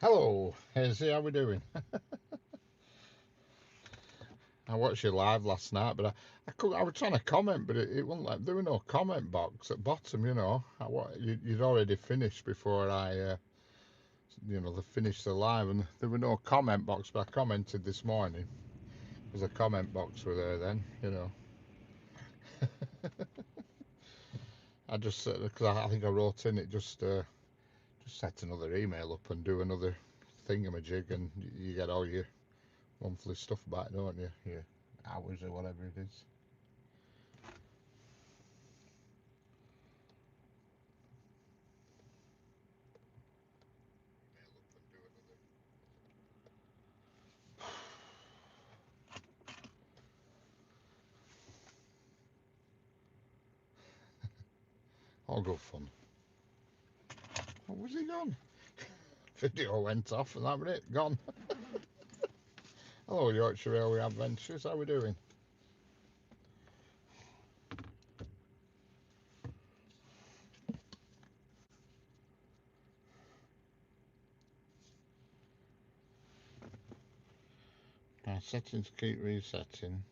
Hello, Hazy, how we doing? I watched you live last night, but I couldn't. I was trying to comment, but it wouldn't let. There was no comment box at bottom. You'd already finished before they finished the live, and there was no comment box. But I commented this morning. There's a comment box with there then. I just because I think I wrote in it just set another email up and do another thingamajig, and you get all your monthly stuff back, don't you? Your hours or whatever it is. All good fun. What was he gone? Video went off and that was it, gone. Hello Yorkshire Railway Adventures, how we doing? Our settings keep resetting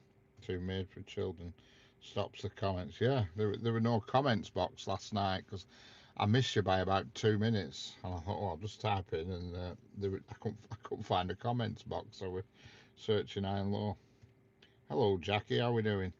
to made for children. Stops the comments. Yeah, there were no comments box last night because I missed you by about 2 minutes, and I thought, oh, I'll just type in, and I couldn't find a comments box, so we're searching high and low. Hello Jackie, how we doing?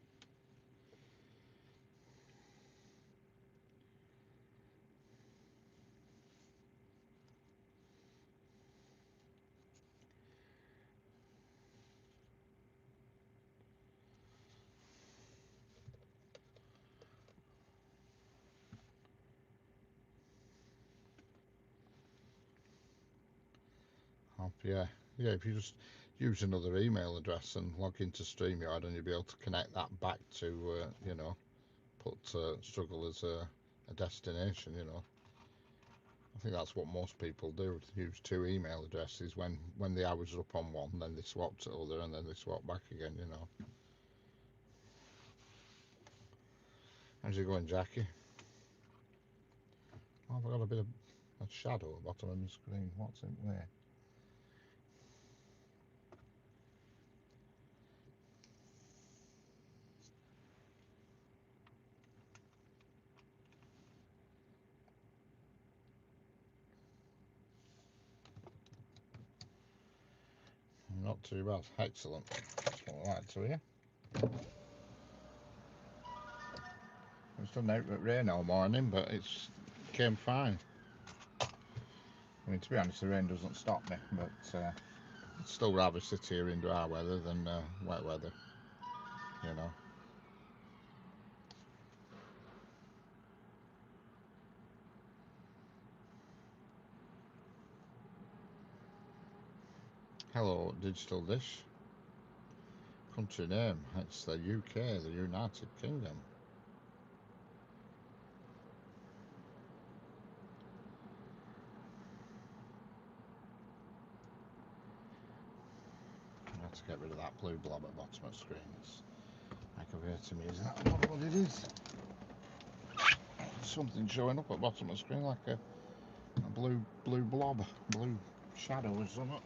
Yeah, yeah. If you just use another email address and log into StreamYard, and you'll be able to connect that back to, put struggle as a destination. I think that's what most people do. Use two email addresses when the hours are up on one, then they swap to other, and then they swap back again. How's it going, Jackie? Oh, I've got a bit of a shadow at the bottom of my screen. What's in there? Not too bad. Excellent. That's what I like to hear. It's done out with rain all morning, but it's came fine. I mean, to be honest, the rain doesn't stop me, but I'd still rather sit here in dry weather than wet weather, you know. Hello, Digital Dish. Country name, it's the UK, the United Kingdom. I have to get rid of that blue blob at the bottom of the screen. It's aggravating me. Is that not what it is? Something showing up at the bottom of the screen like a blue blob, blue shadow or something.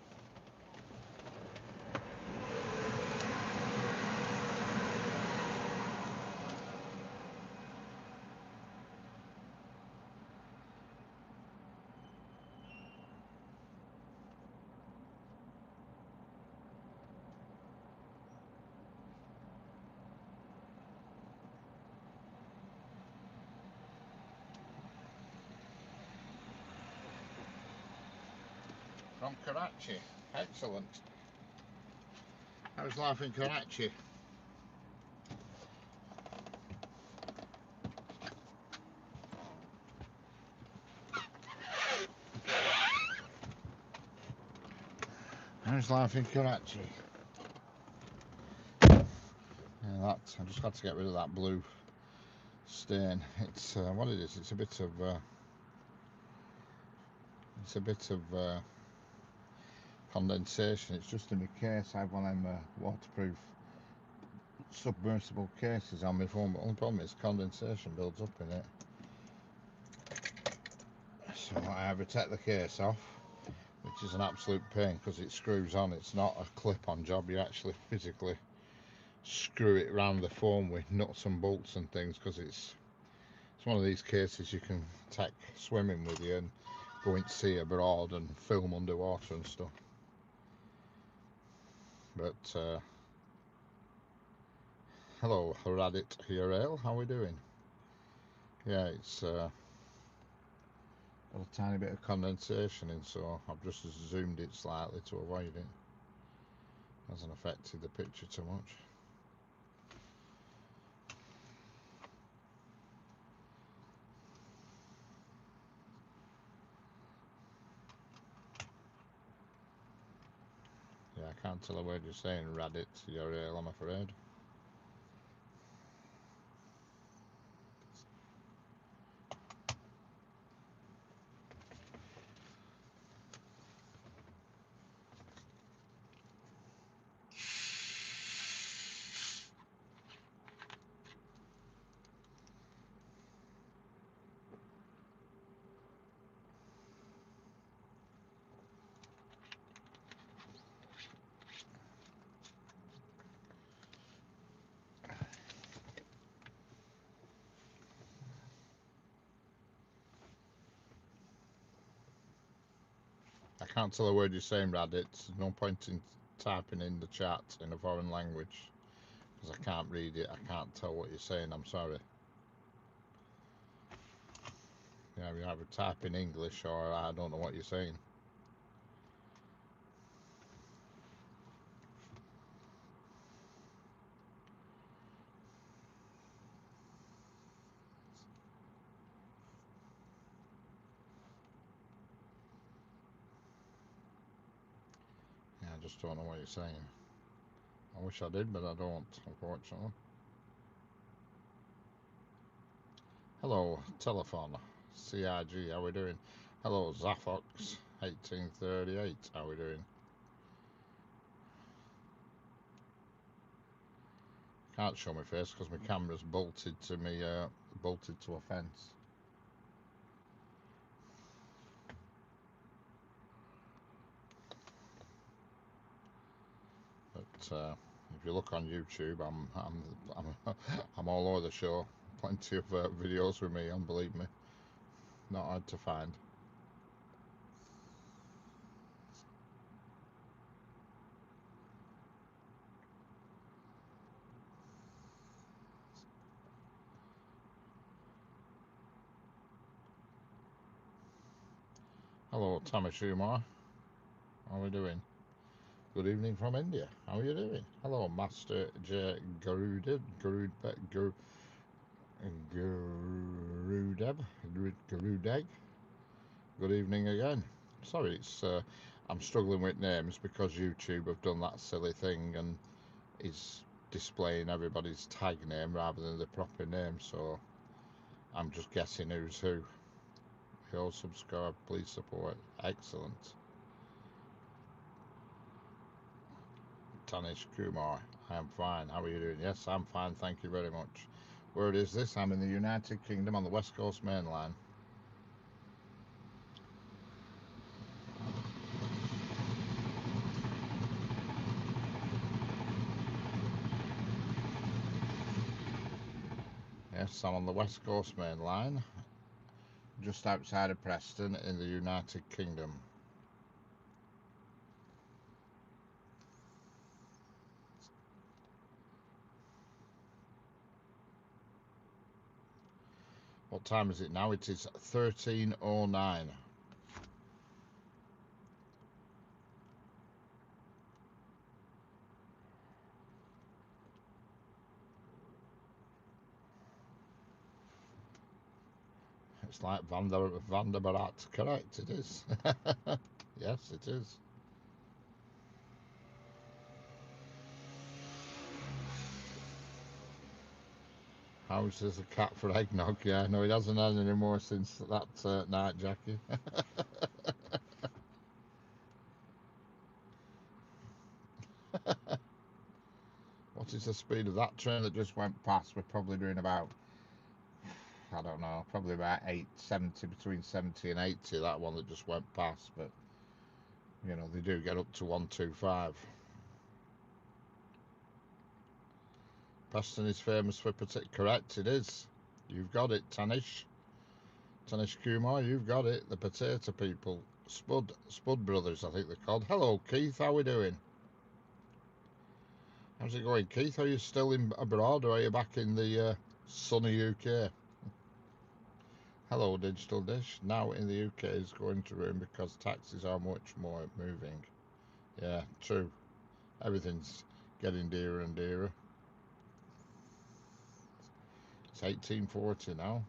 From Karachi. Excellent. How's life in Karachi? How's life in Karachi? Yeah, that I just had to get rid of that blue stain. It's what it is. It's a bit of condensation. It's just in the case. I have one of them waterproof submersible cases on my phone, but the only problem is condensation builds up in it. So I either take the case off, which which is an absolute pain because it screws on. It's not a clip-on job. You actually physically screw it around the phone with nuts and bolts and things, because it's one of these cases you can take swimming with you and go into sea abroad and film underwater and stuff. But hello Reddit URL, how are we doing? Yeah, it's got a tiny bit of condensation in, so I've just zoomed it slightly to avoid it. Hasn't affected the picture too much. Yeah, I can't tell a word you're saying, Reddit URL, I'm afraid. I can't tell a word you're saying, Reddit. No point in typing in the chat in a foreign language, because I can't read it. I can't tell what you're saying. I'm sorry. Yeah, you either type in English or I don't know what you're saying. Yeah, I just don't know what you're saying. I wish I did, but I don't, unfortunately. Hello, telephone. CIG, how we doing? Hello, Zafox, 1838, how we doing? Can't show my face because my camera's bolted to me, bolted to a fence. But if you look on YouTube, I'm all over the show. Plenty of videos with me, and believe me, not hard to find. Hello, Tommy Schumacher. How are we doing? Good evening from India. How are you doing? Hello, Master J. Garudeb. Garudeg. Good evening again. Sorry, I'm struggling with names because YouTube have done that silly thing and is displaying everybody's tag name rather than the proper name. So I'm just guessing who's who. If you'll subscribe, please support. Excellent. Tanish Kumar, I am fine. How are you doing? Yes, I'm fine. Thank you very much. Where is this? I'm in the United Kingdom on the West Coast Main Line. Yes, I'm on the West Coast Main Line, just outside of Preston in the United Kingdom. What time is it now? It is 13:09. It's like Van der Barat. Correct, it is. Yes, it is. House is a cat for eggnog. Yeah, no, he hasn't had any more since that night, Jackie. What is the speed of that train that just went past? We're probably doing about, I don't know, probably about 70, between 70 and 80, that one that just went past. But You know, they do get up to 125. Preston is famous for potato. Correct, it is. You've got it, Tanish. Tanish Kumar, you've got it. The potato people. Spud Brothers, I think they're called. Hello, Keith. How we doing? How's it going, Keith? Are you still in abroad or are you back in the sunny UK? Hello, Digital Dish. Now in the UK is going to ruin because taxes are much more moving. Yeah, true. Everything's getting dearer and dearer. It's 1840 now.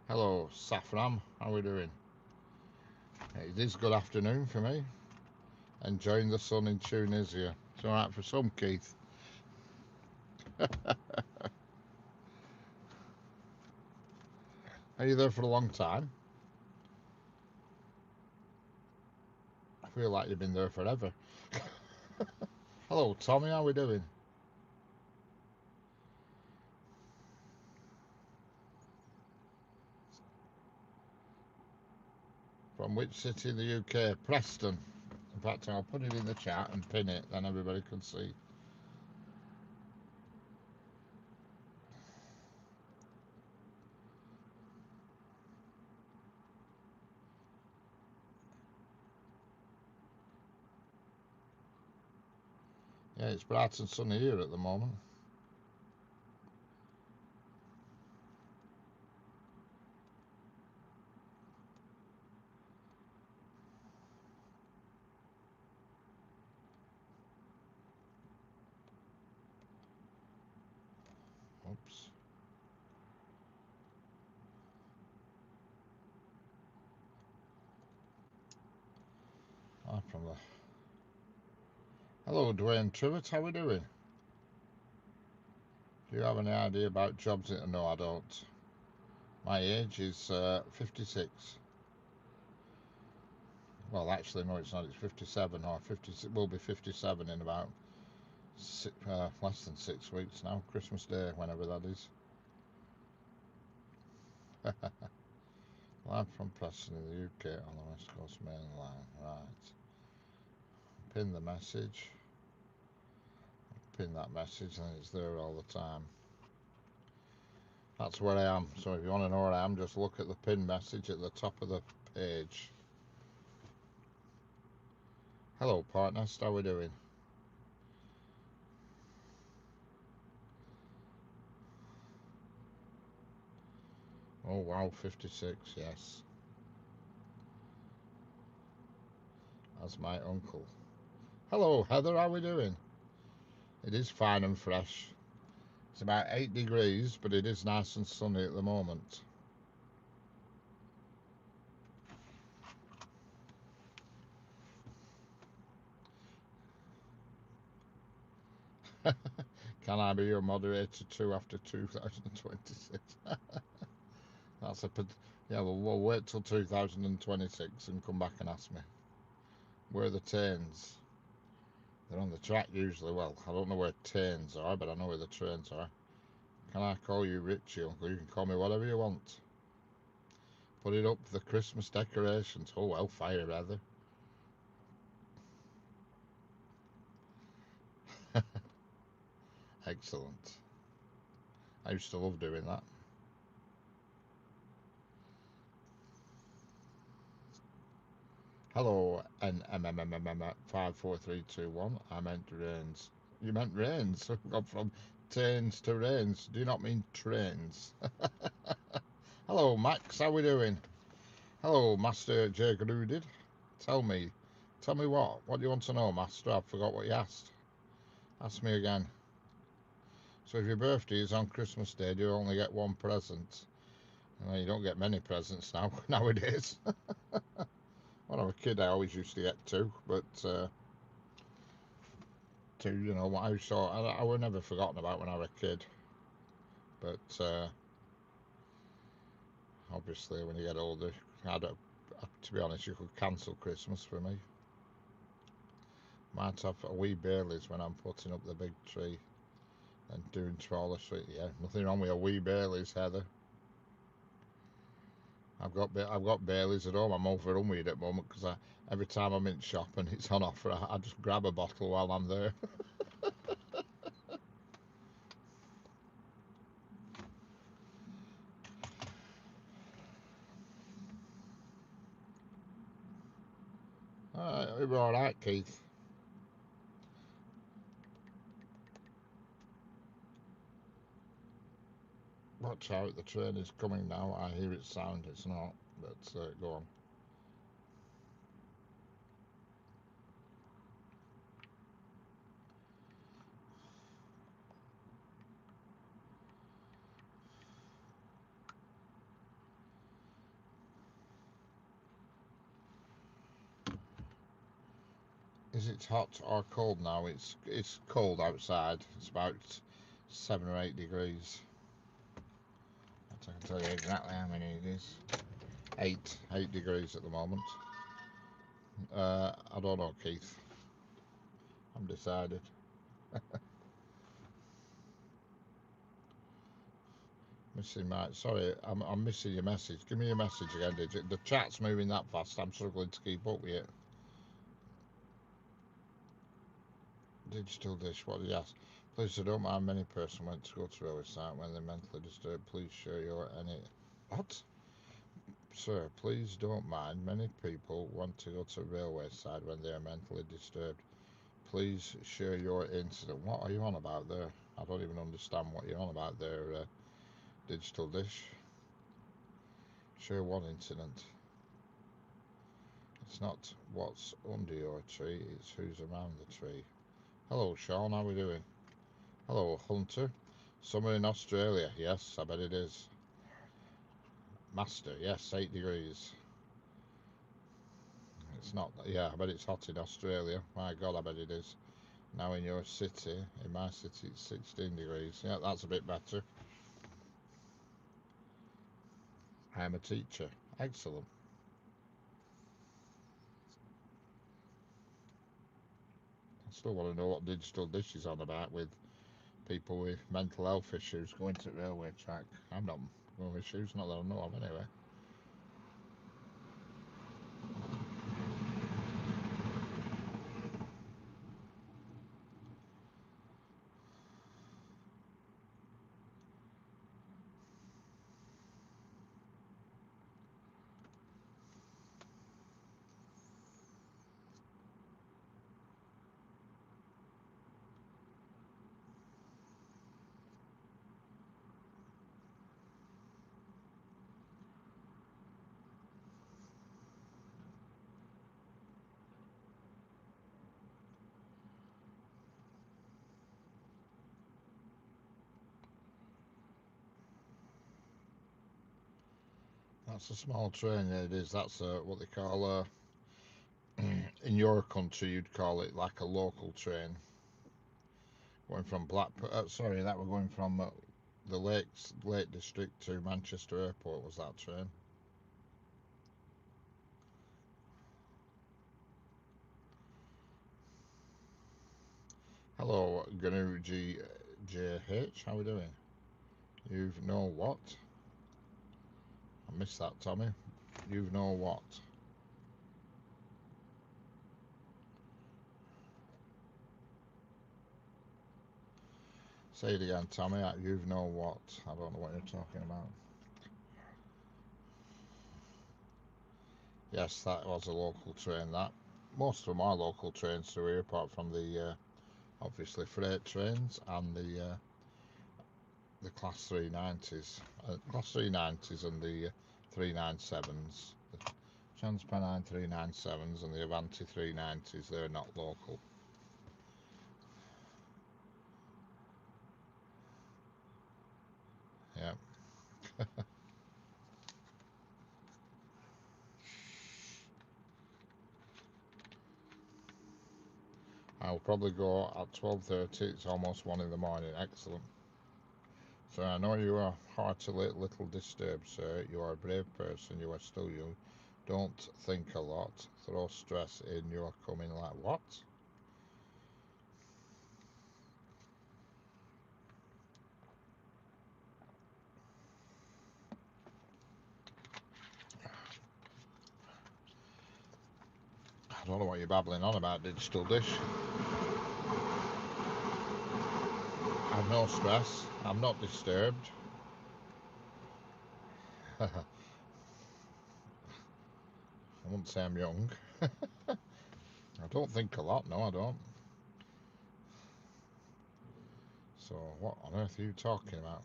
Hello, Safram. How are we doing? It is good afternoon for me. Enjoying the sun in Tunisia. It's alright for some, Keith. Are you there for a long time? I feel like you've been there forever. Hello, Tommy. How are we doing? From which city in the UK? Preston. In fact, I'll put it in the chat and pin it, then everybody can see. Yeah, it's bright and sunny here at the moment. Oops. From the. Hello, Dwayne Truitt. How we doing? Do you have any idea about jobs? No, I don't. My age is 56. Well, actually, no, it's not. It's 57 or 50. It will be 57 in about less than 6 weeks now. Christmas Day, whenever that is. Live from Preston in the UK on the West Coast main line. Right. Pin the message. Pin that message, and it's there all the time. That's where I am. So if you want to know where I am, just look at the pin message at the top of the page. Hello, partner. How are we doing? Oh wow, 56. Yes, that's my uncle. Hello, Heather. How are we doing? It is fine and fresh. It's about 8 degrees, but it is nice and sunny at the moment. Can I be your moderator too after 2026? That's a yeah. Well, we'll wait till 2026 and come back and ask me. Where are the trains? They're on the track usually. Well, I don't know where trains are, but I know where the trains are. Can I call you Richie, Uncle? You can call me whatever you want. Put it up for the Christmas decorations. Oh well, fire rather. Excellent. I used to love doing that. Hello, NMMMM 54321. I meant rains. You meant rains. We've gone from trains to rains. Do you not mean trains? Hello, Max. How we doing? Hello, Master J. Grudid. Tell me. Tell me what? What do you want to know, Master? I forgot what you asked. Ask me again. So if your birthday is on Christmas Day, do you only get one present? Well, you don't get many presents now nowadays. When I was a kid, I always used to get two, but two, you know, what I saw, I was never forgotten about when I was a kid. But obviously, when you get older, to be honest, you could cancel Christmas for me. Might have a wee Baileys when I'm putting up the big tree and doing trawler sweet. Yeah, nothing wrong with a wee Baileys, Heather. I've got Bailey's at home. I'm overrun with it at the moment because every time I'm in shop and it's on offer, I just grab a bottle while I'm there. We're all right, Keith. Watch out, the train is coming now. I hear it sound. It's not, but go on. Is it hot or cold now? It's cold outside. It's about 7 or 8 degrees. I can tell you exactly how many it is. 8 degrees at the moment. I don't know, Keith. I'm decided. Missing my. Sorry, I'm missing your message. Give me your message again, Digit. The chat's moving that fast. I'm struggling to keep up with it. Digital dish. What did you ask? Please, I don't mind many person went to go to railway site when they're mentally disturbed. Please share your any. What? Sir, please don't mind. Many people want to go to railway side when they are mentally disturbed. Please share your incident. What are you on about there? I don't even understand what you're on about there, digital dish. Share one incident. It's not what's under your tree, it's who's around the tree. Hello, Sean, how are we doing? Hello, Hunter. Summer in Australia, yes, I bet it is. Master, yes, 8 degrees. It's not, yeah, I bet it's hot in Australia. My God, I bet it is. Now in your city, in my city, it's 16 degrees. Yeah, that's a bit better. I am a teacher. Excellent. I still want to know what digital dish is on about with people with mental health issues going to the railway track. I'm not no issues, not that I know of anyway. That's a small train, yeah, it is. That's what they call, in your country, you'd call it like a local train. Going from Blackpool, sorry, that we're going from the Lake District to Manchester Airport was that train. Hello, Gnu GJH, how are we doing? You know what? I missed that, Tommy. You know what? Say it again, Tommy. You know what? I don't know what you're talking about. Yes, that was a local train. That most of them are local trains through here, apart from the obviously freight trains and the Class 390s, Class 390s and the 397s. The Transpennine 397s and the Avanti 390s. They're not local. Yeah. I'll probably go at 12:30. It's almost 1 in the morning. Excellent. So I know you are heartily little disturbed, sir. You are a brave person. You are still young. Don't think a lot. Throw stress in. You are coming like what? don't know what you're babbling on about, digital dish. I've no stress. I'm not disturbed. I wouldn't say I'm young. I don't think a lot, no, I don't. So, what on earth are you talking about?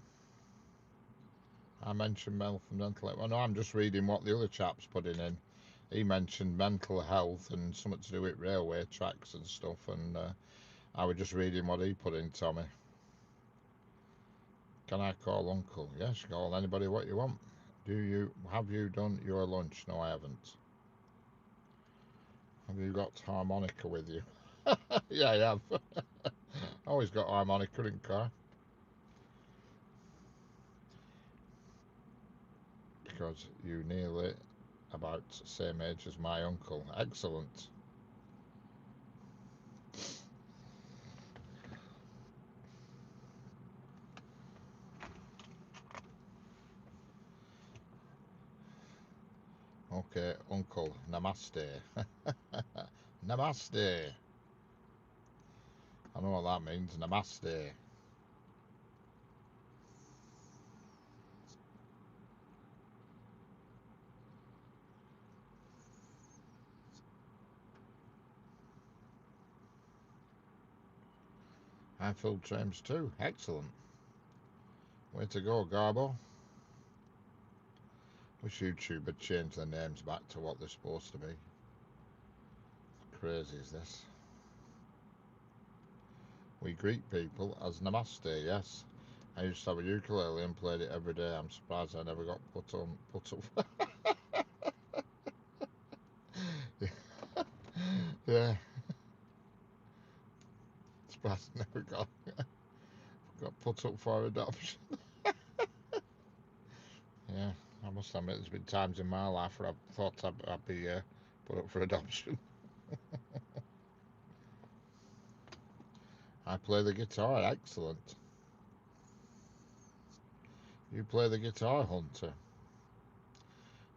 I mentioned mental health. Well, no, I'm just reading what the other chap's putting in. He mentioned mental health and something to do with railway tracks and stuff, and I was just reading what he put in, Tommy. Can I call Uncle? Yes, call anybody what you want. Have you done your lunch? No, I haven't. Have you got harmonica with you? Yeah, I have. Always got harmonica in car. Because you nearly about the same age as my uncle. Excellent. Okay, Uncle, namaste. Namaste. I know what that means, namaste. I filled trains too. Excellent. Way to go, Garbo. Wish YouTube had changed their names back to what they're supposed to be. Crazy is this. We greet people as namaste, yes. I used to have a ukulele and played it every day. I'm surprised I never got put up. Yeah, surprised I never got put up for adoption. Yeah, I must admit there's been times in my life where I've thought I'd be put up for adoption. I play the guitar, excellent. You play the guitar, Hunter.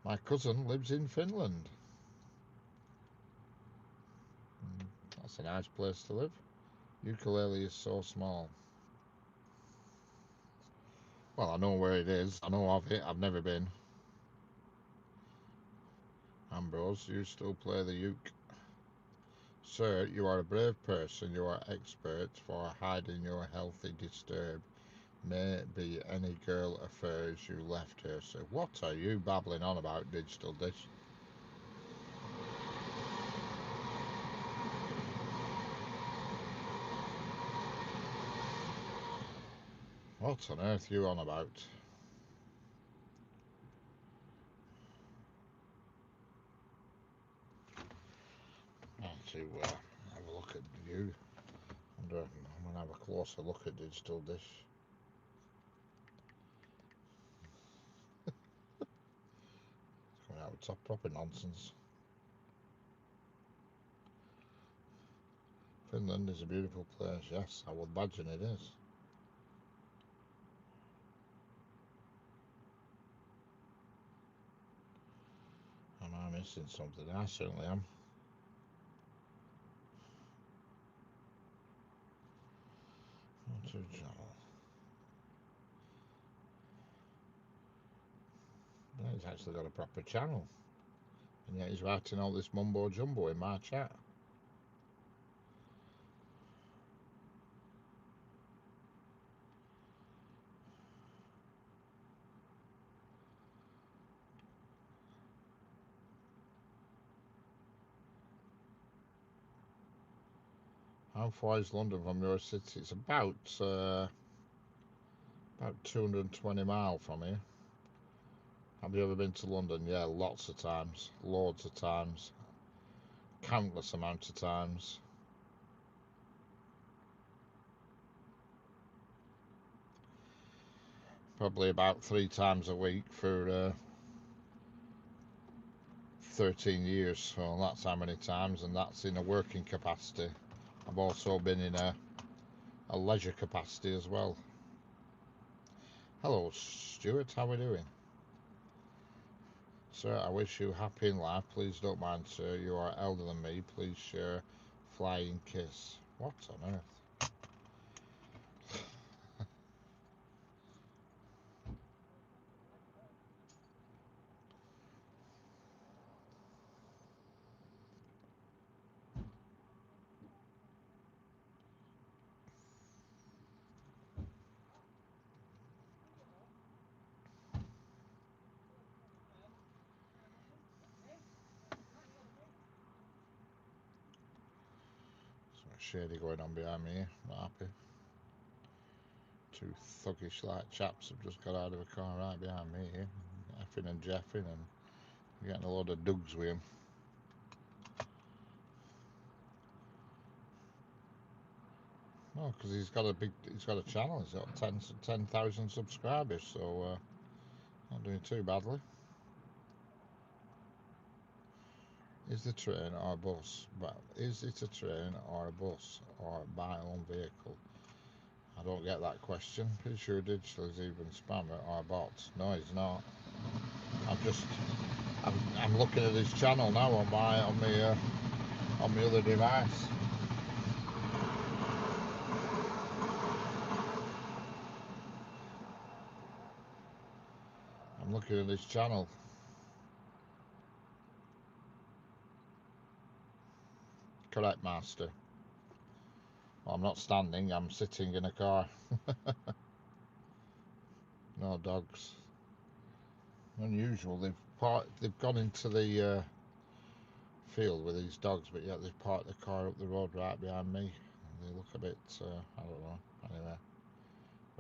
My cousin lives in Finland. That's a nice place to live. Ukulele is so small. Well, I know where it is. I know of it. I've never been. Ambrose, you still play the uke? Sir, you are a brave person. You are expert for hiding your healthy disturb. May be any girl affairs you left her. So what are you babbling on about, digital dish? What on earth are you on about? To have a look at you. I'm going to have a closer look at digital dish. It's coming out with top proper nonsense. Finland is a beautiful place. Yes, I would imagine it is. Am I missing something? I certainly am. Yeah, he's actually got a proper channel. And yet he's writing all this mumbo jumbo in my chat. How far is London from your city? It's about 220 miles from here. Have you ever been to London? Yeah, lots of times. Loads of times. Countless amount of times. Probably about 3 times a week for 13 years. Well, that's how many times, and that's in a working capacity. I've also been in a leisure capacity as well. Hello, Stuart. How are we doing? Sir, I wish you happy in life. Please don't mind, sir. You are elder than me. Please share flying kiss. What on earth? Something shady going on behind me here. Not happy. Two thuggish like chaps have just got out of a car right behind me here. Effing and jeffing and getting a load of dugs with him. No, because he's got a channel. He's got 10,000 subscribers, so not doing too badly. Is the train or a bus? But is it a train or a bus or my own vehicle? I don't get that question. Pretty sure digital is even spammer or a bot. No, he's not. I'm looking at his channel now on my other device. I'm looking at his channel. Correct, master. Well, I'm not standing. I'm sitting in a car. No dogs. Unusual. They've gone into the field with these dogs, but yet they've parked the car up the road right behind me. They look a bit, I don't know.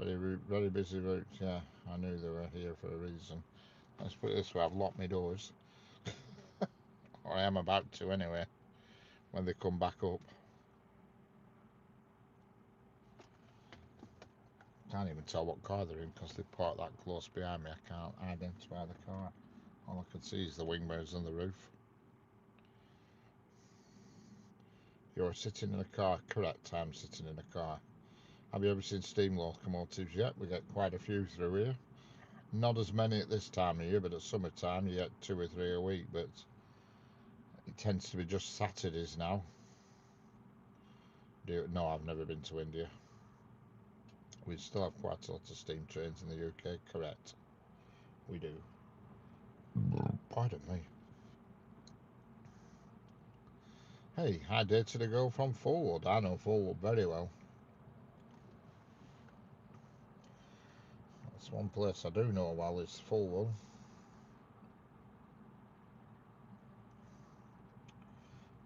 Anyway, very busy route. Yeah, I knew they were here for a reason. Let's put it this way: I've locked my doors, or I am about to anyway. When they come back up, can't even tell what car they're in because they've parked that close behind me. I can't identify the car. All I can see is the wing mirrors and the roof. You're sitting in a car. Correct, I'm sitting in a car. Have you ever seen steam locomotives yet? We get quite a few through here. Not as many at this time of year, but at summertime you get 2 or 3 a week. But it tends to be just Saturdays now. No, I've never been to India. We still have quite a lot of steam trains in the UK. Correct, we do. Pardon me. Hey, I dated a girl from Forward. I know Forward very well. That's one place I do know well is Forward.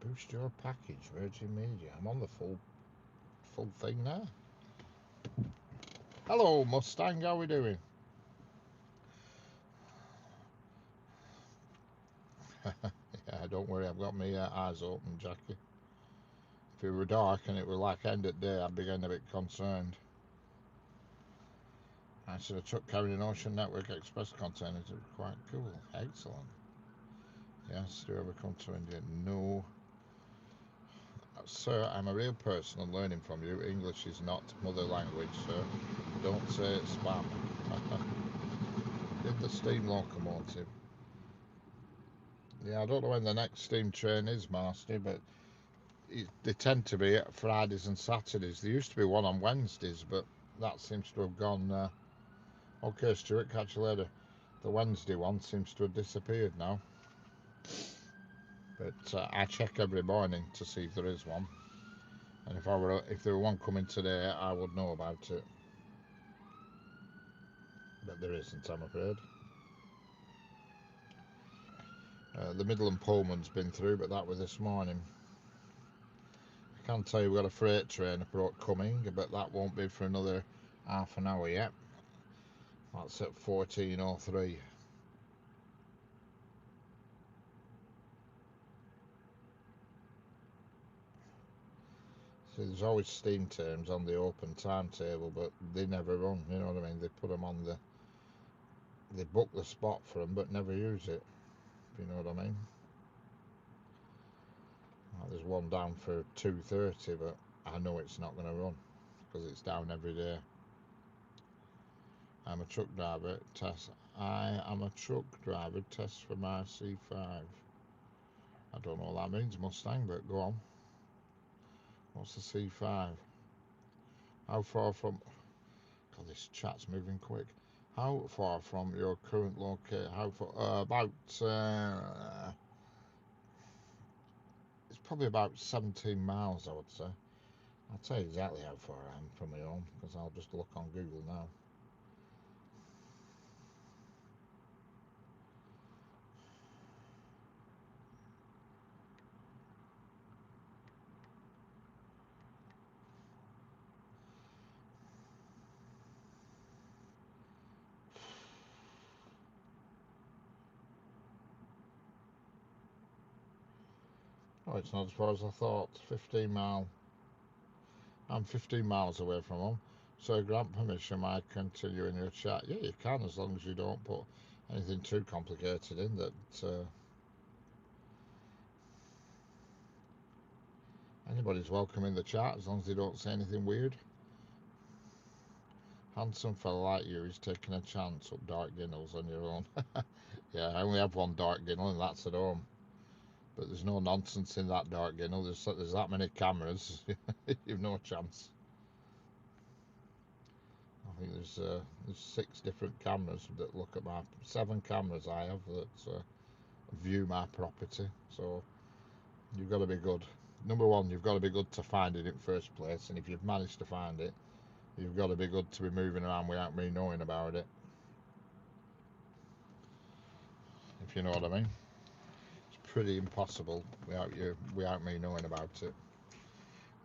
Boost your package, Virgin Media. I'm on the full thing now. Hello, Mustang. How we doing? Yeah, don't worry. I've got my eyes open, Jackie. If it were dark and it were like end of day, I'd be getting a bit concerned. I should have took carrying an Ocean Network Express containers. It was quite cool. Excellent. Yes, do you ever come to India? No. Sir, I'm a real person and learning from you. English is not mother language, sir. Don't say it's spam. Did the steam locomotive. Yeah, I don't know when the next steam train is, Master, but they tend to be at Fridays and Saturdays. There used to be one on Wednesdays, but that seems to have gone. Okay, Stuart, catch you later. The Wednesday one seems to have disappeared now. But I check every morning to see if there is one. And if there were one coming today, I would know about it. But there isn't, I'm afraid. The Midland Pullman's been through, but that was this morning. I can tell you we've got a freight train coming, but that won't be for another half an hour yet. That's at 14:03. See, there's always steam terms on the open timetable, but they never run. You know what I mean? They put them on they book the spot for them, but never use it. If you know what I mean? There's one down for 2:30, but I know it's not going to run because it's down every day. I'm a truck driver. Test. I am a truck driver. Test for my C5. I don't know what that means, Mustang, but go on. What's the C5? How far from... God, this chat's moving quick. How far from your current location? How far? About... it's probably about 17 miles, I would say. I'll tell you exactly how far I am from my home, because I'll just look on Google now. Oh, it's not as far as I thought. 15 mile. I'm 15 miles away from home. So grant permission, I continue in your chat. Yeah, you can, as long as you don't put anything too complicated in that anybody's welcome in the chat, as long as they don't say anything weird. Handsome fella like you is taking a chance up dark ginnels on your own. Yeah, I only have one dark ginnel, and that's at home. But there's no nonsense in that dark ginnel. There's that many cameras. You've no chance. I think there's 6 different cameras that look at my 7 cameras I have that view my property. So you've got to be good. Number one, you've got to be good to find it in first place, and if you've managed to find it, you've got to be good to be moving around without me knowing about it. If you know what I mean. It's pretty impossible without me knowing about it.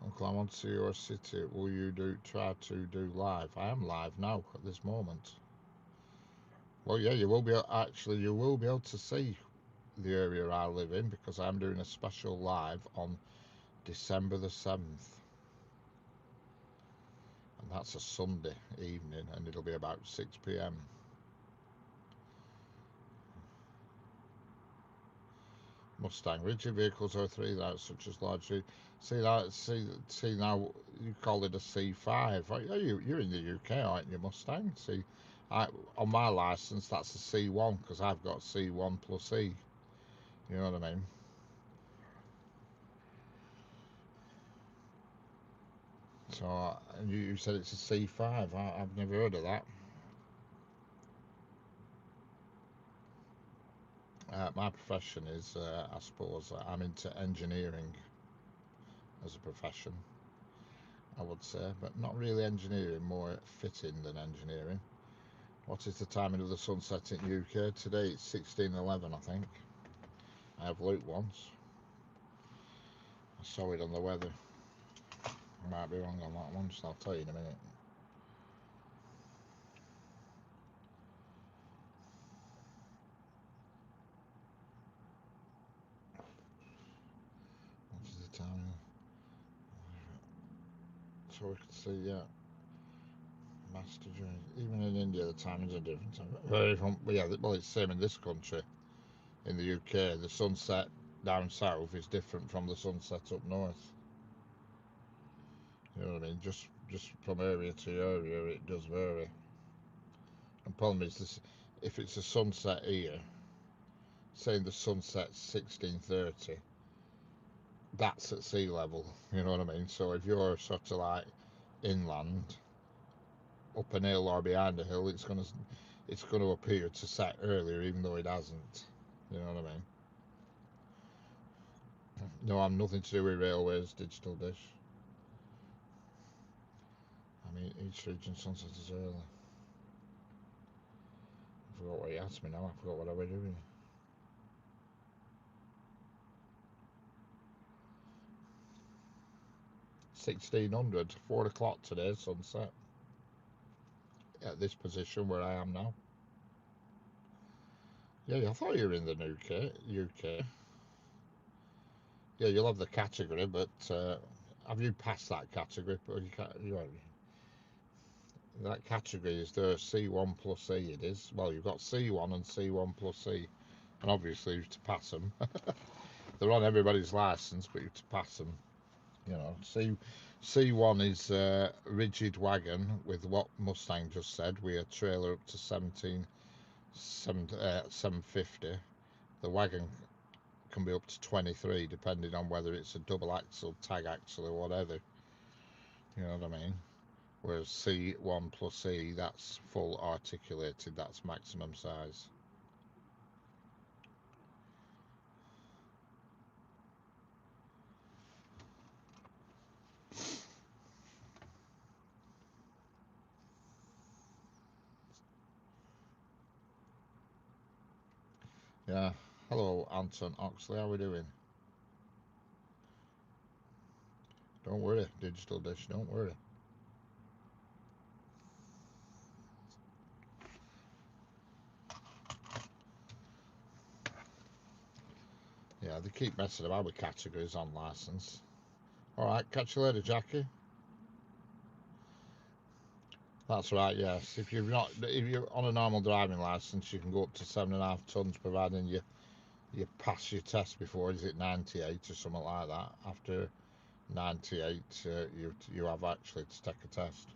Uncle, I want to see your city. Will you try to do live? I am live now at this moment. Well, yeah, you will be able to see the area I live in, because I'm doing a special live on December the 7th, and that's a Sunday evening, and it'll be about 6 p.m. Mustang rigid vehicles are 3 that such as large. See now you call it a C5. You're in the UK, aren't you, Mustang? See, on my license that's a C1, because I've got C1 plus E. You know what I mean? So you said it's a C5. I've never heard of that. My profession is, I suppose, I'm into engineering as a profession, I would say, but not really engineering, more fitting than engineering. What is the timing of the sunset in UK? Today it's 16:11, I think. I have looked once. I saw it on the weather. I might be wrong on that one, so I'll tell you in a minute. What is the timing? So we can see, yeah. Master journey. Even in India, the timings are different. Yeah, well, it's the same in this country. In the UK, the sunset down south is different from the sunset up north. You know what I mean? Just from area to area, it does vary. And problem is this: if it's a sunset here, saying the sunset's 16:30, that's at sea level. You know what I mean? So if you're sort of like inland, up an hill or behind a hill, it's gonna appear to set earlier, even though it hasn't. You know what I mean? No, I'm nothing to do with railways, digital dish. I mean, each region sunset is early. I forgot what he asked me now. I forgot what I was doing. 1600, 4 o'clock today, sunset. At this position where I am now. Yeah, I thought you were in the UK. Yeah, you'll have the category, but have you passed that category? That category is the C1 plus E. It is. Well, you've got C1 and C1 plus E, and obviously you have to pass them. They're on everybody's license, but you have to pass them. You know, C1 is a rigid wagon with what Mustang just said, with a trailer up to 750. The wagon can be up to 23, depending on whether it's a double axle, tag axle, or whatever. You know what I mean? Whereas C1 plus E, that's full articulated, that's maximum size. Yeah. Hello, Anton Oxley. How we doing? Don't worry, Digital Dish. Don't worry. Yeah, they keep messing about with categories on license. All right, catch you later, Jackie. That's right. Yes, if you're on a normal driving license, you can go up to 7.5 tons, providing you pass your test before. Is it 98 or something like that? After 98, you have actually to take a test.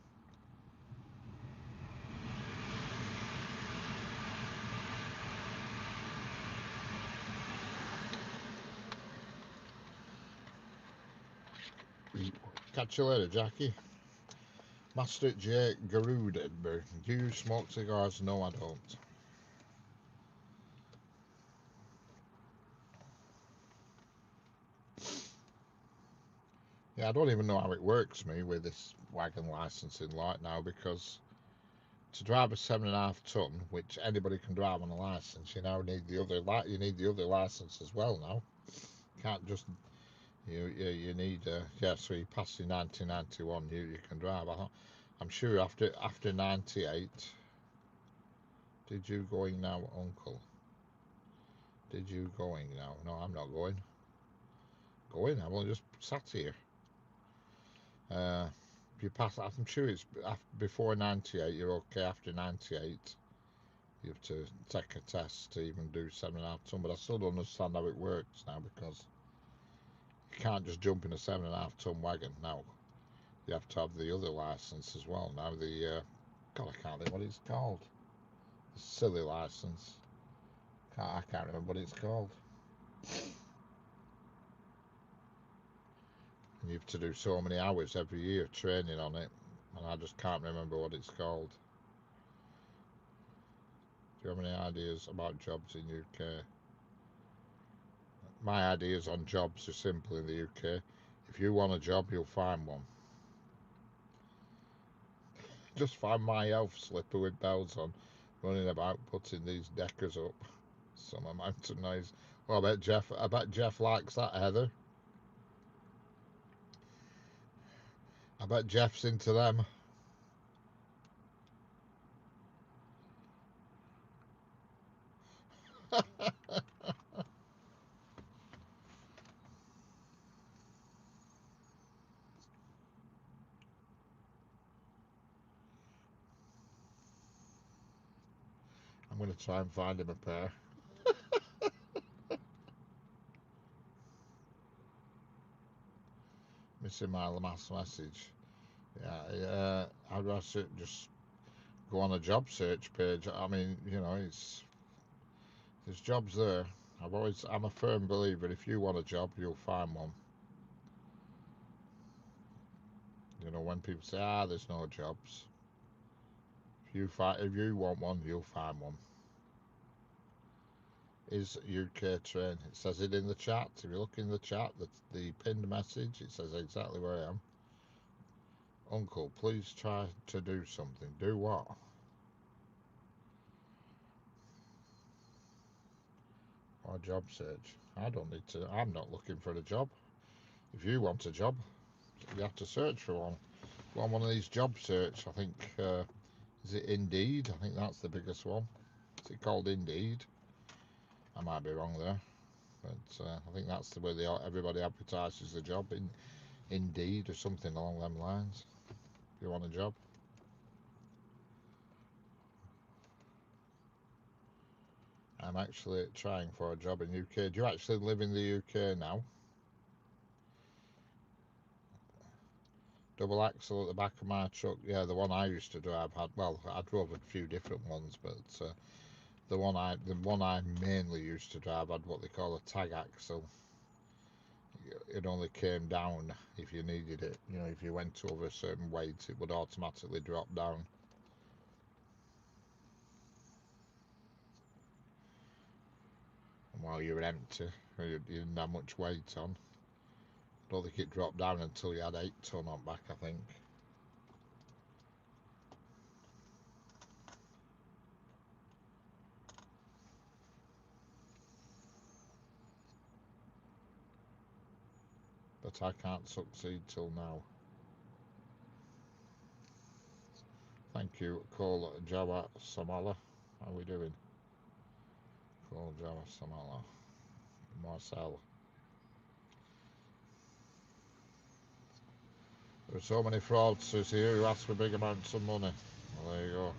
Catch you later, Jackie. Master J. Garuda. Do you smoke cigars? No, I don't. Yeah, I don't even know how it works, me, with this wagon licensing right now, because to drive a 7.5 ton, which anybody can drive on a license, you now need the other license as well now. You can't just you need yeah. So you pass your 1991, you can drive. I'm sure after 98. Did you going now, Uncle? Did you going now? No, I'm not going. Going? I've only just sat here. If you pass, I'm sure it's before 98. You're okay. After 98, you have to take a test to even do 7.5 ton. But I still don't understand how it works now, because you can't just jump in a 7.5 ton wagon now. You have to have the other license as well. Now God, I can't think what it's called. The silly license. I can't remember what it's called. And you have to do so many hours every year training on it, and I just can't remember what it's called. Do you have any ideas about jobs in UK? My ideas on jobs are simple in the UK. If you want a job, you'll find one. Just find my elf slipper with bells on, running about putting these deckers up. Some amount of noise. Well, I bet Jeff likes that, Heather. I bet Jeff's into them. I'm going to try and find him a pair. Missing my last message. Yeah, how do I just go on a job search page? I mean, there's jobs there. I'm a firm believer. If you want a job, you'll find one. When people say, there's no jobs. If you want one, you'll find one. Is UK train? It says it in the chat. If you look in the chat, the pinned message, it says exactly where I am. Uncle, please try to do something. Do what? Or job search. I don't need to. I'm not looking for a job. If you want a job, you have to search for one. Go on one of these job search. I think is it Indeed? I think that's the biggest one. Is it called Indeed? I might be wrong there, but I think that's the way everybody advertises the job, in Indeed or something along them lines. If you want a job. I'm actually trying for a job in UK. Do you actually live in the UK now? Double axle at the back of my truck. Yeah, the one I used to drive had. Well, I drove a few different ones, but the one I mainly used to drive had what they call a tag axle. It only came down if you needed it. You know, if you went over a certain weight, it would automatically drop down. And while you were empty, you didn't have much weight on. I don't think it dropped down until you had 8 ton on back, I think. But I can't succeed till now. Thank you, Cole Jawa Samala. How are we doing? Cole Jawa Samala. Marcel. There are so many fraudsters here who ask for big amounts of money. Well, there you go.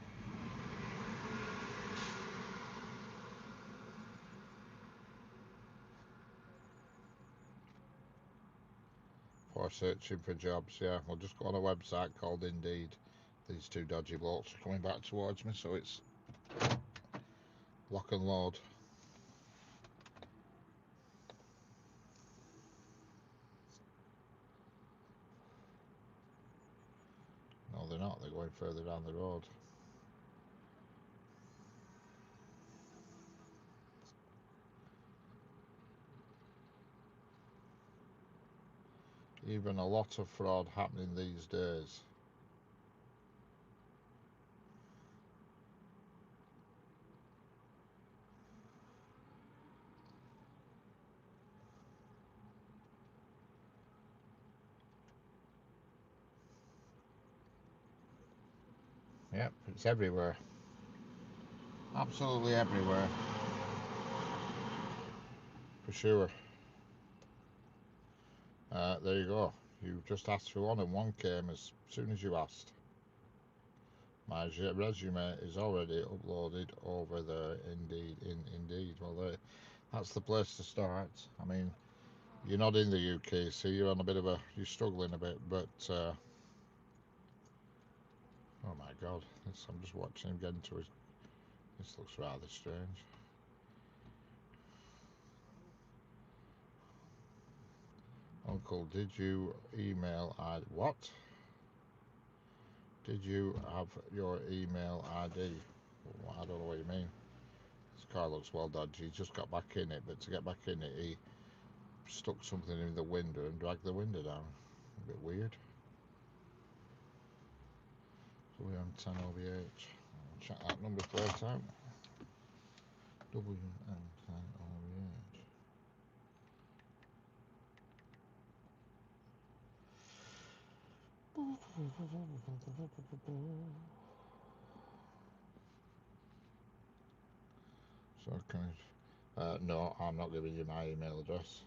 For searching for jobs, yeah. We'll just go on a website called Indeed. These two dodgy blokes are coming back towards me, so it's lock and load. No, they're not. They're going further down the road. Even a lot of fraud happening these days. Yep, it's everywhere. Absolutely everywhere. For sure. There you go. You just asked for one and one came as soon as you asked. My resume is already uploaded over there. Indeed. Well, that's the place to start. I mean, you're not in the UK, so you're on a bit of you're struggling a bit, but oh my God, I'm just watching him get into his. This looks rather strange. Uncle, did you email what? Did you have your email ID? Well, I don't know what you mean. This car looks well dodgy. He just got back in it, but to get back in it, he stuck something in the window and dragged the window down. A bit weird. WM10 OVH. Check that number plate out. WM10 OVH. So can I, no, I'm not giving you my email address.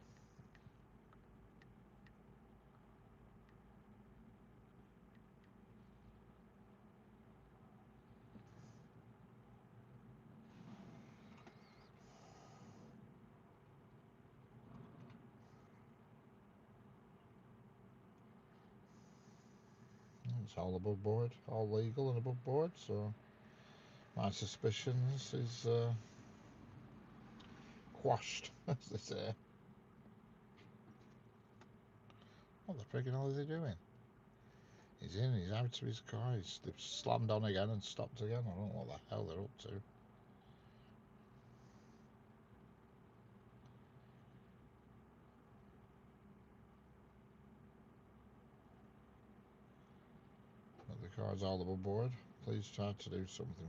It's all above board, all legal and above board, so my suspicions is quashed, as they say. What the friggin' hell are they doing? He's in, he's out of his car, they've slammed on again and stopped again. I don't know what the hell they're up to. But the car's all above board. Please try to do something.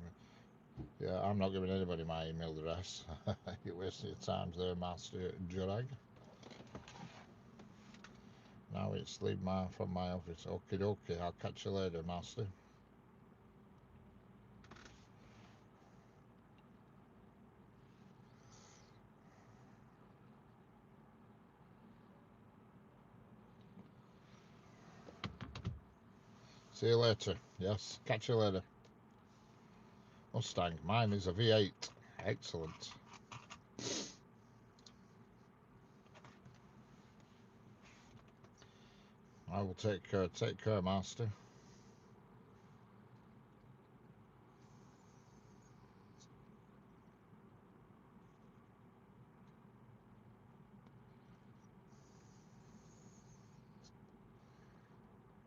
Yeah, I'm not giving anybody my email address. You're wasting your time there, Master Jurag. Now it's leave from my office. Okie dokie, I'll catch you later, Master. See you later. Yes, catch you later. Mustang, mine is a V8. Excellent. I will take care, master.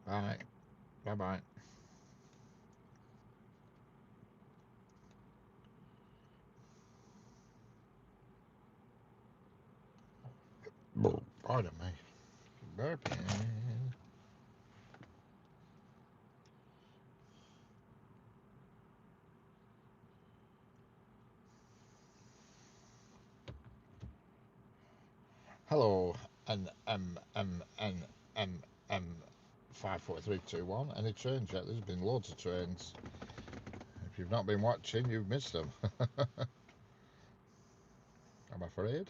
Bye. Bye-bye. Pardon me. Burping. Hello, N 54321. Any trains yet? There's been loads of trains. If you've not been watching, you've missed them. I'm afraid.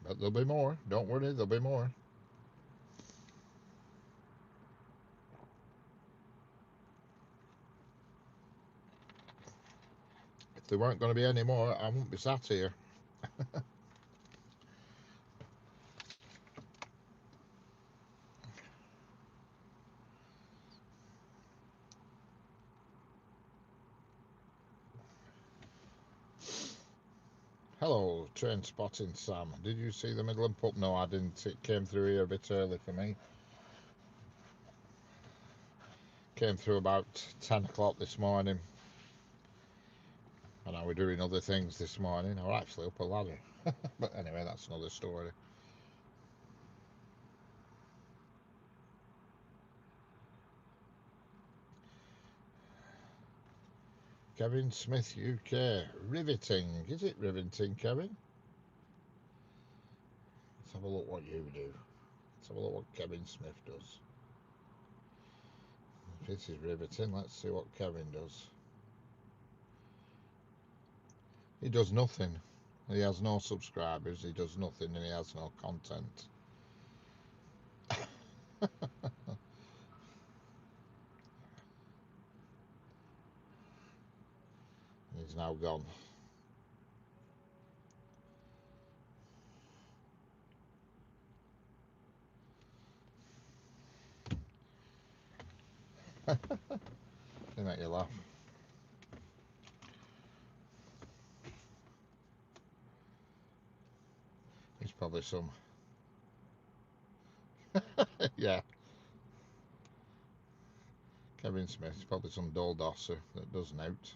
But there'll be more. Don't worry, there'll be more. If there weren't going to be any more, I wouldn't be sat here. Hello, train spotting Sam. Did you see the Midland Pub? No, I didn't. It came through here a bit early for me. Came through about 10 o'clock this morning. And I was doing other things this morning. I was actually up a ladder. But anyway, that's another story. Kevin Smith, UK. Riveting. Is it riveting, Kevin? Let's have a look what you do. Let's have a look what Kevin Smith does. If this is riveting, let's see what Kevin does. He does nothing. He has no subscribers, he does nothing, and he has no content. He's now gone. They make you laugh. He's probably some. Yeah, Kevin Smith is probably some dull dosser that does note.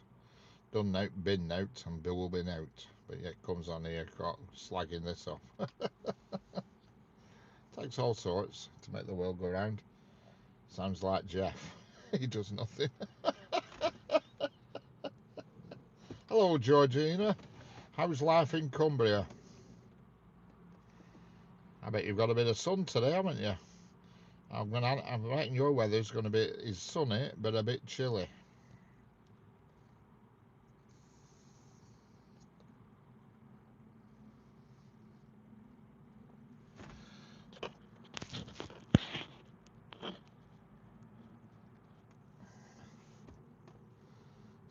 Done note, been note, and Bill will be note. But yet comes on here slagging this off. Takes all sorts to make the world go round. Sounds like Jeff. He does nothing. Hello, Georgina. How's life in Cumbria? I bet you've got a bit of sun today, haven't you? I reckon your weather's going to be is sunny, but a bit chilly.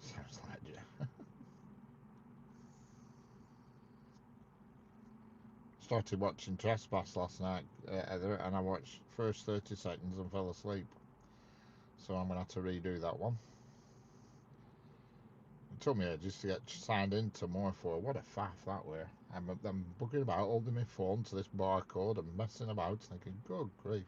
Sounds like you. Started watching Trespass last night, and I watched first 30 seconds and fell asleep. So I'm going to have to redo that one. It took me ages to get signed into more for. What a faff that were. I'm bugging about holding my phone to this barcode and messing about, thinking, good grief.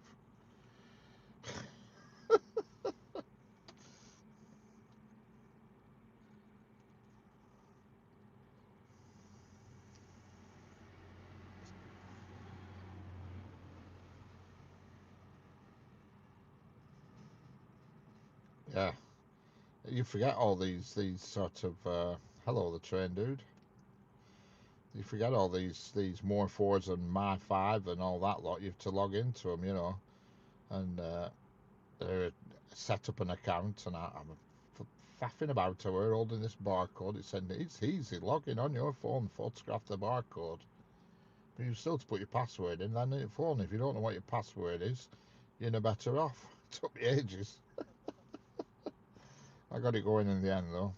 Yeah, you forget all these sort of hello, the train dude. You forget all these more fours and my five and all that lot. You have to log into them, and set up an account. And I'm faffing about. We're holding this barcode. It said it's easy. Logging on your phone, photograph the barcode. But you still to put your password in. Then your phone. If you don't know what your password is, you're no better off. It took me ages. I got it going in the end though.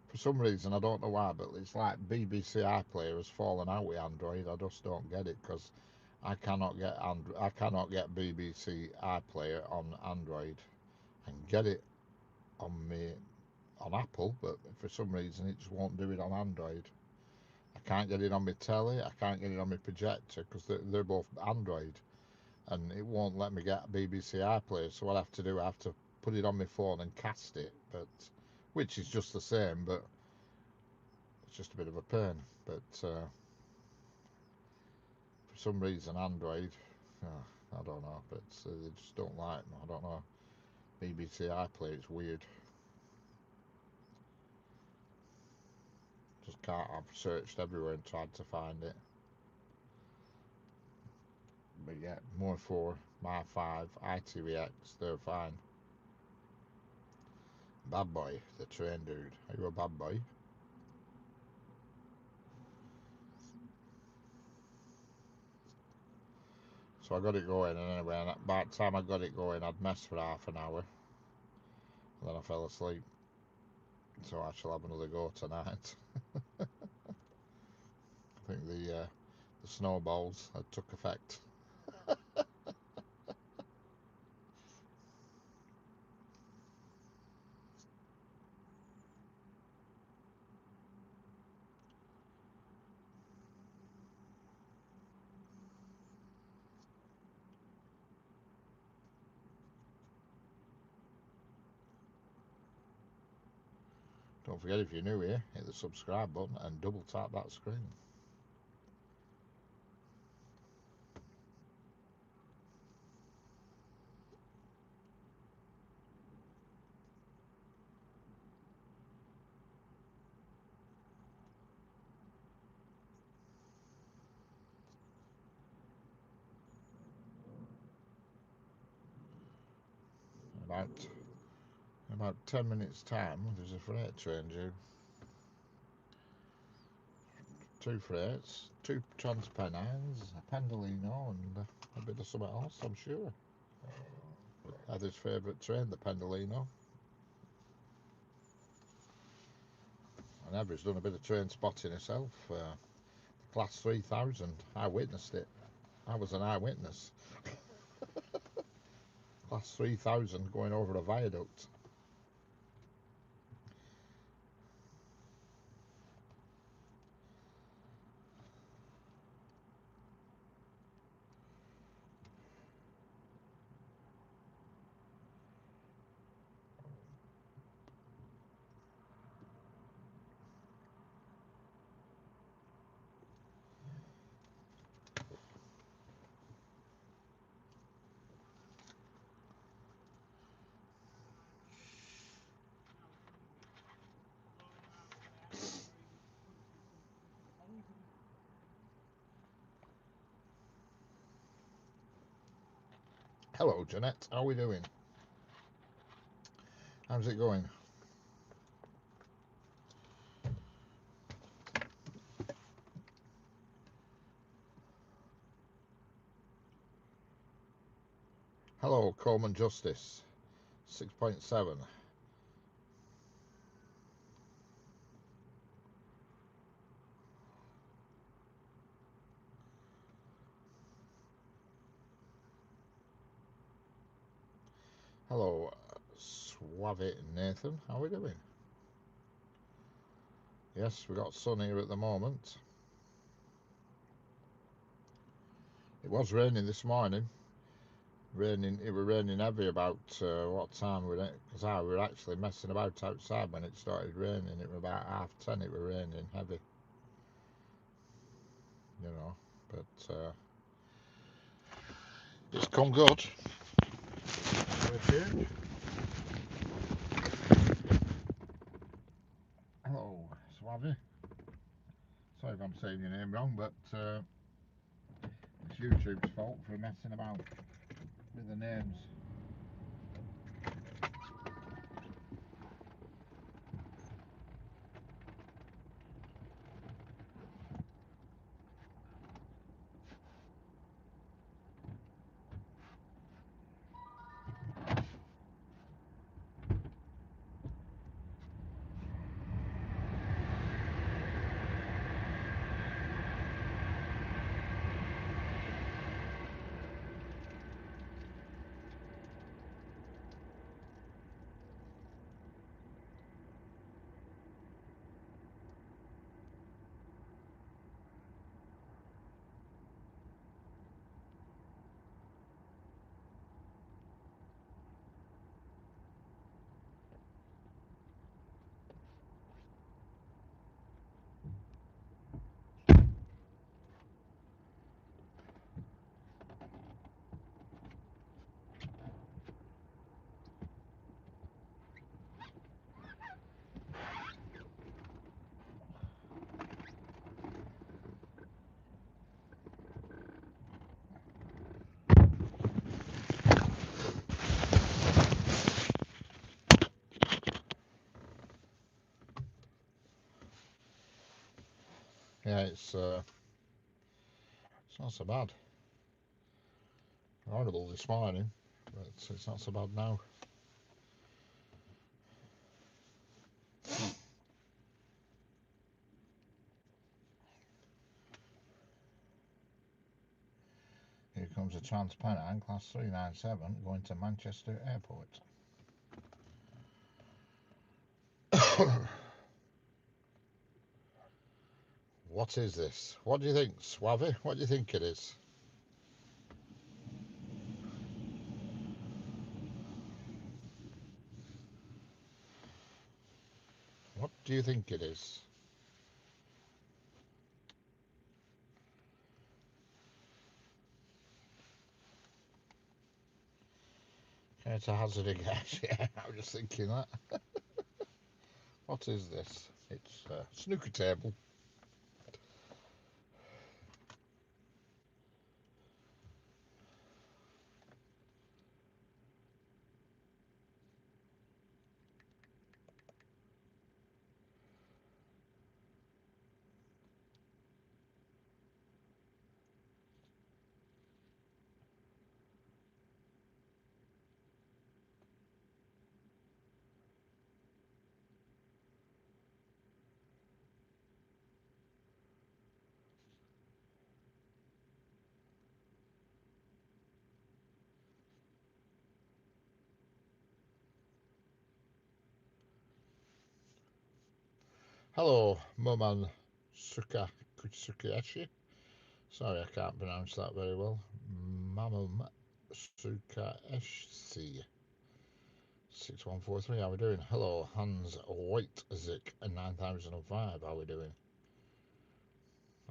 For some reason, I don't know why, but it's like BBC iPlayer has fallen out with Android. I just don't get it because I cannot get BBC iPlayer on Android. I can get it on me on Apple, but for some reason it just won't do it on Android. I can't get it on my telly. I can't get it on my projector because they're both Android, and it won't let me get BBC iPlayer. So what I have to do, I have to put it on my phone and cast it, but which is just the same, but it's just a bit of a pain. But for some reason, Android, I don't know, but they just don't like me. I don't know. BBC iPlayer, it's weird. Just can't. I've searched everywhere and tried to find it. But yeah, more 4, my 5, ITVX, they're fine. Bad boy, the train dude. Are you a bad boy? So I got it going, and anyway, and by the time I got it going, I'd messed for half an hour, and then I fell asleep. So I shall have another go tonight. I think the snowballs had took effect. Don't forget, if you're new here, hit the subscribe button and double tap that screen. In about 10 minutes time, there's a freight train due. 2 freights, 2 Transpennines, a Pendolino, and a bit of something else, I'm sure. Eddie's favourite train, the Pendolino. And Everett's done a bit of train spotting herself. Class 3000, I witnessed it. I was an eyewitness. Class 3000 going over a viaduct. Hello, Jeanette. How are we doing? How's it going? Hello, Coleman Justice. 6.7. Hello, Suave Nathan. How are we doing? Yes, we got sun here at the moment. It was raining this morning. It was raining heavy about what time were it? Because I were actually messing about outside when it started raining. It was about 10:30. It was raining heavy, you know. But it's come good. Hello, Suave. Sorry if I'm saying your name wrong, but it's YouTube's fault for messing about with the names. Yeah, it's not so bad. Horrible this morning, but it's not so bad now. Here comes a Transpennine Class 397 going to Manchester Airport. What is this? What do you think, Swavy? What do you think it is? What do you think it is? It's a hazard a guess. Yeah, I was just thinking that. What is this? It's a snooker table. Hello, Moman Sukieshi. Sorry, I can't pronounce that very well. Mamam Sukaeshi. 6143, how we doing? Hello, Hans Waitzik 9005, how we doing?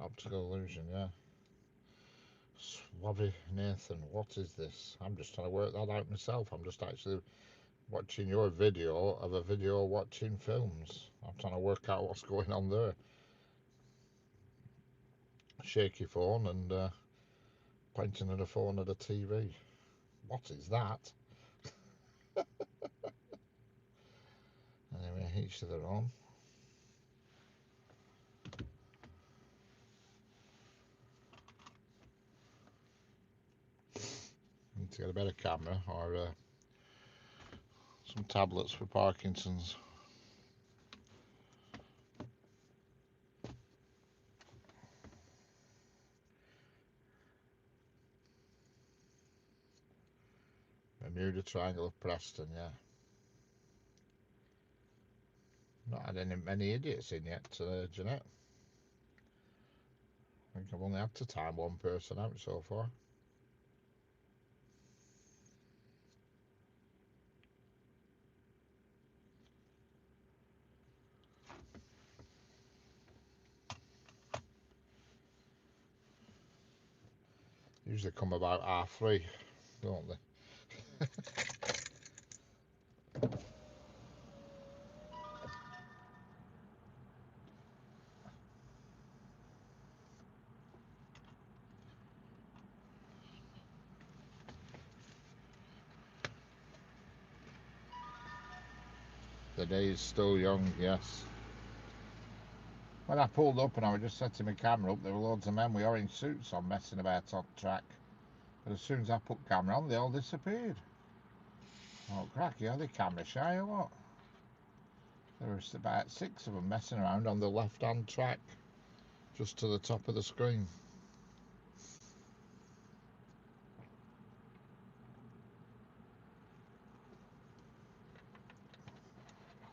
Optical illusion, yeah. Swabby Nathan, what is this? I'm just trying to work that out myself. I'm just actually watching your video of a video watching films. I'm trying to work out what's going on there. Shaky phone and pointing at a phone at a TV. What is that? Anyway, each to their own. Need to get a better camera or some tablets for Parkinson's. Bermuda Triangle of Preston, yeah. Not had many idiots in yet, Jeanette. I think I've only had to time one person out so far. Usually come about 3:30, don't they? The day is still young, yes. When I pulled up and I was just setting my camera up, there were loads of men with orange suits on messing about on track. But as soon as I put camera on, they all disappeared. Oh, cracky, are they camera shy or what? There was about 6 of them messing around on the left-hand track, just to the top of the screen.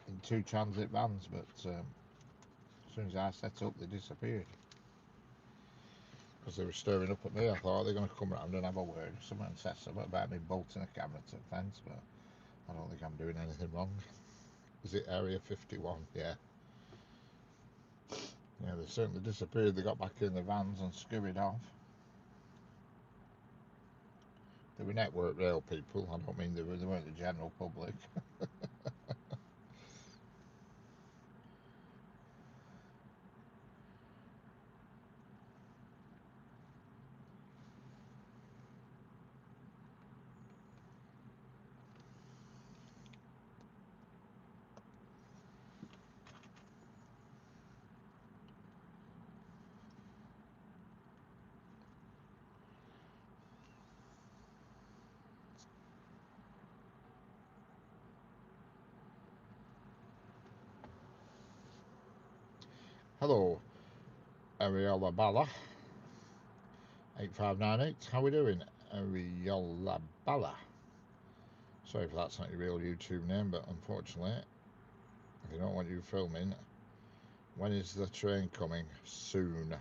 In 2 transit vans, but as soon as I set up, they disappeared. Because they were staring up at me. I thought they're going to come round and have a word. Someone said something about me bolting a camera to the fence, but I don't think I'm doing anything wrong. Is it Area 51? Yeah. Yeah, they certainly disappeared. They got back in the vans and scurried off. They were Network Rail people. I don't mean they weren't the general public. Hello, Ariola Bala, 8598. How we doing? Ariola Bala. Sorry if that's not your real YouTube name, but unfortunately, if you don't want you filming, when is the train coming? Soon.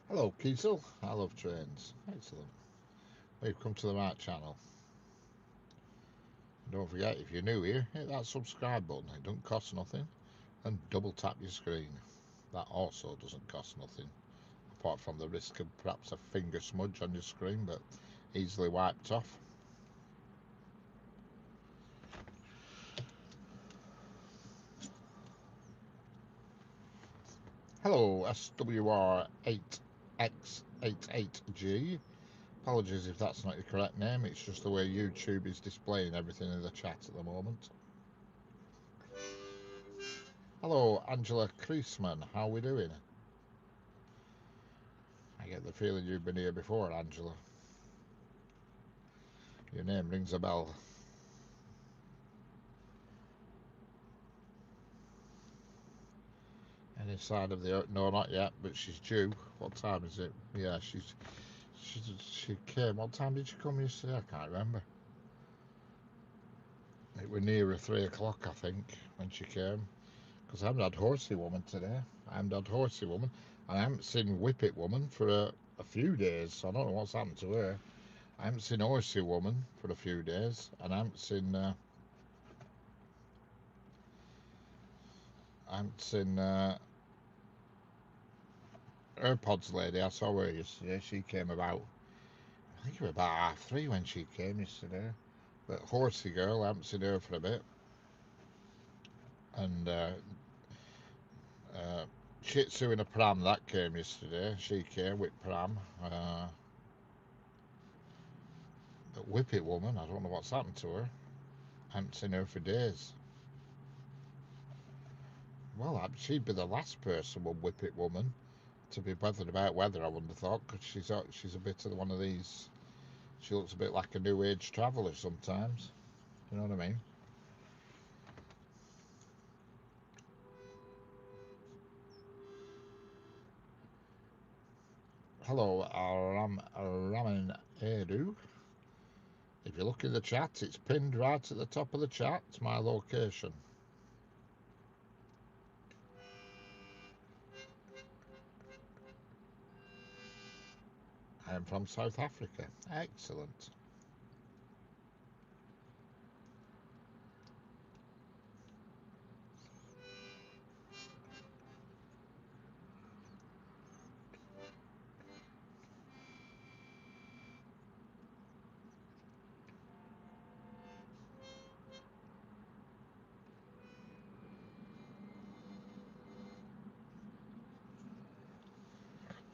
Hello, Kiesel. I love trains. Excellent. We've come to the right channel. Don't forget, if you're new here, hit that subscribe button. It doesn't cost nothing. And double tap your screen. That also doesn't cost nothing, apart from the risk of perhaps a finger smudge on your screen, but easily wiped off. Hello, SWR8X88G. Apologies if that's not your correct name, it's just the way YouTube is displaying everything in the chat at the moment. Hello, Angela Kreisman, how are we doing? I get the feeling you've been here before, Angela. Your name rings a bell. Any side of the... No, not yet, but she's due. What time is it? Yeah, she came. What time did she come yesterday? I can't remember. It was nearer 3 o'clock, I think, when she came. Because I haven't had Horsey Woman today. I haven't had Horsey Woman. And I haven't seen Whippet Woman for a few days, so I don't know what's happened to her. I haven't seen Horsey Woman for a few days, and I haven't seen AirPods lady. I saw her yesterday. She came about, I think it was about 3:30 when she came yesterday. But Horsey Girl, I haven't seen her for a bit. And Shih Tzu in a pram, that came yesterday. She came with pram. The Whippet Woman, I don't know what's happened to her. I haven't seen her for days. Well, she'd be the last person, one Whippet Woman, to be bothered about weather, I wouldn't have thought, because she's a bit of one of these. She looks a bit like a new age traveller sometimes. You know what I mean? Hello, Raman Edu. If you look in the chat, it's pinned right at the top of the chat. It's my location. I am from South Africa. Excellent.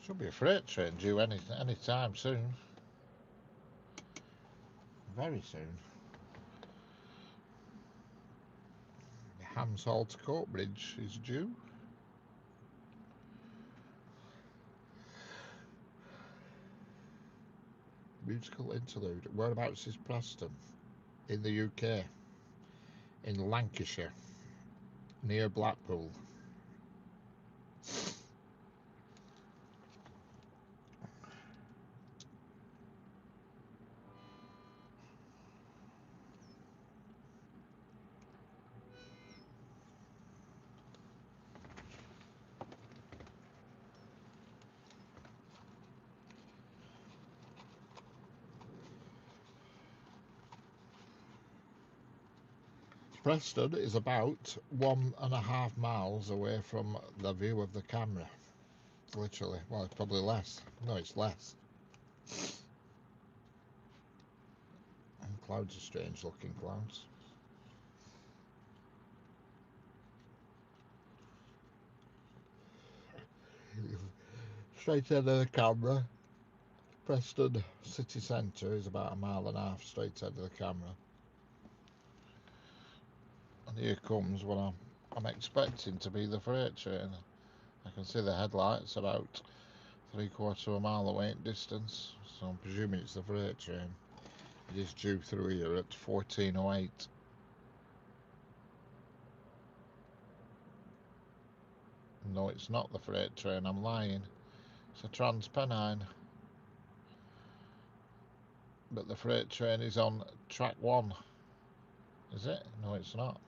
Should be a freight train due any time soon. Very soon. Hams Hall to Coatbridge is due. Musical interlude. Whereabouts is Preston? In the UK. In Lancashire. Near Blackpool. Preston is about 1.5 miles away from the view of the camera. Literally. Well, it's probably less. No, it's less. And clouds are strange looking clouds. Straight ahead of the camera. Preston city centre is about 1.5 miles straight ahead of the camera. And here comes what I'm expecting to be the freight train. I can see the headlights about 3/4 of a mile away in distance, so I'm presuming it's the freight train. It is due through here at 14:08. No, it's not the freight train, I'm lying. It's a Transpennine. But the freight train is on track 1. Is it? No, it's not.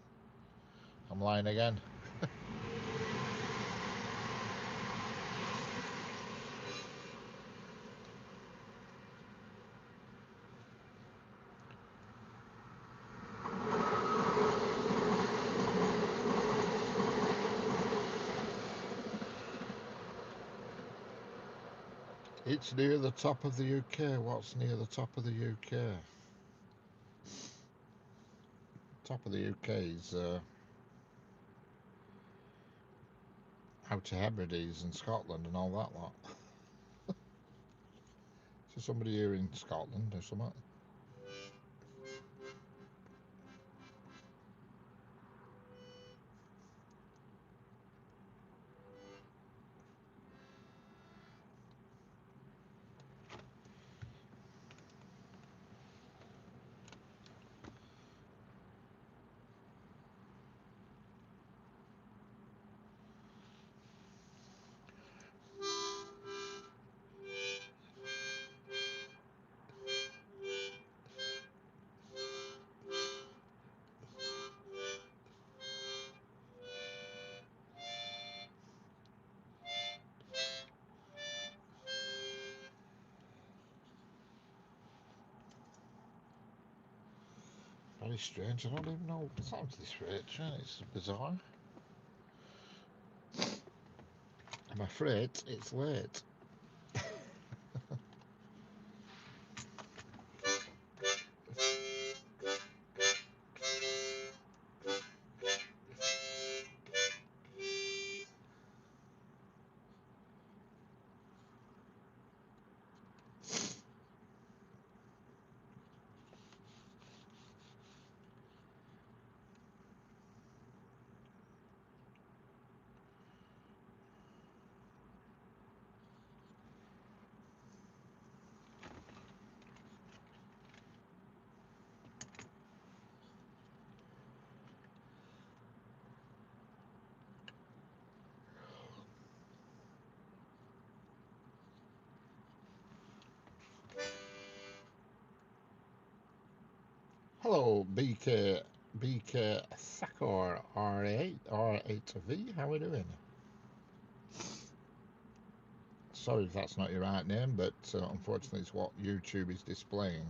I'm lying again. It's near the top of the UK. What's near the top of the UK? Top of the UK is Outer Hebrides and Scotland and all that lot. So somebody here in Scotland or something. Very strange. I don't even know what's happened to this freight train. It's bizarre. I'm afraid it's late. Hello, BK Sakor R8V. How are we doing? Sorry if that's not your right name, but unfortunately it's what YouTube is displaying.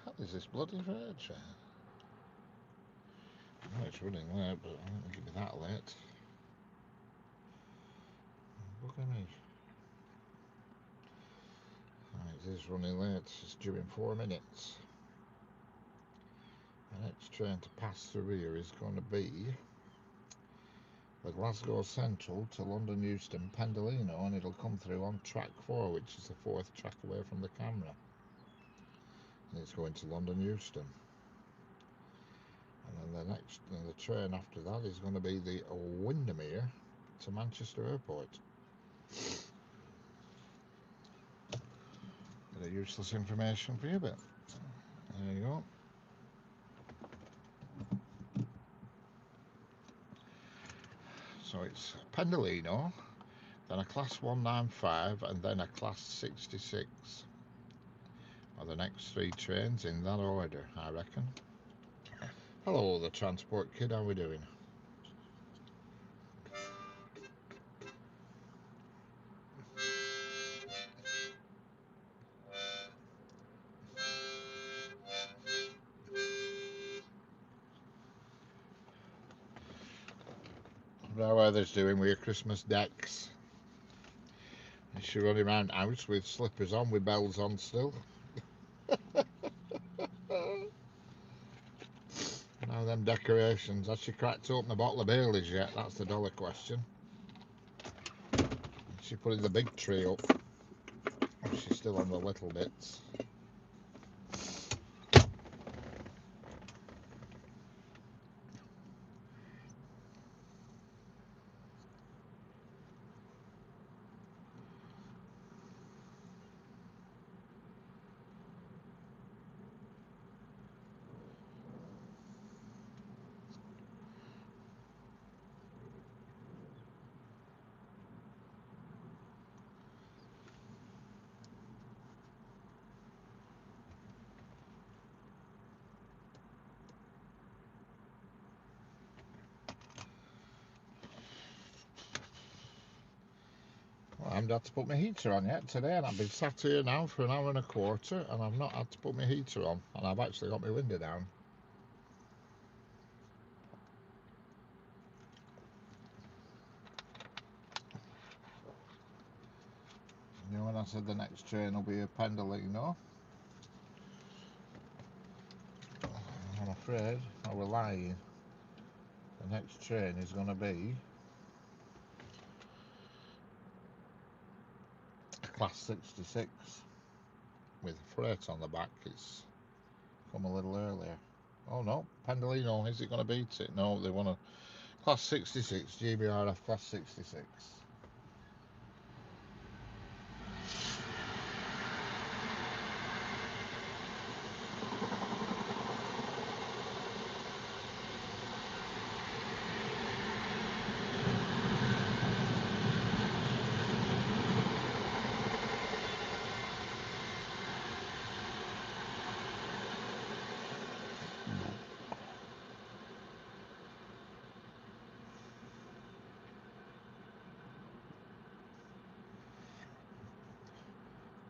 How is this bloody freight train? I know it's running late, but I don't think it'll be that late. Look at me. It is running late. It's due in 4 minutes. The next train to pass through here is going to be the Glasgow Central to London Euston Pendolino, and it'll come through on track 4, which is the 4th track away from the camera. And it's going to London Euston. And then the train after that is going to be the Windermere to Manchester Airport. Bit of useless information for you, but there you go. So it's Pendolino, then a Class 195, and then a Class 66. Are the next 3 trains in that order, I reckon. Hello, the Transport Kid, how are we doing? How are others doing with your Christmas decks? Is she running around house with slippers on, with bells on still? Now them decorations, has she cracked open a bottle of Baileys yet? That's the dollar question. Is she putting the big tree up? Or is she still on the little bits? Well, I haven't had to put my heater on yet today, and I've been sat here now for an hour and a quarter, and I've not had to put my heater on, and I've actually got my window down. You know when I said the next train will be a Pendolino? I'm afraid I was lying. The next train is going to be a Class 66 with freight on the back. It's come a little earlier. Oh no, Pendolino, is it going to beat it? No, they want a Class 66, GBRF Class 66.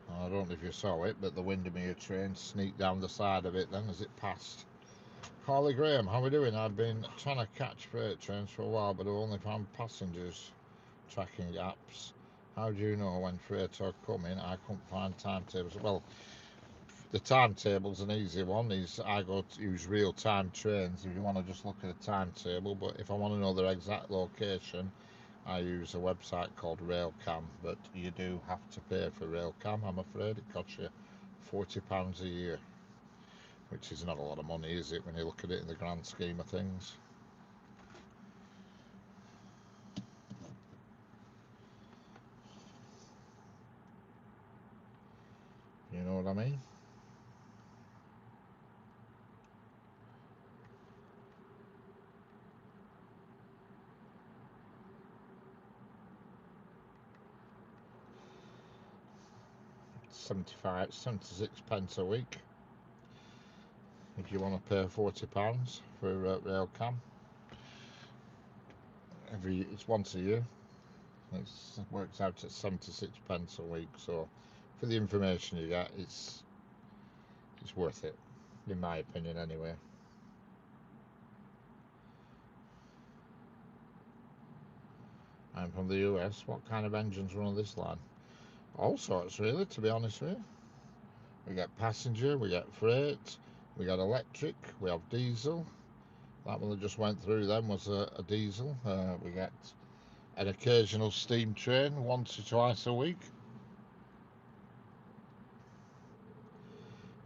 I don't know if you saw it, but the Windermere train sneaked down the side of it then as it passed. Harley Graham, how are we doing? I've been trying to catch freight trains for a while, but I've only found passengers tracking apps. How do you know when freight are coming? I couldn't find timetables. Well, the timetable's an easy one. I go to use real-time trains if you want to just look at a timetable, but if I want to know their exact location, I use a website called Railcam, but you do have to pay for Railcam, I'm afraid. It costs you £40 a year, which is not a lot of money, is it, when you look at it in the grand scheme of things? You know what I mean? £75, 76 pence a week if you want to pay £40 for Railcam. It's once a year. It works out at 76 pence a week, so for the information you get, it's worth it, in my opinion anyway. I'm from the US. What kind of engines run on this line? All sorts, really, to be honest with you. We get passenger, we get freight, we got electric, we have diesel. That one that just went through then was a diesel. We get an occasional steam train once or twice a week.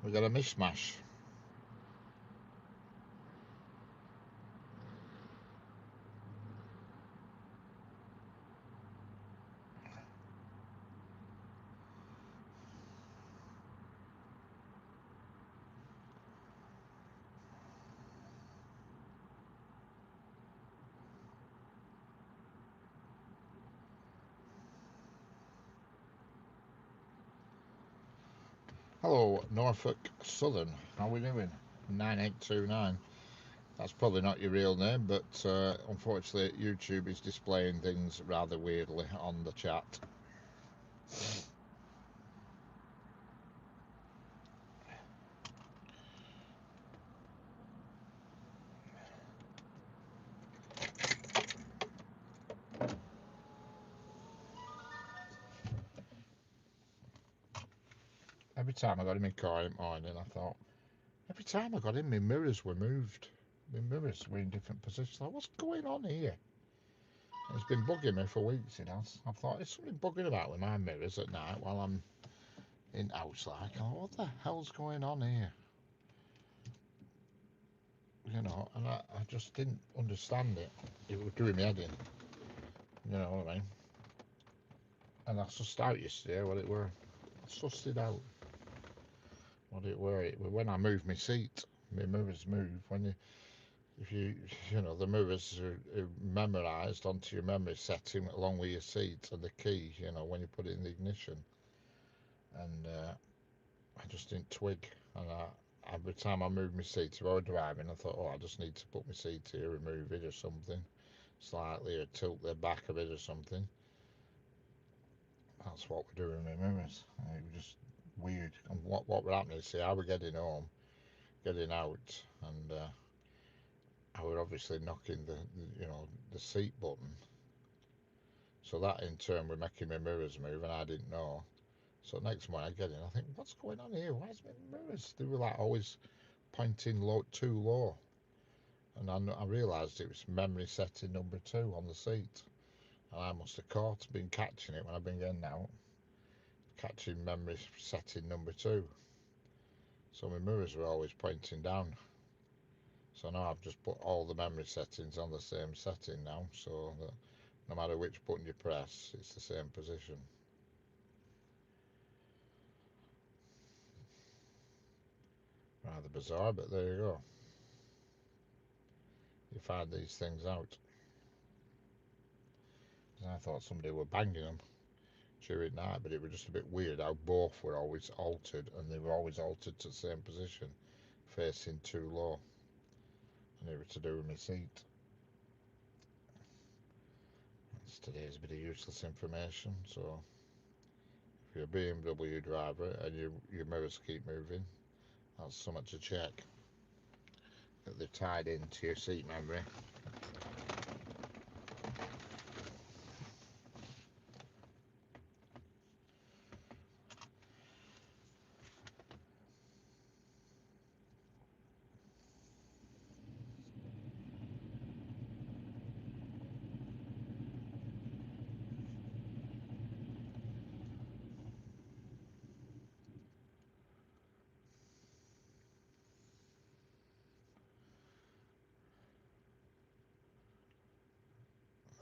We got a mishmash. Hello, Norfolk Southern. How we doing? 9829. That's probably not your real name, but unfortunately, YouTube is displaying things rather weirdly on the chat. Every time I got in my car in the morning, I thought, every time I got in, my mirrors were moved. My mirrors were in different positions. Like, what's going on here? It's been bugging me for weeks, you know. I thought, there's something bugging about with my mirrors at night while I'm in house. Like, oh, what the hell's going on here? You know, and I just didn't understand it. It was doing me head in. You know what I mean? And I sussed out yesterday what it were. I sussed it out what it were. It were when I moved my seat. My mirrors move when you, if you know, the mirrors are memorised onto your memory setting along with your seat and the key. You know, when you put it in the ignition. And I just didn't twig. And every time I moved my seat, if I were driving, I thought, oh, I just need to put my seat here, remove it or something, slightly, or tilt the back of it or something. That's what we're doing with mirrors. It was just weird. And what were happening? See, I were getting home, getting out, and I were obviously knocking the seat button. So that in turn were making my mirrors move, and I didn't know. So next morning I get in, I think, what's going on here? Why is my mirrors? They were like always pointing low, too low, and I realised it was memory setting number 2 on the seat, and I must have been catching it when I've been getting out, catching memory setting number 2. So my mirrors were always pointing down. So now I've just put all the memory settings on the same setting now, so that no matter which button you press, it's the same position. Rather bizarre, but there you go. You find these things out. I thought somebody were banging them during night, but it was just a bit weird how both were always altered, and they were always altered to the same position, facing too low, and it was to do with my seat. That's today's bit of useless information. So if you're a BMW driver and your mirrors keep moving, that's something to check, that they're tied into your seat memory.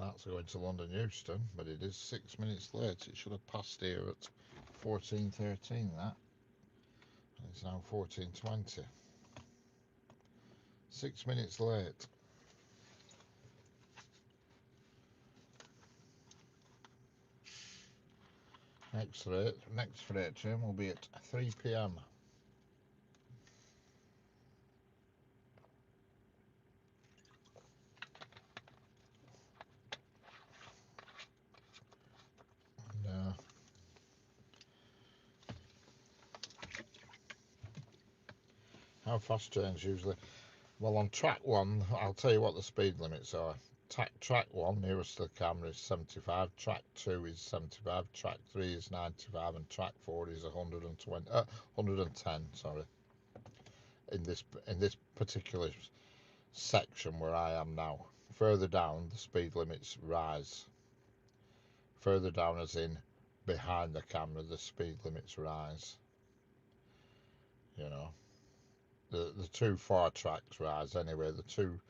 That's going to London Euston, but it is 6 minutes late. It should have passed here at 14:13. That it's now 14:20. 6 minutes late. Next freight train will be at 3 p.m. And, how fast trains usually? Well, on track 1, I'll tell you what the speed limits are. Track 1 nearest to the camera is 75. Track 2 is 75. Track 3 is 95, and track 4 is 110. Sorry. In this particular section where I am now. Further down, the speed limits rise. Further down, as in behind the camera, the speed limits rise. You know, the two far tracks rise anyway. The two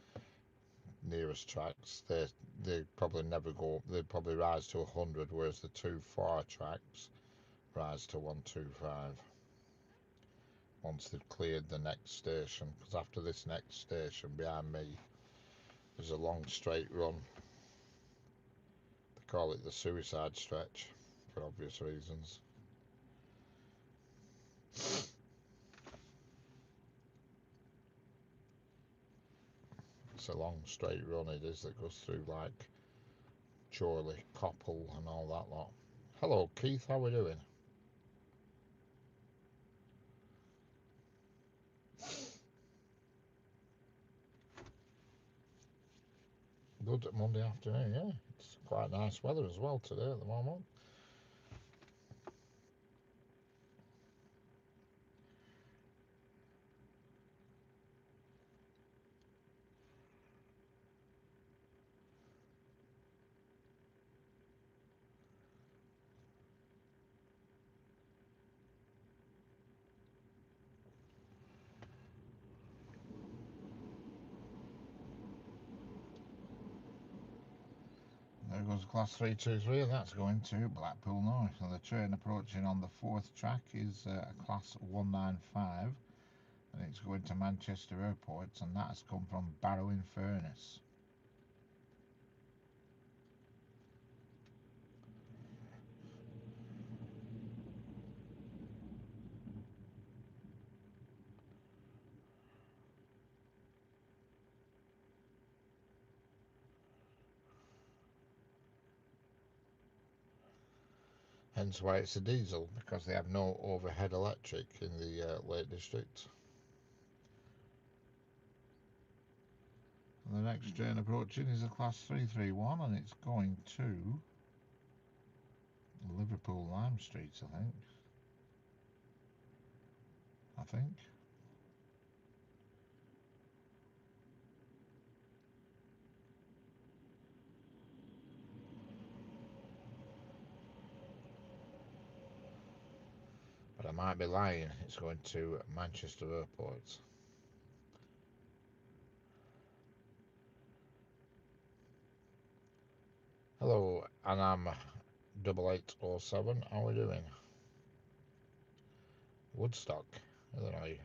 nearest tracks, they probably never go. They probably rise to 100, whereas the two far tracks rise to 125 once they've cleared the next station. Because after this next station behind me, there's a long straight run. They call it the suicide stretch for obvious reasons. It's a long straight run it is that goes through like Chorley, Coppell and all that lot. Hello Keith, how are we doing? Good Monday afternoon, yeah. It's quite nice weather as well today at the moment. There goes class 323 and that's going to Blackpool North. And the train approaching on the fourth track is class 195 and it's going to Manchester Airport and that has come from Barrow-in-Furness. Hence why it's a diesel, because they have no overhead electric in the Lake District. And the next train approaching is a class 331 and it's going to Liverpool Lime Street, I think. But I might be lying, it's going to Manchester Airport. Hello, and I'm 8807, how are we doing? Woodstock, Illinois.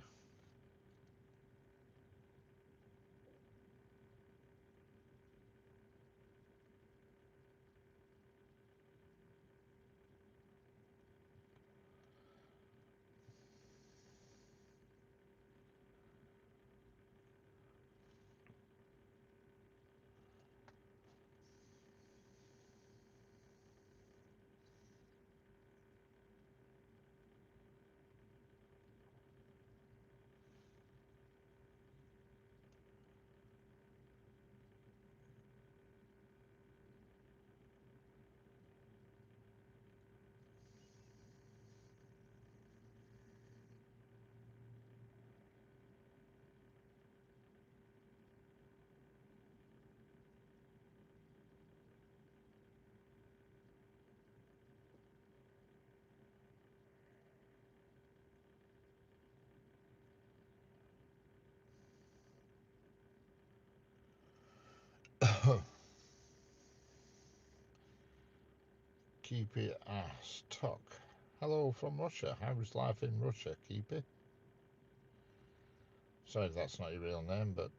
Keep it ass tuck. Hello from Russia. How's life in Russia, Keep it? Sorry if that's not your real name, but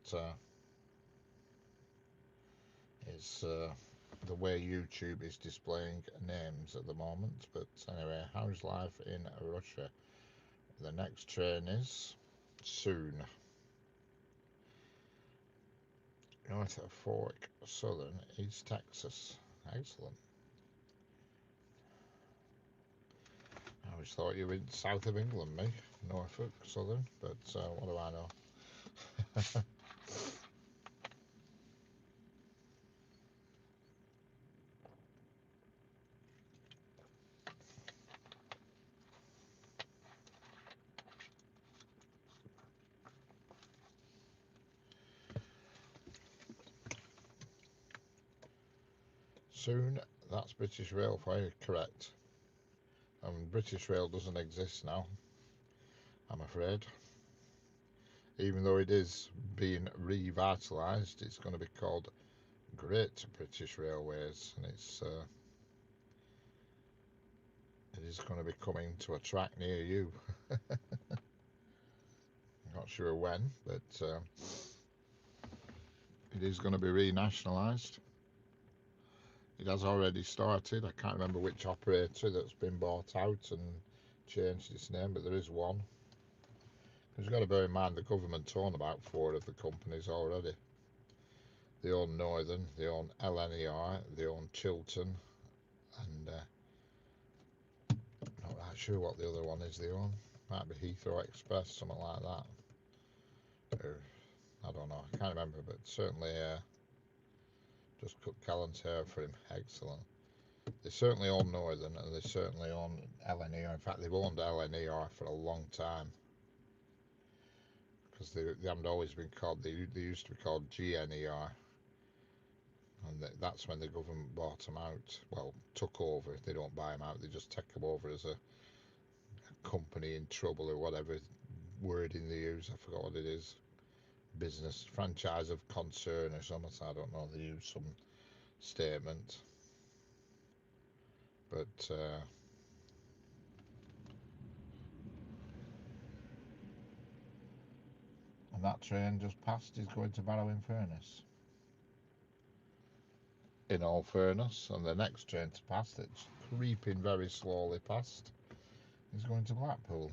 it's the way YouTube is displaying names at the moment. But anyway, how's life in Russia? The next train is soon. North Fork, Southern, East Texas. Excellent. I always thought you were in south of England, me. Norfolk, Southern, but what do I know? Soon, that's British Rail for you, correct. British Rail doesn't exist now, I'm afraid. Even though it is being revitalised, it's going to be called Great British Railways, and it is going to be coming to a track near you. Not sure when, but it is going to be renationalised. It has already started. I can't remember which operator that's been bought out and changed its name, but there is one. Because you've got to bear in mind the government own about 4 of the companies already. They own Northern, they own LNER, they own Chiltern, and not right sure what the other one is they own. Might be Heathrow Express, something like that. Or, I don't know, I can't remember, but certainly just cut Callan's hair for him. Excellent. They certainly own Northern, and they certainly own LNER. In fact, they've owned LNER for a long time, because they haven't always been called. They used to be called GNER, and that's when the government bought them out. Well, took over. They don't buy them out. They just take them over as a company in trouble or whatever wording they use. I forgot what it is. Business franchise of concern or something. I don't know. They use some statement, but and that train just passed is going to Barrow-in-Furness. In all fairness, and the next train to pass that's creeping very slowly past is going to Blackpool.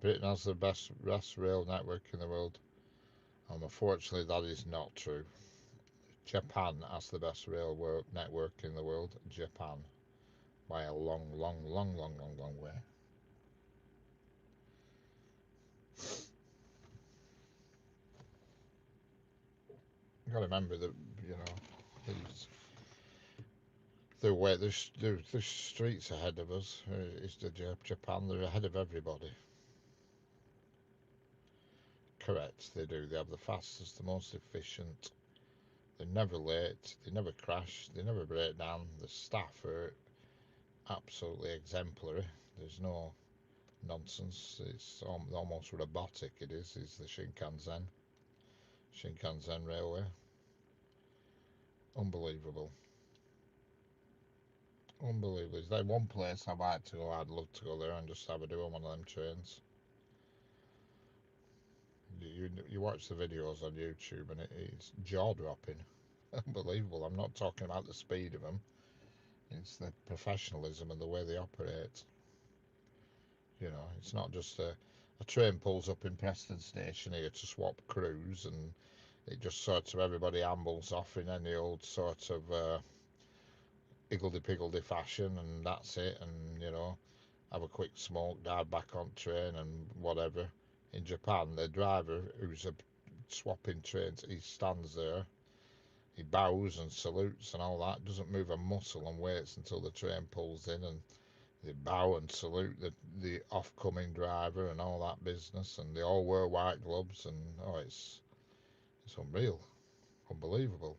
Britain has the best rail network in the world. Unfortunately, that is not true. Japan has the best rail network in the world. Japan, by a long, long, long, long, long, long way. You got to remember that, you know, the streets ahead of us is the Japan. They're ahead of everybody. Correct, they do. They have the fastest, the most efficient. They're never late. They never crash. They never break down. The staff are absolutely exemplary. There's no nonsense. It's almost robotic. It is the Shinkansen Railway. Unbelievable. Unbelievable. Is there one place I'd like to go? I'd love to go there and just have a do on one of them trains. You watch the videos on YouTube and it's jaw dropping. Unbelievable. I'm not talking about the speed of them. It's the professionalism and the way they operate. You know, it's not just a train pulls up in Preston Station here to swap crews, and it just sort of everybody ambles off in any old sort of higgledy-piggledy fashion, and that's it. And you know, have a quick smoke, dive back on train, and whatever. In Japan, the driver who's swapping trains, he stands there, he bows and salutes and all that, doesn't move a muscle and waits until the train pulls in, and they bow and salute the off-coming driver and all that business, and they all wear white gloves, and it's unreal, unbelievable.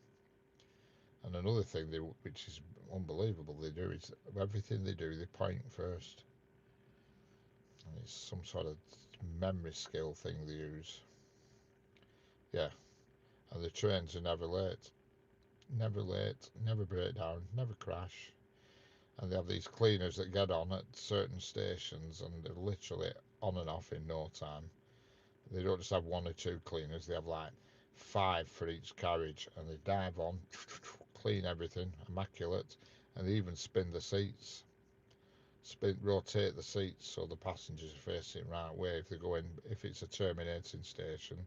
And another thing which is unbelievable they do is everything they do they point first, and it's some sort of memory skill thing they use. Yeah, and the trains are never late, never break down, never crash. And they have these cleaners that get on at certain stations, and they're literally on and off in no time. They don't just have 1 or 2 cleaners, they have like 5 for each carriage, and they dive on, clean everything, immaculate, and they even spin the seats, rotate the seats so the passengers are facing the right way. If it's a terminating station,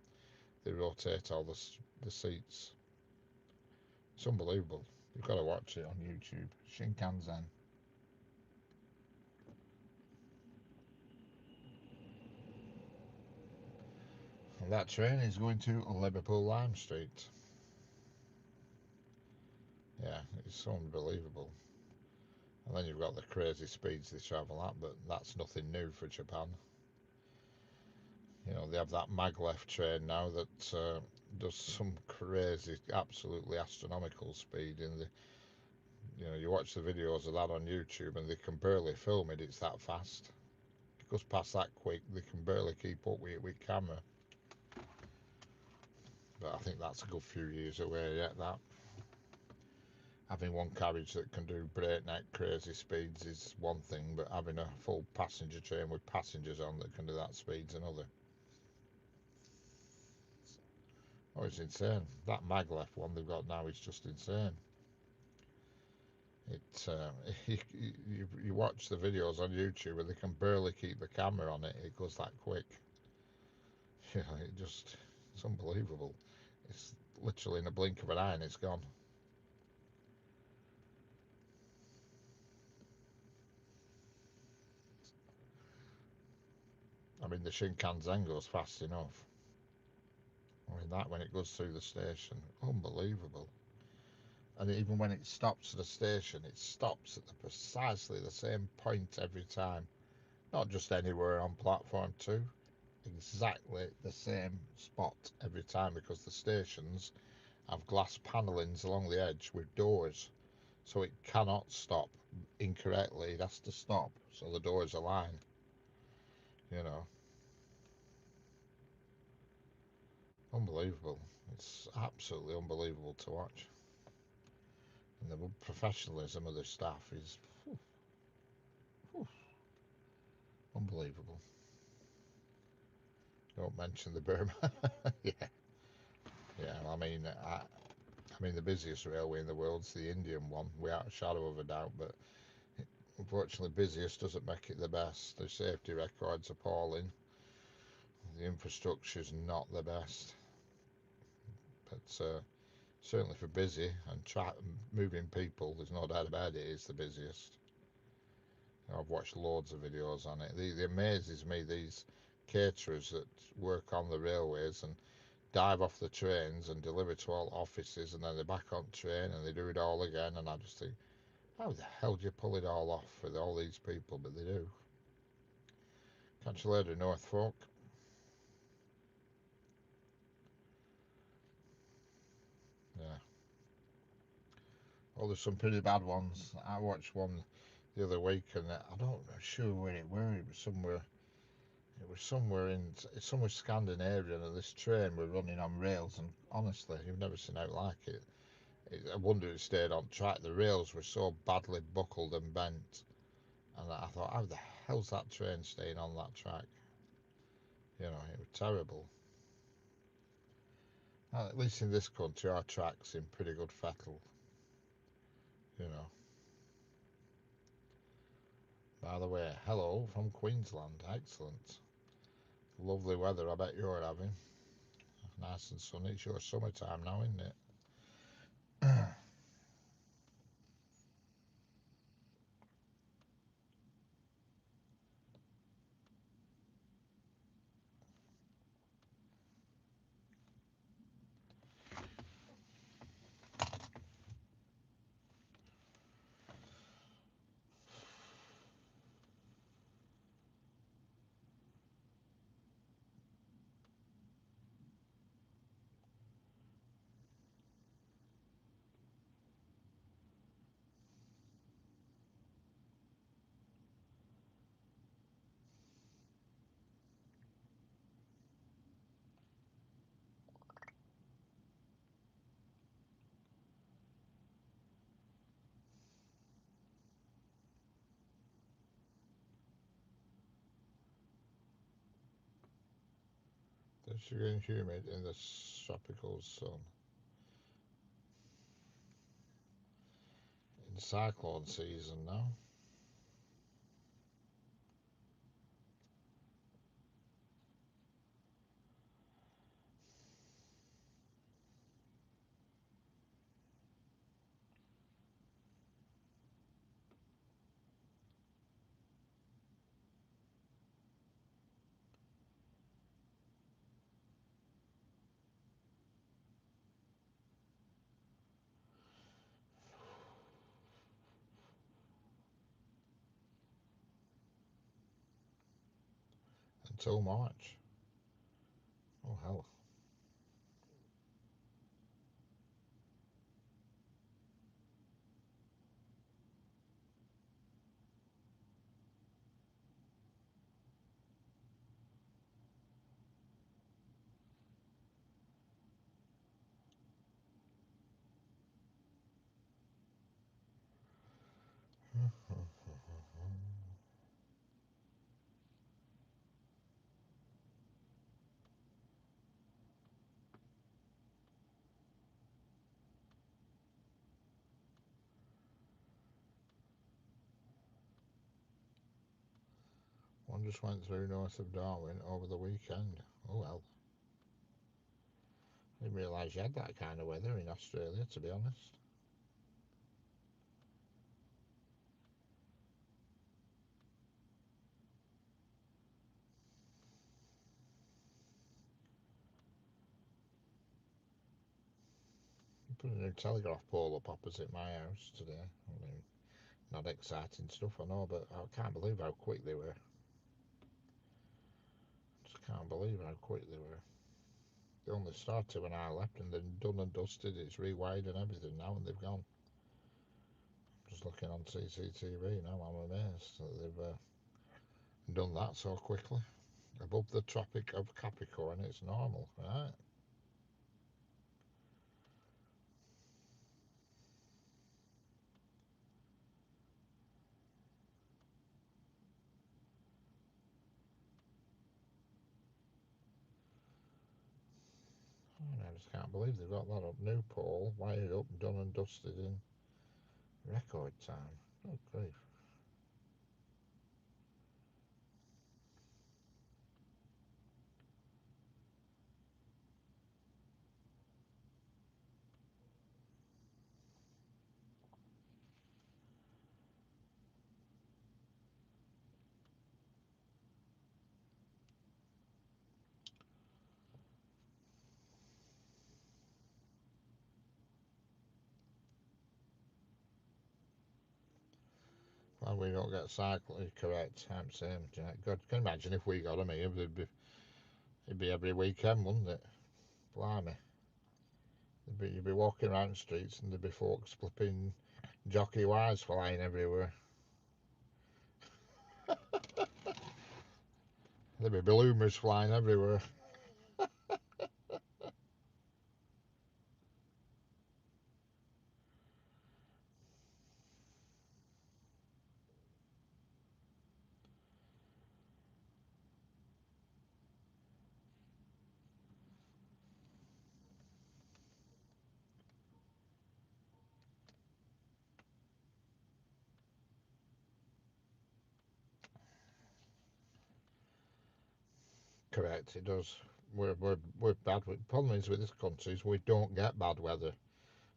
they rotate all the seats. It's unbelievable. You've got to watch it on YouTube. Shinkansen. And that train is going to Liverpool Lime Street. Yeah, it's unbelievable. And then you've got the crazy speeds they travel at, but that's nothing new for Japan. You know, they have that maglev train now that does some crazy, absolutely astronomical speed. You watch the videos of that on YouTube, and they can barely film it. It's that fast. It goes past that quick. They can barely keep up with it with camera. But I think that's a good few years away yet. That having one carriage that can do breakneck crazy speeds is one thing, but having a full passenger train with passengers on that can do that speed's another. Oh, it's insane. That maglev one they've got now is just insane. It you watch the videos on YouTube and they can barely keep the camera on it. It goes that quick. You know, it's unbelievable. It's literally in the blink of an eye and it's gone. I mean, the Shinkansen goes fast enough. I mean, that when it goes through the station, unbelievable. And even when it stops at a station, it stops at precisely the same point every time. Not just anywhere on platform 2, exactly the same spot every time because the stations have glass panellings along the edge with doors. So it cannot stop incorrectly. It has to stop so the doors align. You know, unbelievable. It's absolutely unbelievable to watch. And the professionalism of the staff is whew, unbelievable. Don't mention the Burma. Yeah, yeah. I mean, the busiest railway in the world's the Indian one, without a shadow of a doubt. But unfortunately, busiest doesn't make it the best. The safety record's appalling. The infrastructure's not the best. But certainly for busy and moving people, there's no doubt about it. It's the busiest. I've watched loads of videos on it. It amazes me these caterers that work on the railways and dive off the trains and deliver to all offices, and then they're back on train and they do it all again. And I just think, how the hell do you pull it all off with all these people? But they do. Catch you later, Northfolk. Yeah. Oh, there's some pretty bad ones. I watched one the other week, and I don't know sure where it were. It was somewhere. It was somewhere Scandinavian, and this train were running on rails. And honestly, you've never seen out like it. I wonder it stayed on track. The rails were so badly buckled and bent, and I thought, how the hell's that train staying on that track? You know, it was terrible. Well, at least in this country, our track's in pretty good fettle. You know. By the way, hello from Queensland. Excellent. Lovely weather, I bet you're having. Nice and sunny. It's your summertime now, isn't it? The sugar and humid in the tropical sun. In cyclone season now. Until March. Oh hell. One just went through north of Darwin over the weekend. Oh well. I didn't realise you had that kind of weather in Australia, to be honest. Put a new telegraph pole up opposite my house today. I mean, not exciting stuff, I know, but I can't believe how quick they were. Just can't believe how quick they were. They only started when I left, and they're done and dusted. It's rewired and everything now, and they've gone. Just looking on CCTV now, I'm amazed that they've done that so quickly. Above the Tropic of Capricorn, it's normal, right? I just can't believe they've got that up. New pole, wired up, done and dusted in record time. Oh, grief. Well, we don't get cyclically correct. I'm saying, God, can you imagine if we got them here? It'd be every weekend, wouldn't it? Blimey. You'd be walking around the streets and there'd be folks flipping jockey wires flying everywhere. There'd be bloomers flying everywhere. Correct, it does. We're bad. The problem is with this country is we don't get bad weather.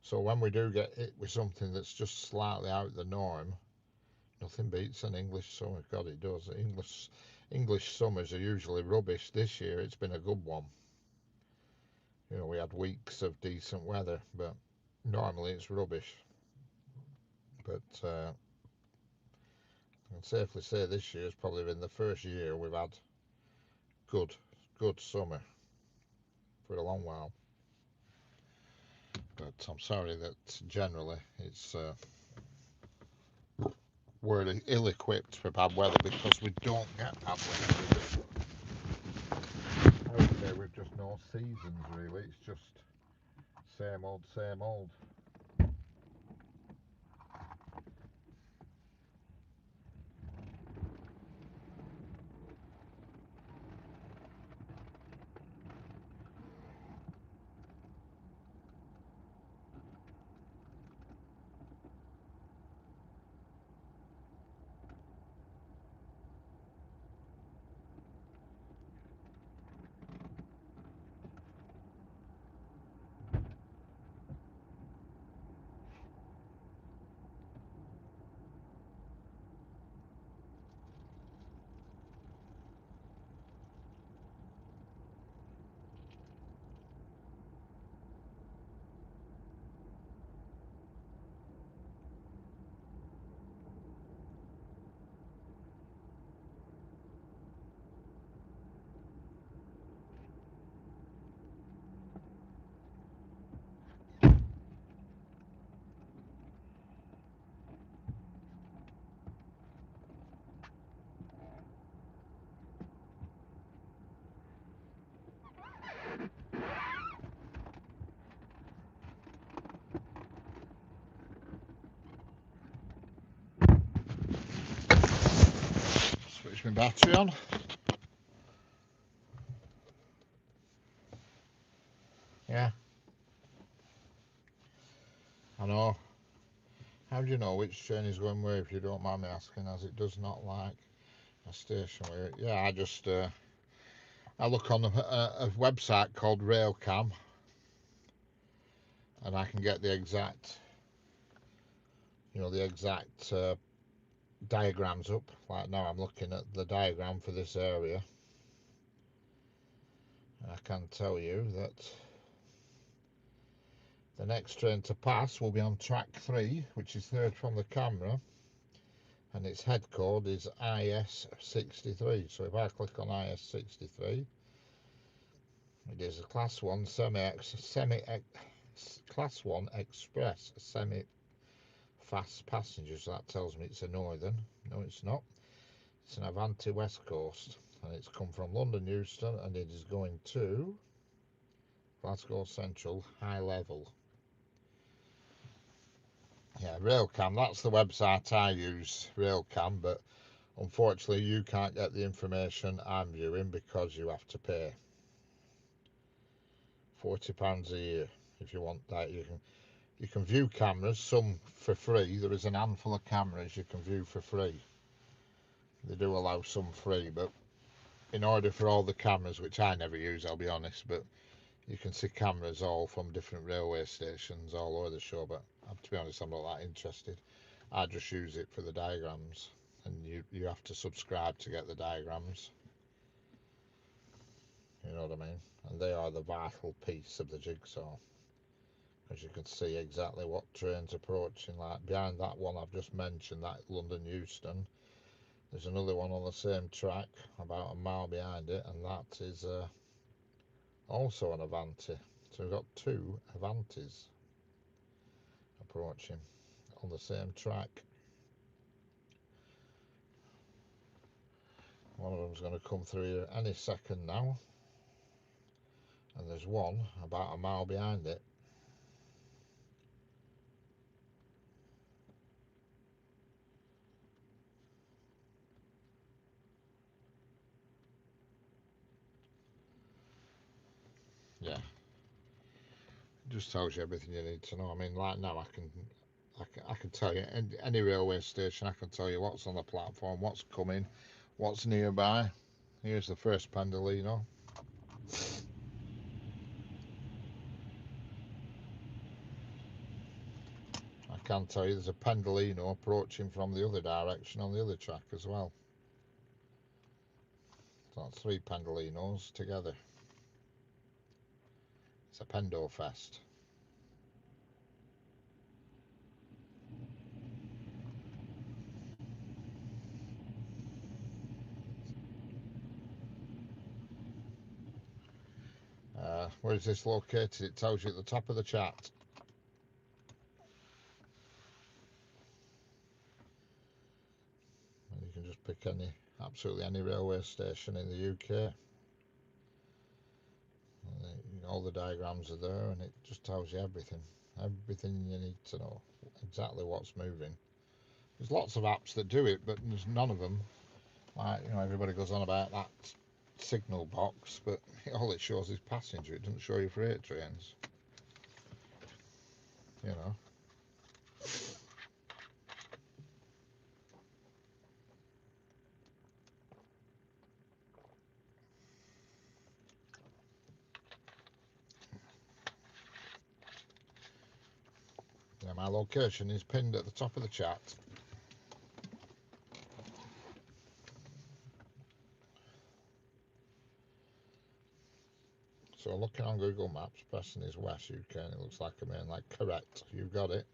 So when we do get hit with something that's just slightly out of the norm, nothing beats an English summer. God, it does. English summers are usually rubbish. This year it's been a good one. You know, we had weeks of decent weather, but normally it's rubbish. But I can safely say this year's probably been the first year we've had good, good summer for a long while. But I'm sorry that generally we're ill-equipped for bad weather because we don't get bad weather. I would say we've just no seasons really. It's just same old, same old. my battery on. Yeah. I know. How do you know which train is going where, if you don't mind me asking, as it does not like a station where... Yeah, I look on a website called Railcam, and I can get the exact, diagrams up. Like now I'm looking at the diagram for this area, and I can tell you that the next train to pass will be on track 3, which is third from the camera, and its head code is IS63. So if I click on IS63, it is a class 1 class 1 express semi fast passenger. So that tells me it's a northern. No, it's not. It's an Avanti West Coast, and it's come from London Euston, and it is going to Glasgow Central High Level. Yeah, Railcam, that's the website I use, Railcam, but unfortunately you can't get the information I'm viewing because you have to pay £40 a year if you want that. You can view cameras, some for free. There is an handful of cameras you can view for free. They do allow some free, but in order for all the cameras, which I never use, I'll be honest, but you can see cameras all from different railway stations all over the show. But to be honest, I'm not that interested. I just use it for the diagrams, and you have to subscribe to get the diagrams. You know what I mean? And they are the vital piece of the jigsaw, as you can see exactly what train's approaching. Like behind that one I've just mentioned, that London Euston, there's another one on the same track about a mile behind it, and that is also an Avanti. So we've got 2 Avantis approaching on the same track. One of them's going to come through here any second now, and there's one about a mile behind it. Yeah, it just tells you everything you need to know. I mean, like now I can tell you any railway station. I can tell you what's on the platform, what's coming, what's nearby. Here's the first Pendolino. I can tell you there's a Pendolino approaching from the other direction on the other track as well. So that's 3 Pendolinos together. It's a Pendo Fest. Where is this located? It tells you at the top of the chart. And you can just pick absolutely any railway station in the UK. All the diagrams are there, and it just tells you everything you need to know, exactly what's moving. There's lots of apps that do it, but there's none of them. Like, everybody goes on about that signal box, but all it shows is passenger. It doesn't show you freight trains. You know. Yeah, my location is pinned at the top of the chart. So looking on Google Maps, Preston is West UK, and it looks like a main line. Correct, you got it.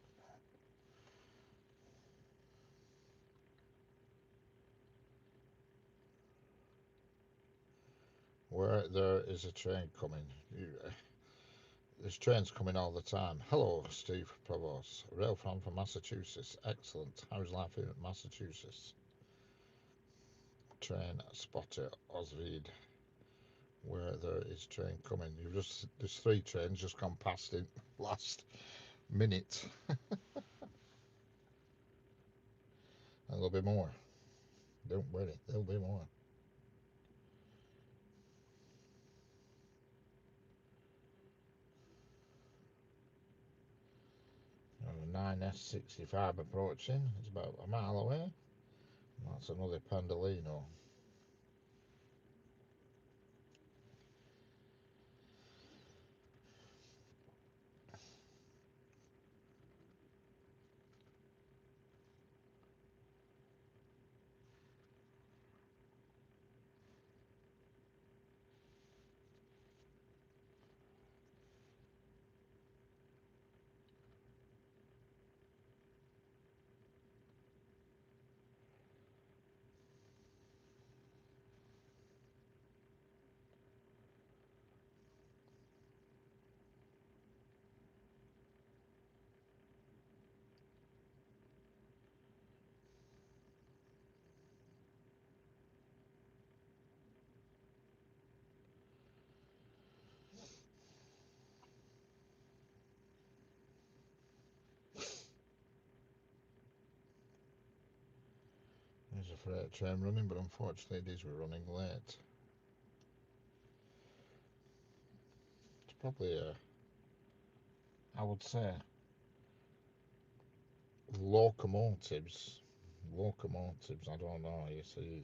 Where there is a train coming. There's trains coming all the time. Hello, Steve Provost. Rail fan from Massachusetts. Excellent. How's life in Massachusetts? Train spotter, Osvid. Where there is train coming. There's 3 trains just gone past in last minute. And there'll be more. Don't worry, there'll be more. 9S65 approaching. It's about a mile away. That's another Pendolino. There's a freight train running, but unfortunately these were running late. It's probably I would say, locomotives. Locomotives, I don't know. You see,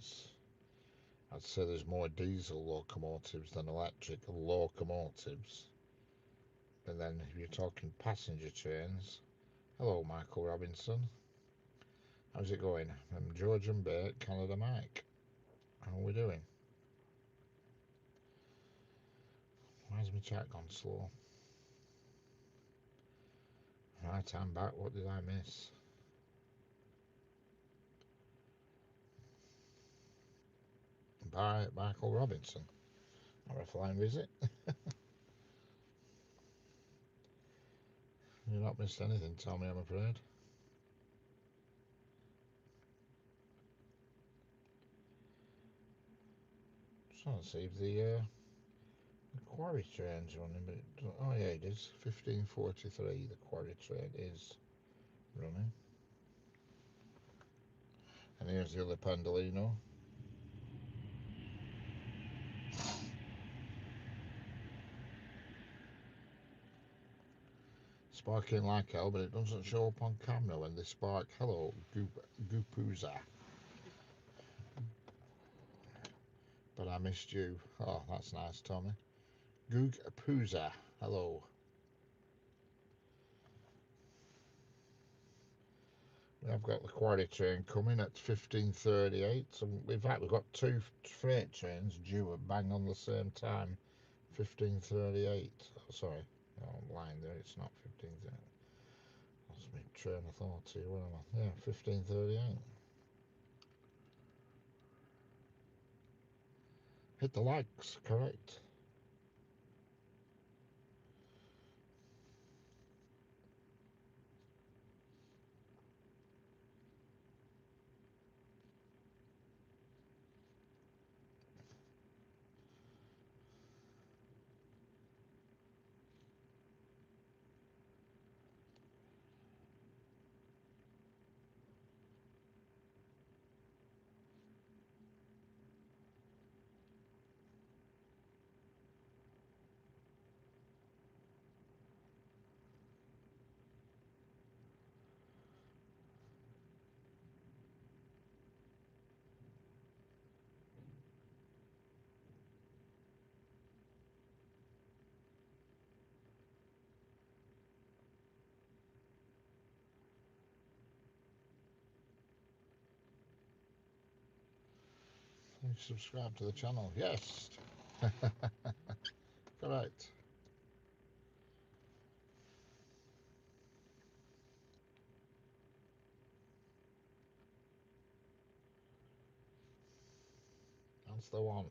I'd say there's more diesel locomotives than electric locomotives. And then if you're talking passenger trains, hello, Michael Robinson. How's it going? I'm George and Bate, Canada Mike. How are we doing? Why's my chat gone slow? Right, I'm back. What did I miss? By Michael Robinson. Or a flying visit. You've not missed anything, Tommy, I'm afraid. Just trying to see if the quarry train's running, but oh yeah, it is. 15:43. The quarry train is running. And here's the other Pendolino. Sparking like hell, but it doesn't show up on camera when they spark. Hello, Goopuza. But I missed you. Oh, that's nice, Tommy. Goopuza. Hello. I've got the quarry train coming at 15:38. So in fact, we've got two freight trains due at bang on the same time. 15:38. Oh, sorry, no, I'm lying there. It's not 15:38. That's my train of thought here. Where am I? Yeah, 15:38. Hit the likes, correct. Please subscribe to the channel. Yes. Correct. That's the one.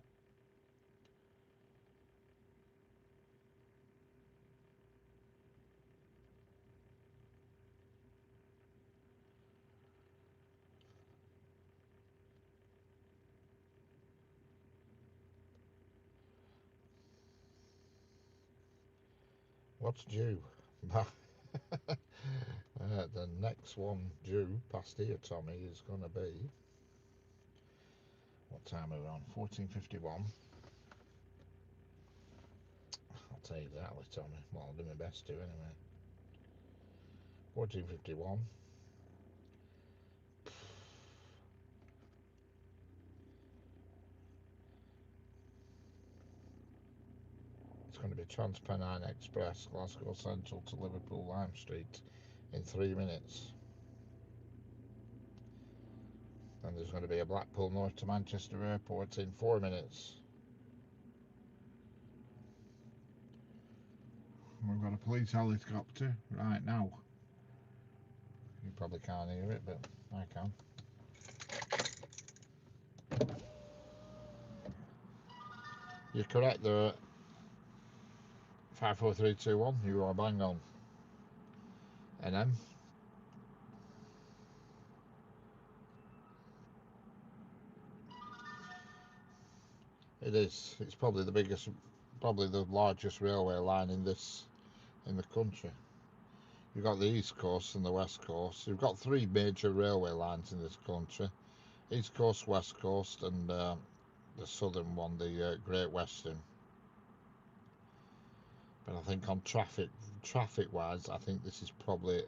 What's due? The next one due past here, Tommy, is going to be What time are we on? 14:51. I'll tell you exactly, Tommy. Well, I'll do my best to anyway. 14:51. It's going to be Transpennine Express, Glasgow Central to Liverpool Lime Street in 3 minutes. Then there's going to be a Blackpool North to Manchester Airport in 4 minutes. We've got a police helicopter right now. You probably can't hear it, but I can. You're correct there. 5, 4, 3, 2, 1. You are bang on. NM. It is. It's probably the biggest, probably the largest railway line in the country. You've got the East Coast and the West Coast. You've got 3 major railway lines in this country: East Coast, West Coast, and the southern one, the Great Western. But I think on traffic-wise, I think this is probably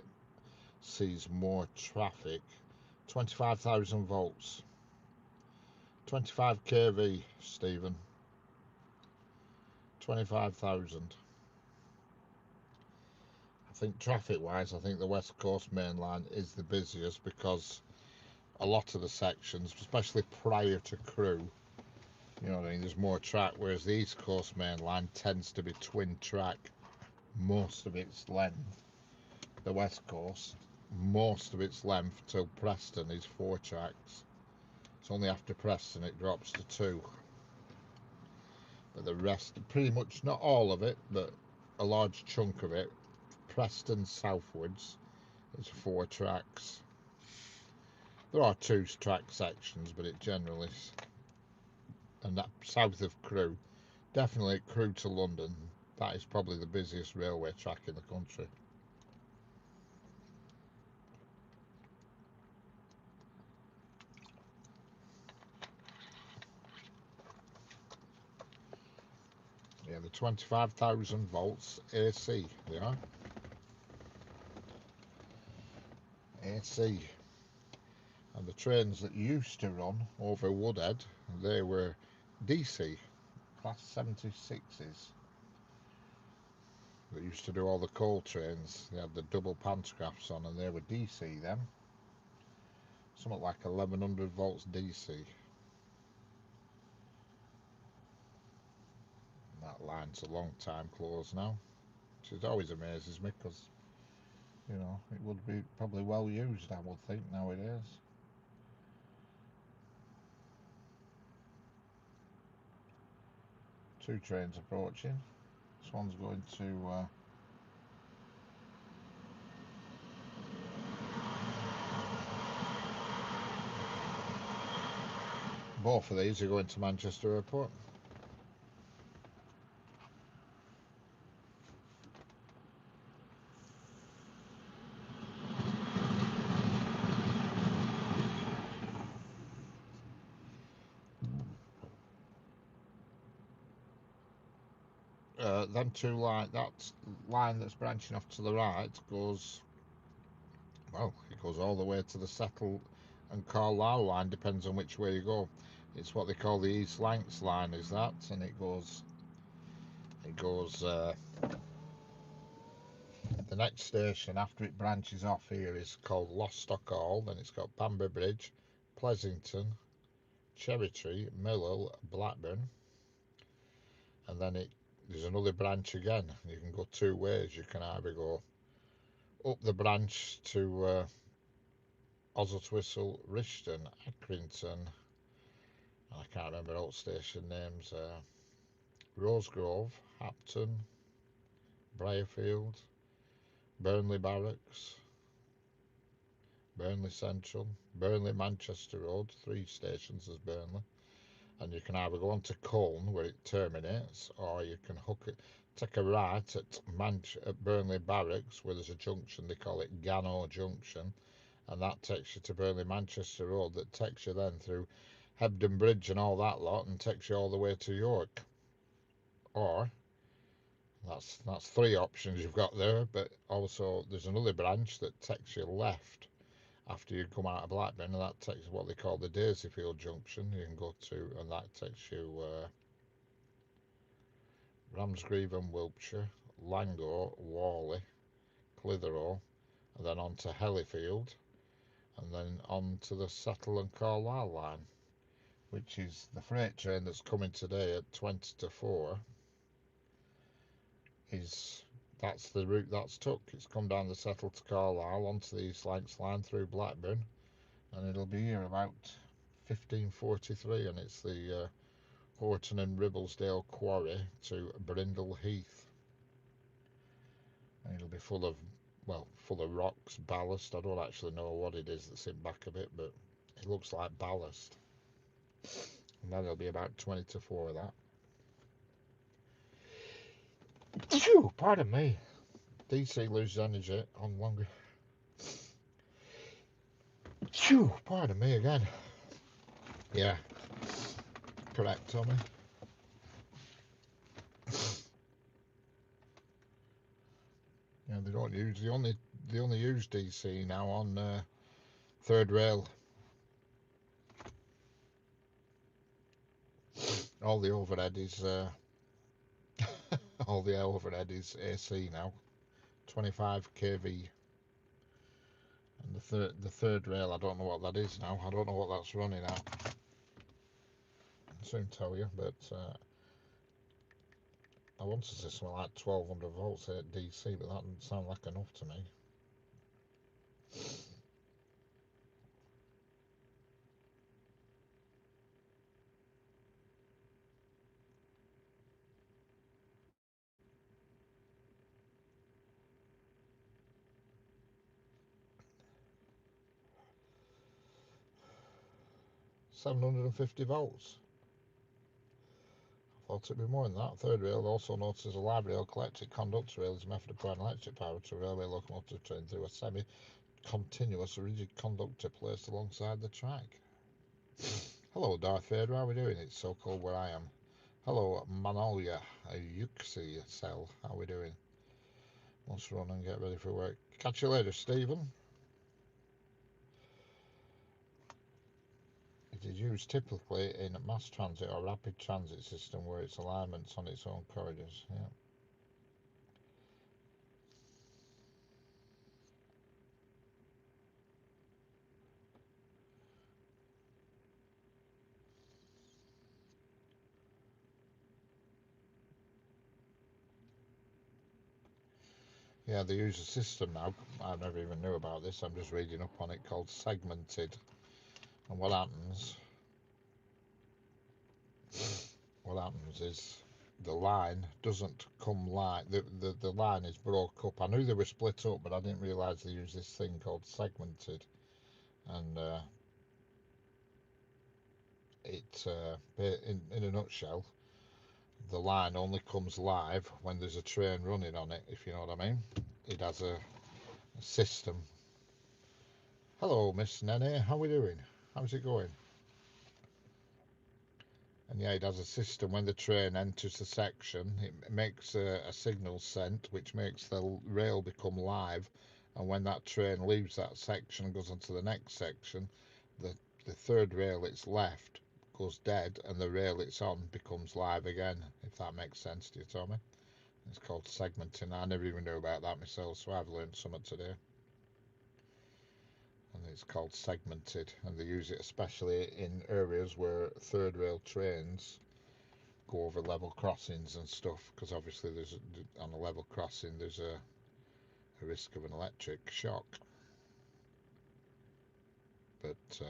sees more traffic. 25,000 volts, 25 kV, Stephen. 25,000. I think traffic-wise, I think the West Coast main line is the busiest because a lot of the sections, especially prior to Crewe, you know what I mean, there's more track, whereas the East Coast main line tends to be twin track most of its length. The West Coast, most of its length till Preston is 4 tracks. It's only after Preston it drops to 2. But the rest, pretty much not all of it, but a large chunk of it, Preston southwards, is 4 tracks. There are 2 track sections, but it generally is. And that south of Crewe, definitely Crewe to London, that is probably the busiest railway track in the country. Yeah, the 25,000 volts AC, they are. AC. And the trains that used to run over Woodhead, they were DC, class 76s. They used to do all the coal trains. They had the double pantographs on, and they were DC then. Something like 1100 volts DC. And that line's a long time closed now, which always amazes me because, you know, it would be probably well used, I would think, nowadays. Two trains approaching. This one's going to both of these are going to Manchester Airport. Them two line, that line that's branching off to the right goes, well, it goes all the way to the Settle and Carlisle line, depends on which way you go. It's what they call the East Lancs line, is that, and it goes the next station after it branches off here is called Lostock Hall, then it's got Pamber Bridge, Pleasington, Cherrytree, Millwall, Blackburn, and then there's another branch again. You can go 2 ways. You can either go up the branch to Oswestwhistle, Rishton, Accrington, I can't remember all station names, Rosegrove, Hapton, Briarfield, Burnley Barracks, Burnley Central, Burnley Manchester Road, 3 stations as Burnley, and you can either go on to Colne where it terminates, or you can take a right at Burnley Barracks where there's a junction, they call it Gano Junction, and that takes you to Burnley Manchester Road, that takes you then through Hebden Bridge and all that lot, and takes you all the way to York. Or that's three options you've got there. But also there's another branch that takes you left after you come out of Blackburn, and that takes what they call the Daisyfield Junction. You can go to, and that takes you Ramsgreave and Wiltshire, Langor, Whalley, Clitheroe, and then on to Hellifield, and then on to the Settle and Carlisle line, which is the freight train that's coming today at 20 to 4. Is That's the route that's took. It's come down the Settle to Carlisle onto the East Lancs line through Blackburn, and it'll be here about 15:43, and it's the Horton and Ribblesdale Quarry to Brindle Heath, and it'll be full of rocks, ballast. I don't actually know what it is that's in back of it, but it looks like ballast. And then it'll be about 20 to 4 of that. Phew, pardon me. DC loses energy on longer. Phew, pardon me again. Yeah, correct, Tommy. Yeah, they don't use they only use DC now on third rail. All the overhead is all the overhead is AC now, 25 kV. And the third rail, I don't know what that is now. I don't know what that's running at. I'll soon tell you, but I wanted to say something like 1200 volts at DC, but that doesn't sound like enough to me. 750 volts. I thought it'd be more than that. Third rail, also noted as a live rail, collectric conductor rail, is a method of applying electric power to a railway locomotive train through a semi-continuous rigid conductor placed alongside the track. Hello, Darth Vader, how are we doing? It's so cold where I am. Hello, Manolia, a Yuxi cell, how are we doing? Let's run and get ready for work. Catch you later, Stephen. It is used typically in mass transit or rapid transit system where its alignment's on its own corridors. Yeah. Yeah, they use a system now. I never even knew about this. I'm just reading up on it, called segmented. And what happens is the line doesn't come like the line is broke up. I knew they were split up, but I didn't realise they use this thing called segmented. And in a nutshell, the line only comes live when there's a train running on it, if you know what I mean. It has a system. Hello, Miss Nene, how are we doing? How's it going? And yeah, it has a system. When the train enters the section, it makes a signal sent, which makes the rail become live. And when that train leaves that section and goes on to the next section, the the third rail it's left goes dead, and the rail it's on becomes live again. If that makes sense to you, Tommy. It's called segmenting. I never even knew about that myself, so I've learned something today. And it's called segmented, and they use it especially in areas where third rail trains go over level crossings and stuff, because obviously on a level crossing there's a risk of an electric shock. But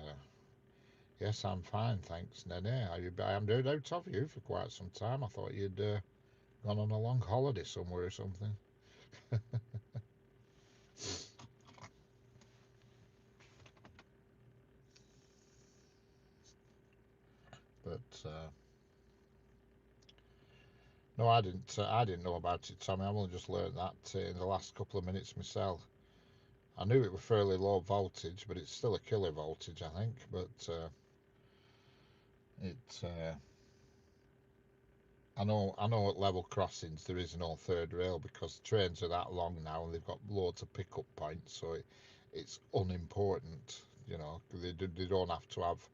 yes, I'm fine, thanks, Nene. I am doing out of you for quite some time. I thought you'd gone on a long holiday somewhere or something. But no, I didn't. I didn't know about it, Tommy. I've only just learned that in the last couple of minutes myself. I knew it was fairly low voltage, but it's still a killer voltage, I think. But It. I know at level crossings there is no third rail because the trains are that long now and they've got loads of pickup points, so it's unimportant. They don't have to have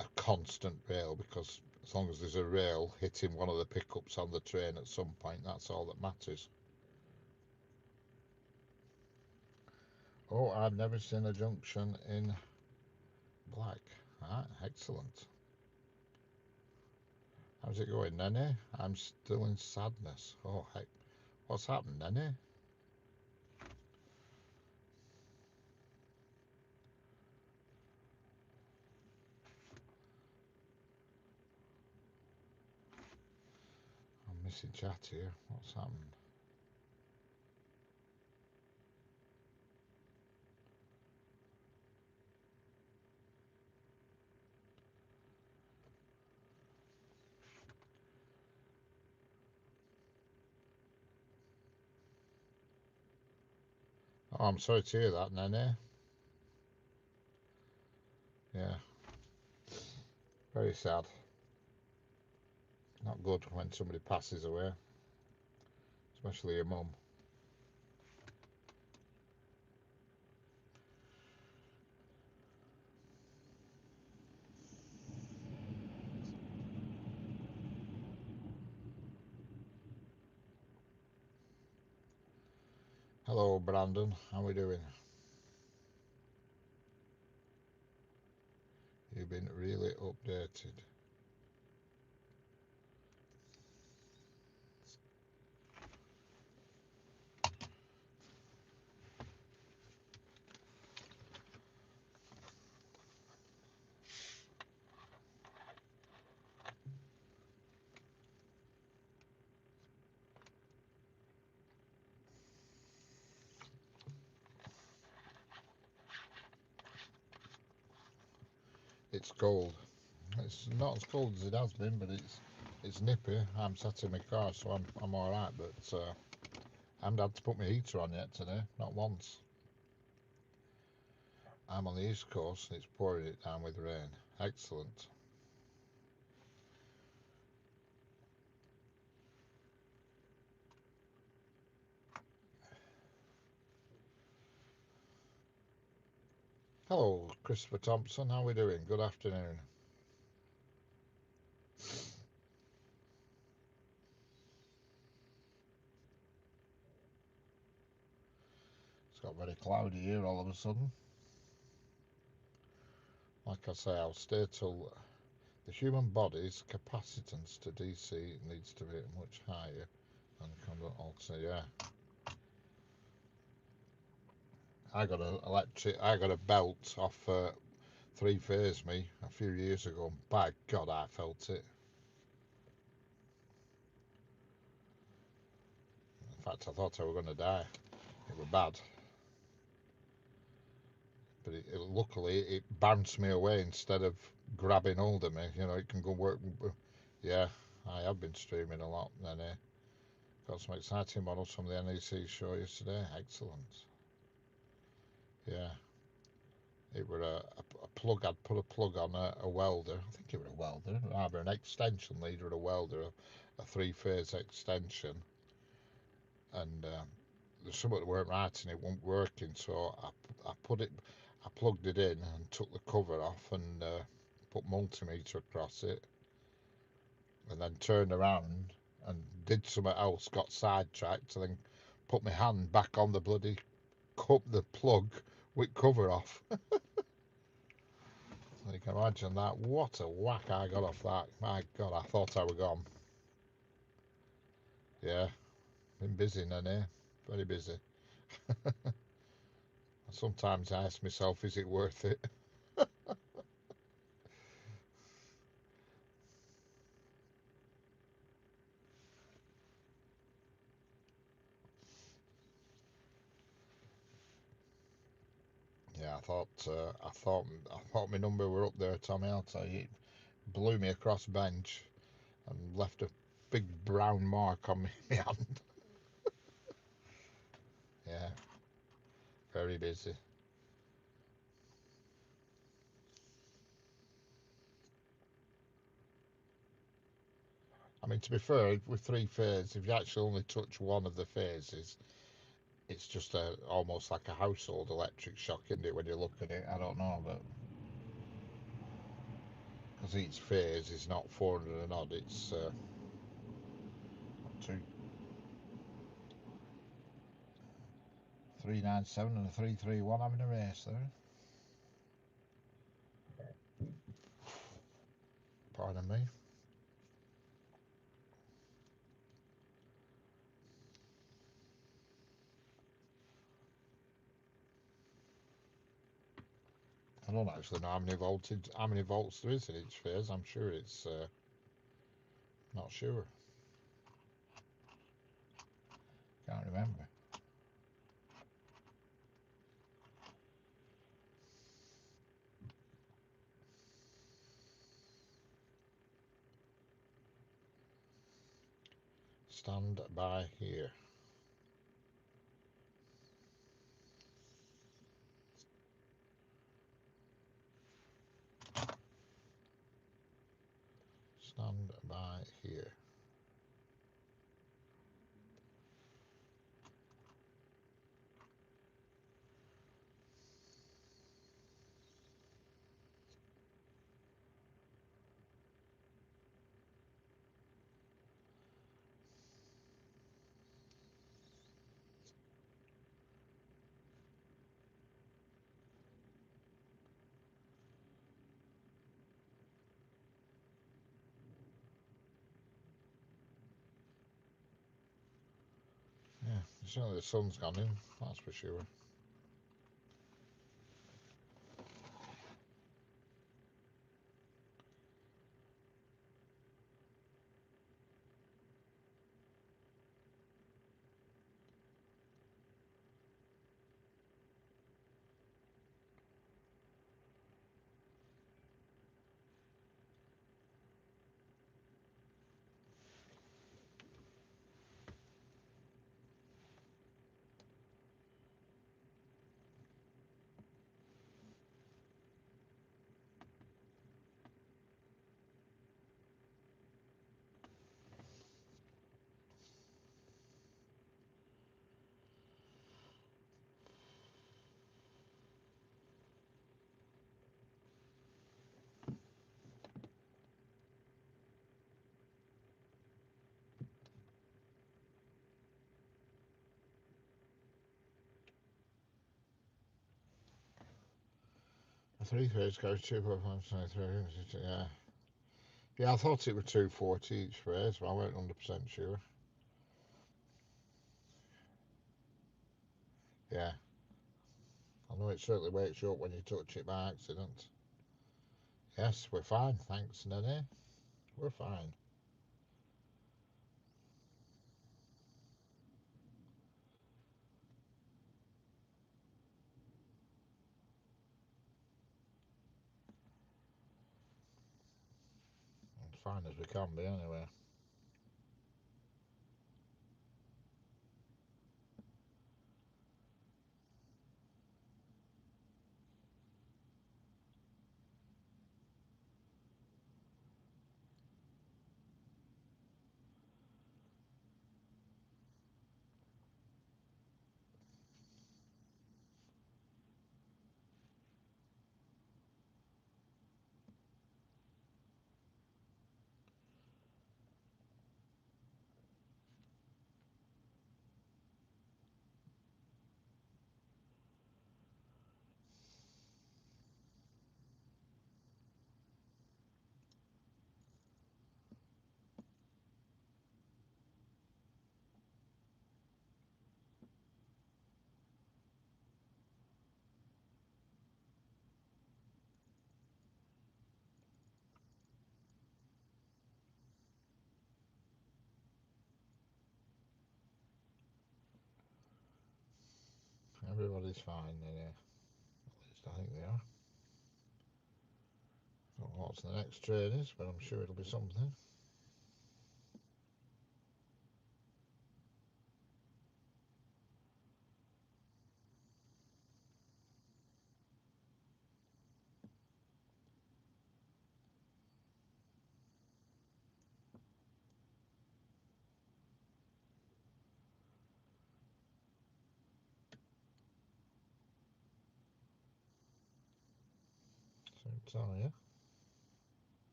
a constant rail because as long as there's a rail hitting one of the pickups on the train at some point, that's all that matters. Oh, I've never seen a junction in black. Ah, excellent. How's it going, Nenny? I'm still in sadness. Oh, heck. What's happened, Nenny? I'm missing chat here. What's happened? Oh, I'm sorry to hear that, Nenny. Yeah, very sad. Not good when somebody passes away, especially your mum. Hello, Brandon. How we doing? You've been really updated. It's cold. It's not as cold as it has been, but it's nippy. I'm sat in my car, so I'm all right. But I haven't had to put my heater on yet today, not once. I'm on the east coast, and it's pouring it down with rain. Excellent. Hello, Christopher Thompson. How we doing? Good afternoon. It's got very cloudy here all of a sudden. Like I say, I'll stay till the human body's capacitance to DC needs to be much higher than conduct alter. Yeah, I got a belt off three phase me a few years ago. And by God, I felt it. In fact, I thought I were going to die. It was bad, but luckily it bounced me away instead of grabbing hold of me. It can go work. Yeah, I have been streaming a lot, and got some exciting models from the NEC show yesterday. Excellent. Yeah, it were a plug. I'd put a plug on a welder. I think it was a welder, either an extension lead or a welder, a three-phase extension, and there's something that weren't right and it wasn't working. So I plugged it in and took the cover off and put multimeter across it, and then turned around and did something else. Got sidetracked, and then put my hand back on the bloody cup, the plug with cover off. You can imagine that. What a whack I got off that. My God, I thought I were gone. Yeah, been busy, Nene. Very busy. Sometimes I ask myself, is it worth it? Yeah, I thought my number were up there, Tommy. I'll tell you, it blew me across bench and left a big brown mark on my hand. Yeah, very busy. I mean, to be fair, with three phases, if you actually only touch one of the phases, it's just almost like a household electric shock, isn't it? When you look at it, I don't know, but because each phase is not 400 and odd, it's two 397 and a 331 having a race there. Pardon me. I don't actually know how many volts there is in each phase. I'm sure it's not sure. Can't remember. Stand by here. Stand by here. Yeah, certainly the sun's gone in, that's for sure. A three phase goes 2.5, yeah. Yeah, I thought it was 240 each phase, but I weren't 100% sure. Yeah. I know it certainly wakes you up when you touch it by accident. Yes, we're fine, thanks, Nene. We're fine. As fine as we can be, anyway. Everybody's fine, Nene. At least I think they are. Don't know what the next train is, but I'm sure it'll be something. telling you.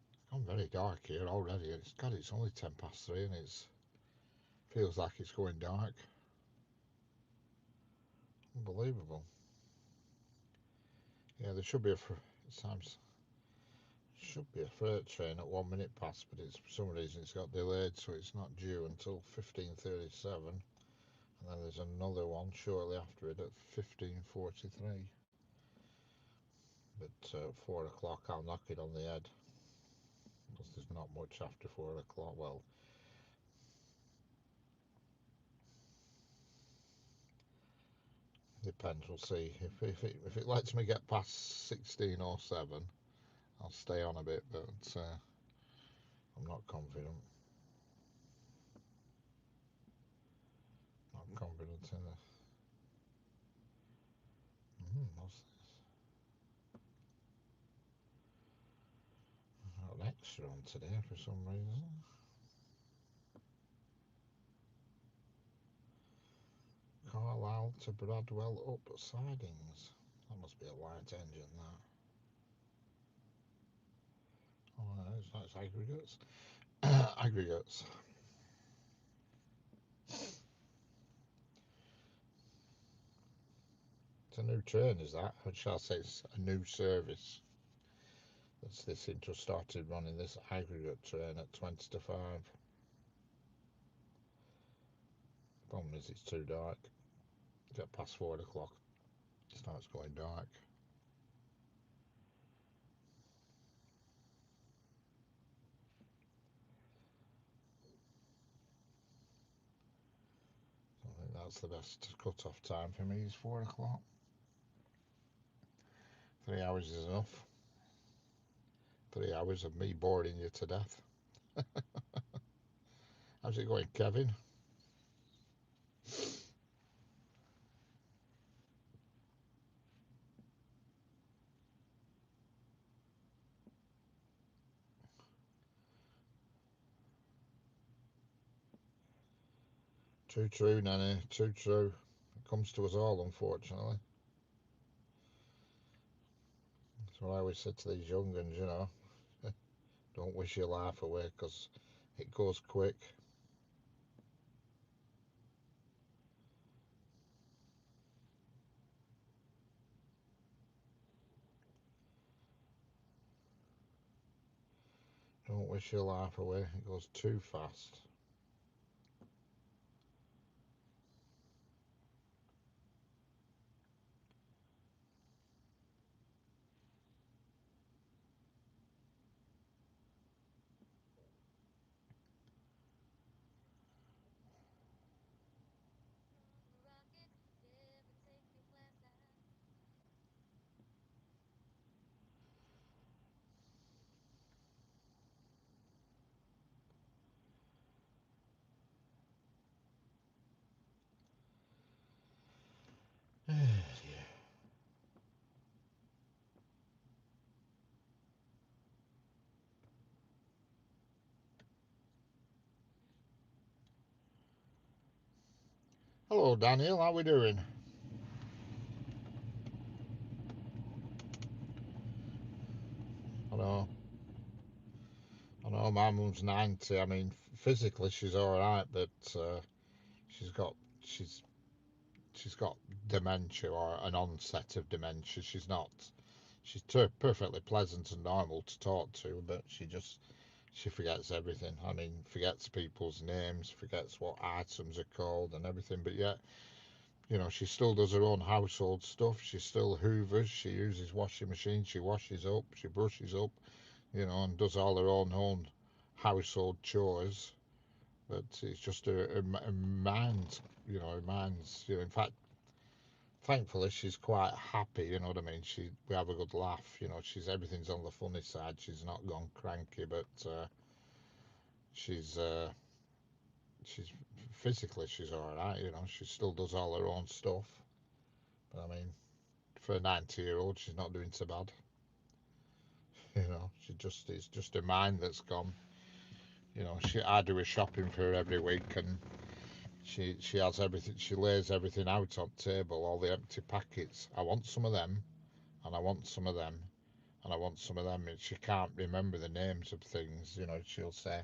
It's gone very dark here already. It's only 3:10, and it feels like it's going dark. Unbelievable. Yeah, there should be times should be a freight train at 1 minute past, but it's for some reason it's got delayed, so it's not due until 15:37, and then there's another one shortly after it at 15:43. But 4 o'clock, I'll knock it on the head because there's not much after 4 o'clock. Well, depends. We'll see. If it lets me get past 16:07, I'll stay on a bit, but I'm not confident. Not confident in it. What's this? Got an extra on today for some reason. Carlisle to Bradwell up sidings. That must be a light engine, that. Oh, that's aggregates. Aggregates. It's a new train, is that? Or shall I say it's a new service? They seem to have started running this aggregate train at 20 to 5. Problem is, it's too dark. Get past 4 o'clock, it starts going dark. So I think that's the best cut-off time for me, is 4 o'clock. 3 hours is enough. 3 hours of me boring you to death. How's it going, Kevin? Too true, Nanny. Too true. It comes to us all, unfortunately. That's what I always say to these young ones, don't wish your life away because it goes quick. Don't wish your life away. It goes too fast. Hello, Daniel. How we doing? I know. I know. My mum's 90. I mean, physically she's all right, but she's got she's she's got dementia or an onset of dementia. She's perfectly pleasant and normal to talk to, but she forgets everything. I mean, forgets people's names, forgets what items are called and everything. But yet, she still does her own household stuff. She still hoovers. She uses washing machine. She washes up. She brushes up. And does all her own household chores. But it's just her mind. Her mind's. In fact, thankfully she's quite happy. You know what I mean? We have a good laugh. Everything's on the funny side. She's not gone cranky, but she's she's physically she's all right. She still does all her own stuff. But I mean, for a 90-year-old, she's not doing so bad. It's just her mind that's gone. I do her shopping for her every week, and she has everything. She lays everything out on the table, all the empty packets. I want some of them. and I want some of them, and I want some of them. And she can't remember the names of things. She'll say,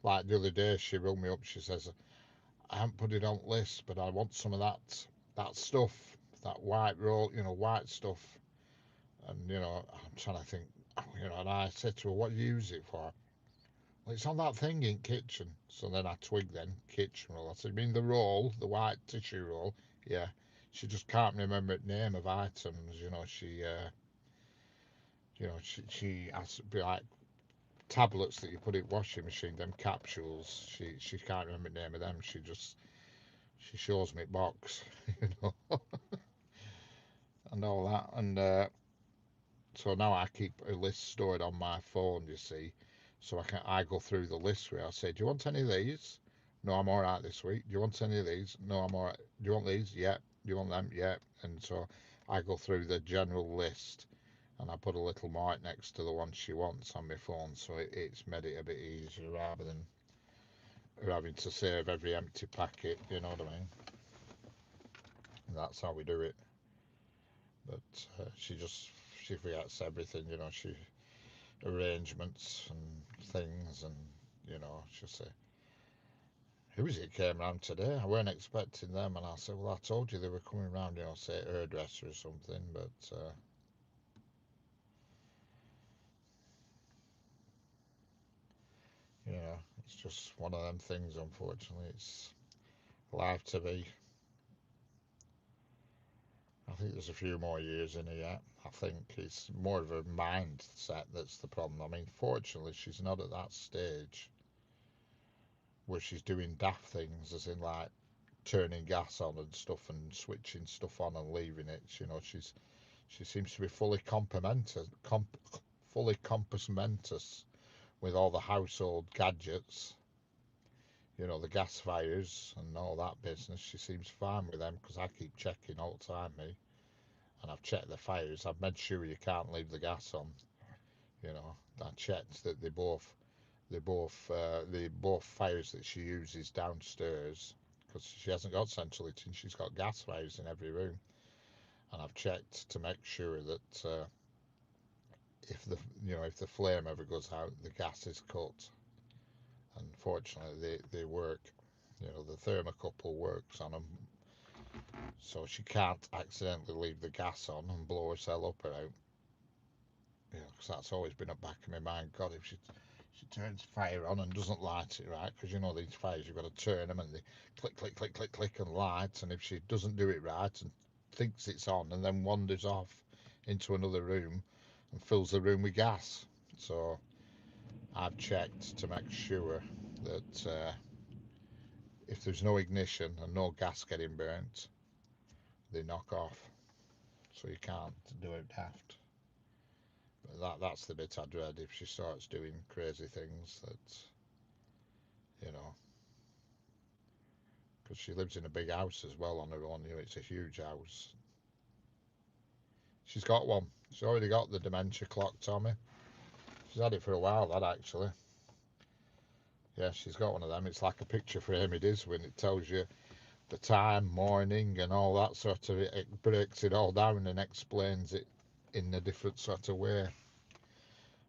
like the other day, she rung me up. She says, I haven't put it on list, but I want some of that stuff, that white roll, white stuff. And I'm trying to think, and I said to her, what do you use it for? Well, it's on that thing in kitchen. So then I twigged then, kitchen roll. I said, you mean the roll, the white tissue roll? Yeah. She just can't remember the name of items. She has to be like tablets that you put in washing machine, them capsules. She can't remember the name of them. She shows me box, you know, and all that. And so now I keep a list stored on my phone, you see, so I go through the list where I say, do you want any of these? No, I'm all right this week. Do you want any of these? No, I'm all right. Do you want these? Yeah. Do you want them? Yeah. And so I go through the general list, and I put a little mark next to the one she wants on my phone, so it's made it a bit easier rather than having to save every empty packet. You know what I mean? And that's how we do it. But she forgets everything. She arrangements and things, and she'll say, who is it came round today? I weren't expecting them. And I said, well, I told you they were coming round, say hairdresser or something. But it's just one of them things. Unfortunately, it's life to be. I think there's a few more years in her yet. I think it's more of a mindset that's the problem. I mean, fortunately, she's not at that stage where she's doing daft things, as in like turning gas on and stuff and switching stuff on and leaving it. She seems to be fully compass mentis with all the household gadgets. The gas fires and all that business. She seems fine with them because I keep checking all the time, me. And I've checked the fires. I've made sure you can't leave the gas on. I checked that they both fires that she uses downstairs, because she hasn't got central heating. She's got gas fires in every room, and I've checked to make sure that if the flame ever goes out, the gas is cut. And fortunately, they work. The thermocouple works on them, so she can't accidentally leave the gas on and blow herself up or out. Because that's always been at the back of my mind. God, if she turns fire on and doesn't light it right, because these fires, you've got to turn them and they click, click, click, click, click and light. And if she doesn't do it right and thinks it's on and then wanders off into another room and fills the room with gas. So I've checked to make sure that if there's no ignition and no gas getting burnt, they knock off. So you can't do it daft. But that's the bit I dread, if she starts doing crazy things that, you know, because she lives in a big house as well on her own. It's a huge house. She's got one. She's already got the dementia clock, Tommy. She's had it for a while, that actually. Yeah, she's got one of them. It's like a picture frame, it is, when it tells you the time, morning, and all that sort of. It breaks it all down and explains it in a different sort of way.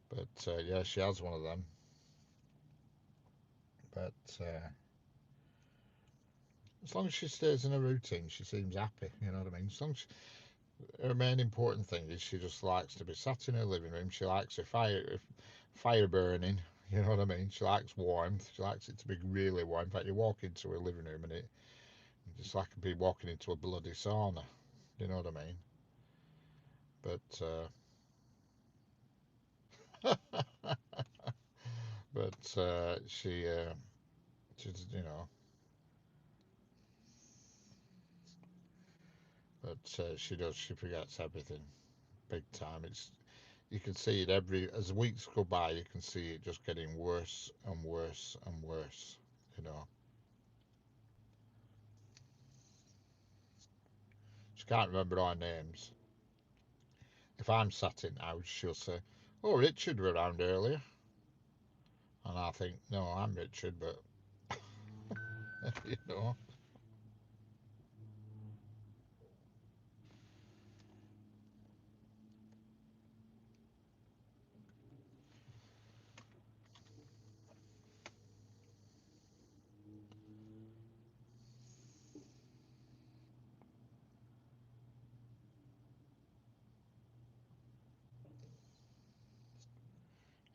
But yeah, she has one of them. But as long as she stays in a routine, she seems happy. You know what I mean? As long as her main important thing is she just likes to be sat in her living room. She likes her fire burning. You know what I mean? She likes warmth. She likes it to be really warm. In fact, you walk into her living room and it's like be walking into a bloody sauna. You know what I mean? But she's she forgets everything big time. You can see it as weeks go by. You can see it just getting worse and worse and worse. You know, she can't remember our names. If I'm sat in the house, she'll say, "Oh, Richard were around earlier," and I think, "No, I'm Richard," but you know,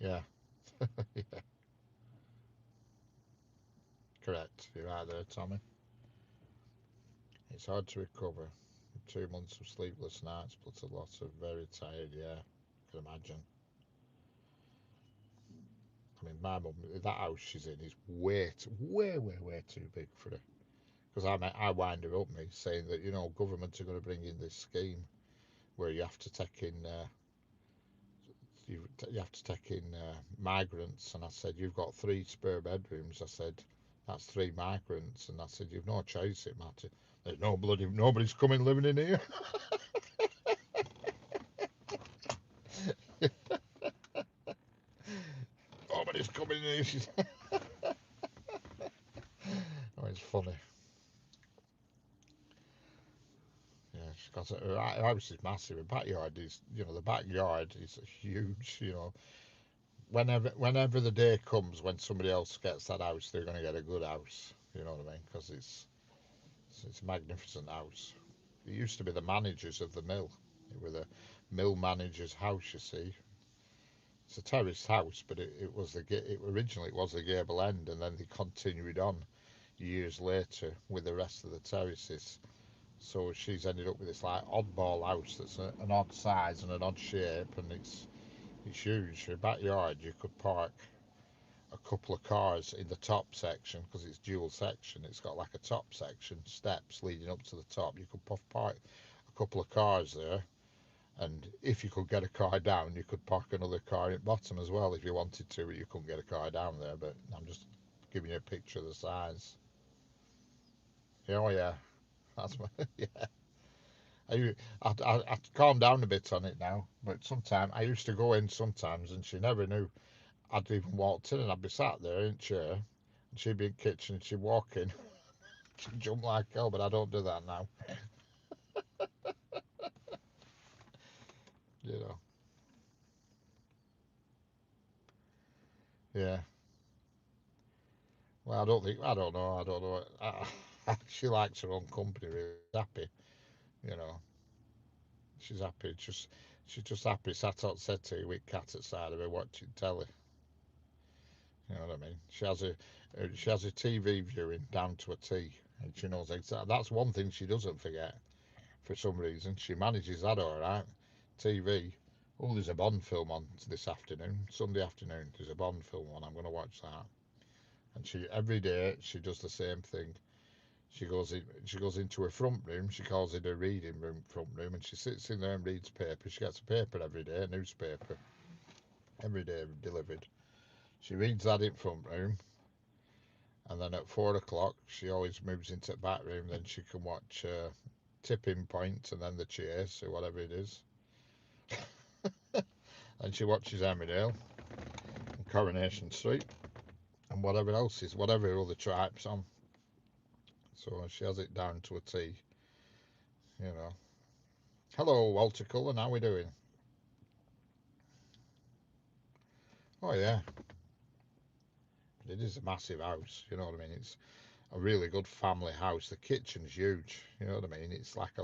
Yeah. Yeah. Correct. You're right there, Tommy. It's hard to recover. 2 months of sleepless nights plus a lot of very tired. Yeah, I can imagine. I mean, my mum, that house she's in is way too big for her. Because I wind her up me saying that government are going to bring in this scheme where you have to take in you have to take in migrants, and I said you've got 3 spare bedrooms. I said that's 3 migrants, and I said you've no choice. It matter. There's no bloody nobody's coming living in here. Nobody's coming in here. She said. Oh, it's funny. Yeah, she's got her house is massive. Her backyard is, the backyard is huge. Whenever the day comes when somebody else gets that house, they're going to get a good house. You know what I mean? Because it's a magnificent house. It used to be the managers of the mill. It was the mill manager's house. You see, it's a terraced house, but originally it was the gable end, and then they continued on years later with the rest of the terraces. So she's ended up with this like oddball house that's an odd size and an odd shape, and it's huge. Her backyard, you could park a couple of cars in the top section because it's dual section. It's got like a top section, steps leading up to the top. You could park a couple of cars there, and if you could get a car down, you could park another car at bottom as well if you wanted to, but you couldn't get a car down there. But I'm just giving you a picture of the size. Yeah, oh yeah, that's my, yeah. I calmed down a bit on it now, but sometimes I used to go in sometimes, and she never knew I'd even walked in, and I'd be sat there in a chair, and she'd be in the kitchen, and she'd walk in, she'd jump like hell, but I don't do that now, you know. Yeah. Well, I don't know. She likes her own company, really. She's happy, you know. She's happy. She's just happy sat on settee with cat outside of her watching telly. You know what I mean? She has a TV viewing down to a T, and she knows exactly. That's one thing she doesn't forget. For some reason, she manages that all right. TV. Oh, there's a Bond film on this afternoon, Sunday afternoon. There's a Bond film on. I'm going to watch that. And she every day she does the same thing. She goes into her front room. She calls it her reading room, front room, and she sits in there and reads paper. She gets a paper every day, a newspaper every day delivered. She reads that in front room, and then at 4 o'clock she always moves into the back room. Then she can watch Tipping Point and then The Chase or whatever it is. And she watches Emmerdale and Coronation Street and whatever else is, whatever other tribes on. So she has it down to a T, you know. Hello, Walter Cullen, how we doing? Oh yeah, it is a massive house. You know what I mean? It's a really good family house. The kitchen's huge. You know what I mean? It's like a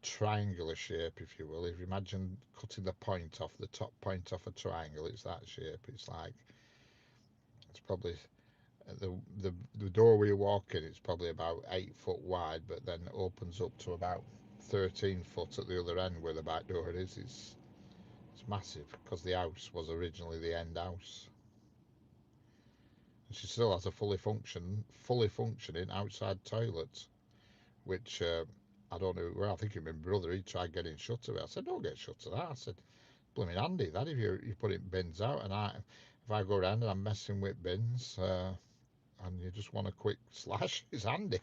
triangular shape, if you will. If you imagine cutting the top point off a triangle, it's that shape. It's probably the doorway you walk in. It's probably about 8 foot wide, but then opens up to about 13 foot at the other end where the back door is. It's massive because the house was originally the end house. And she still has a fully functioning outside toilet, which I don't know. Well, I think my brother he tried getting shut of it. I said, "Don't get shut of that." I said, "Blooming handy that if you put it in bins out, and if I go around and I'm messing with bins, and you just want a quick slash, it's handy."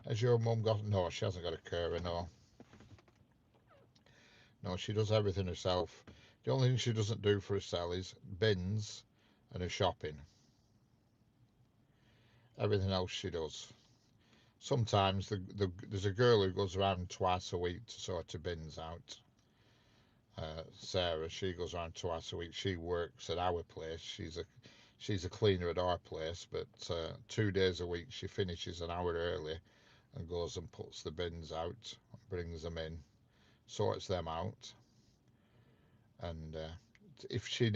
Has your mum got? No, she hasn't got a carer. No, no, she does everything herself. The only thing she doesn't do for herself is bins and her shopping. Everything else she does. Sometimes there's a girl who goes around twice a week to sort her bins out. Sarah, she goes around twice a week. She works at our place. She's a cleaner at our place, but 2 days a week she finishes an hour early and goes and puts the bins out, brings them in, sorts them out, And if she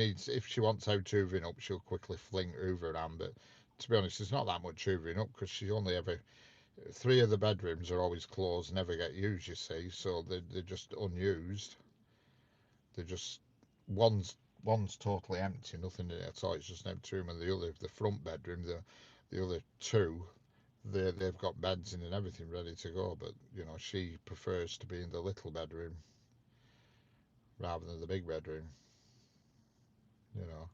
wants out hoovering up, she'll quickly fling Hoover around. But to be honest, there's not that much hoovering up because she only ever three of the bedrooms are always closed, never get used. You see, so they're just unused. They're just one's totally empty, nothing in it at all. It's just an empty room, and the front bedroom, the other two, they've got beds in and everything ready to go. But she prefers to be in the little bedroom rather than the big bedroom. You know,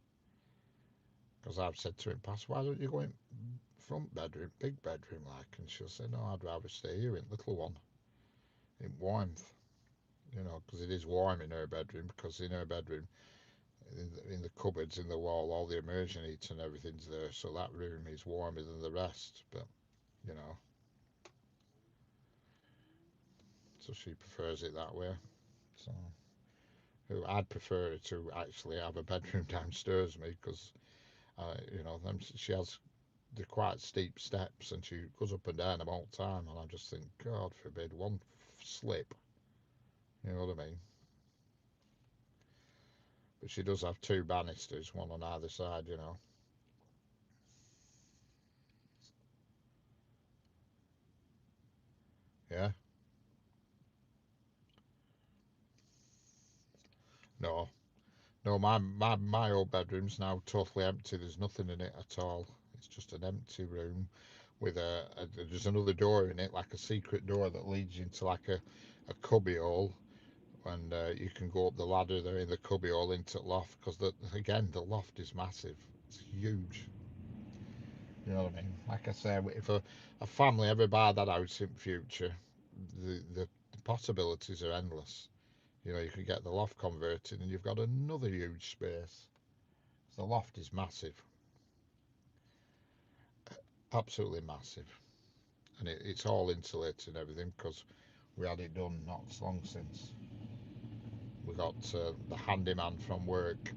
because I've said to her in past, why don't you go in front bedroom, big bedroom like? And she'll say, no, I'd rather stay here in little one, in warmth. Because it is warm in her bedroom. Because in her bedroom, in the cupboards in the wall, all the immersion heats and everything's there, so that room is warmer than the rest. But you know, so she prefers it that way. So I'd prefer to actually have a bedroom downstairs me because she has the quite steep steps and she goes up and down them all the time, and I just think, God forbid one slip. You know what I mean? But she does have two banisters, one on either side. Yeah. No, no, my old bedroom's now totally empty. There's nothing in it at all. It's just an empty room with there's another door in it, like a secret door that leads you into like a cubby hole, and you can go up the ladder there in the cubby hole into the loft because again the loft is massive. It's huge. You know what I mean? Like I say, if a family ever buy that house in future, the possibilities are endless. You could get the loft converted and you've got another huge space. The loft is massive, absolutely massive, and it's all insulated and everything because we had it done not so long since. We got the handyman from work.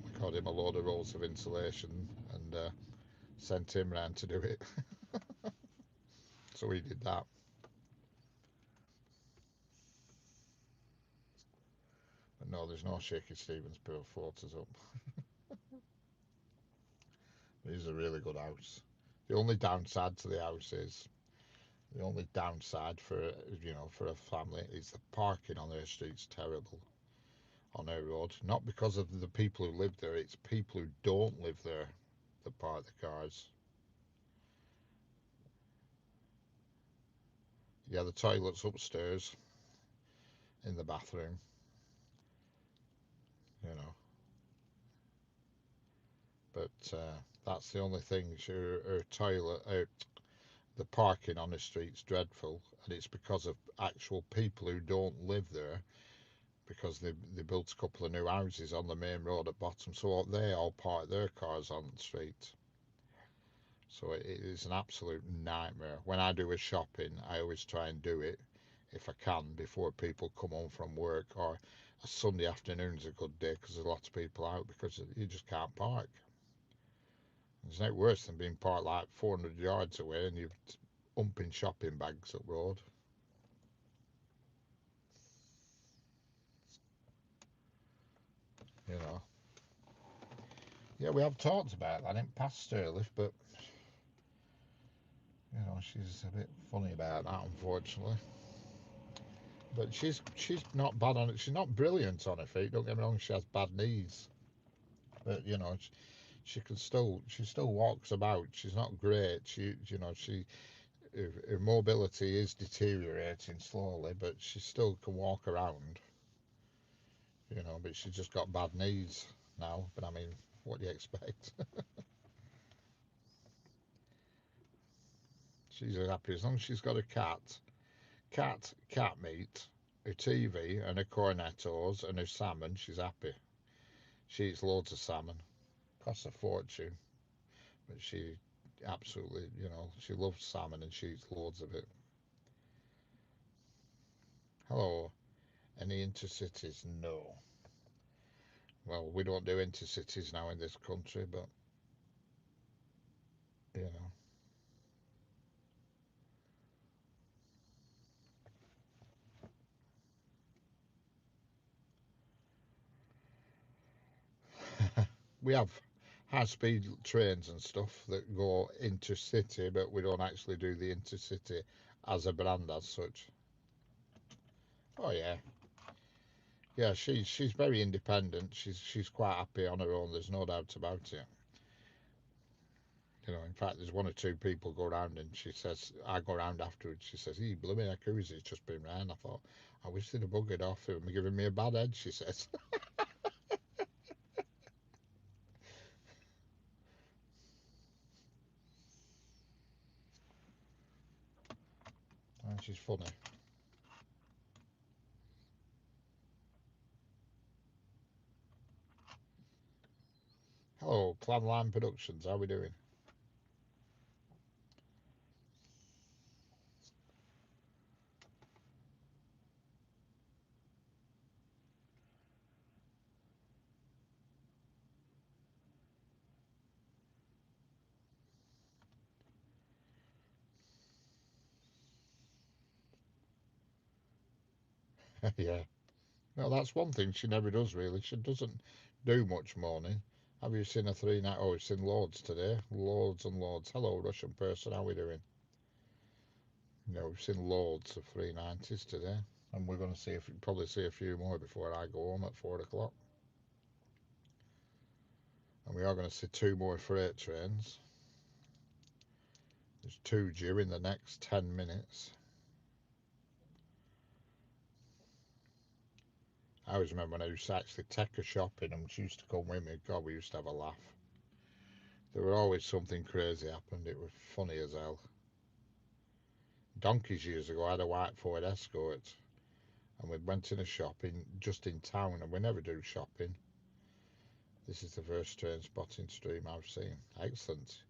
We got him a load of rolls of insulation and sent him round to do it. So he did that. But no, there's no Shaky Stevens built photos up. It's a really good house. The only downside to the house is the only downside for a family is the parking on their street's terrible on her road. Not because of the people who live there, it's people who don't live there that park the cars. Yeah, the toilet's upstairs in the bathroom, you know. But that's the only thing. Her toilet, the parking on the street's dreadful, and it's because of actual people who don't live there because they built a couple of new houses on the main road at bottom, so they all park their cars on the street. So it is an absolute nightmare. When I do a shopping, I always try and do it if I can before people come home from work, or a Sunday afternoon's a good day because there's lots of people out because you just can't park. There's no worse than being parked like 400 yards away and you're umping shopping bags up road. You know. Yeah, we have talked about that in past Stirliff, but she's a bit funny about that, unfortunately. But she's not bad on it. She's not brilliant on her feet. Don't get me wrong. She has bad knees, but she still walks about. She's not great. Her mobility is deteriorating slowly, but she still can walk around. But she's just got bad knees now. But I mean, what do you expect? She's happy as long as she's got a cat meat, her TV, and her cornettos and her salmon. She's happy. She eats loads of salmon. Costs a fortune, but she absolutely, she loves salmon and she eats loads of it. Hello, any intercities? No. Well, we don't do intercities now in this country, but you know, we have high-speed trains and stuff that go intercity, but we don't actually do the intercity as a brand as such. Oh yeah, yeah. She's very independent. She's quite happy on her own. There's no doubt about it. You know, in fact, there's one or two people go around, and she says, I go around afterwards. She says, "He blooming heck, who's it's just been round." I thought, I wish they'd have buggered off. It would be giving me a bad head. She says, and she's funny. Hello, Clan Line Productions. How we doing? Yeah. Well, that's one thing she never does really. She doesn't do much morning. Have you seen a 3 night? Oh, it's in loads today. Loads and loads. Hello, Russian person. How we doing? You know, we've seen loads of 390s today, and we're going to see probably see a few more before I go home at 4 o'clock. And we are going to see two more freight trains. There's two due in the next 10 minutes. I always remember when I used to actually take her shopping and she used to come with me. God, we used to have a laugh. There were always something crazy happened. It was funny as hell. Donkeys years ago, I had a white Ford Escort, and we went in a shop just in town, and we never do shopping. This is the first train spotting stream I've seen. Excellent.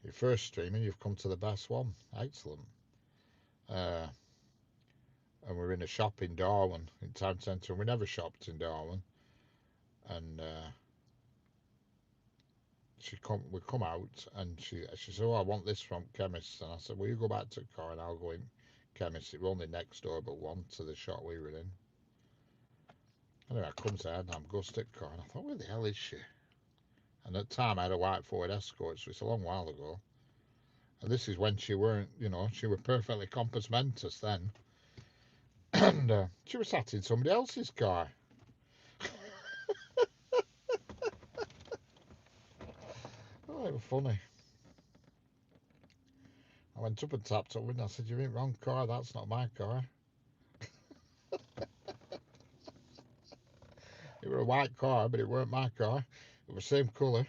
Your first stream, and you've come to the best one. Excellent. Uh, and we're in a shop in Darwin, in town centre, and we never shopped in Darwin. And we come out, and she said, "Oh, I want this from chemist." And I said, "Well, you go back to the car, and I'll go in chemist." It was only next door, but one to the shop we were in. Anyway, I comes out, and I'm gusted car, and I thought, "Where the hell is she?" And at the time, I had a white Ford Escort, so it's a long while ago. And this is when she weren't, you know, she was perfectly compos mentis then. And she was sat in somebody else's car. Oh, it was funny. I went up and tapped up window. I said, "You're in the wrong car. That's not my car." It was a white car, but it weren't my car. It was the same colour.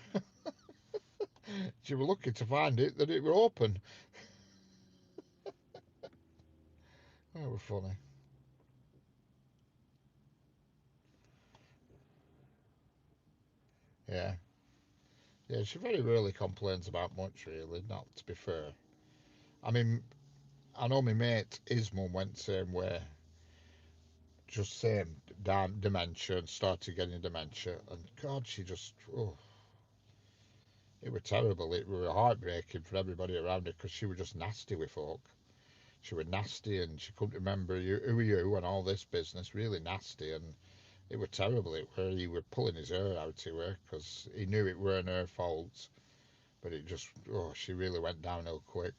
She was lucky to find that it was open. It was funny. Yeah. Yeah, she very rarely complains about much, really, not to be fair. I mean, I know my mate, his mum went the same way. Just same dementia and started getting dementia. And God, she just, oh, it was terrible. It was heartbreaking for everybody around her because she was just nasty with folk. She was nasty and she couldn't remember who are you and all this business. Really nasty, and it was terrible. It where he were pulling his hair out to her because he knew it weren't her fault, but it just oh, she really went downhill quick.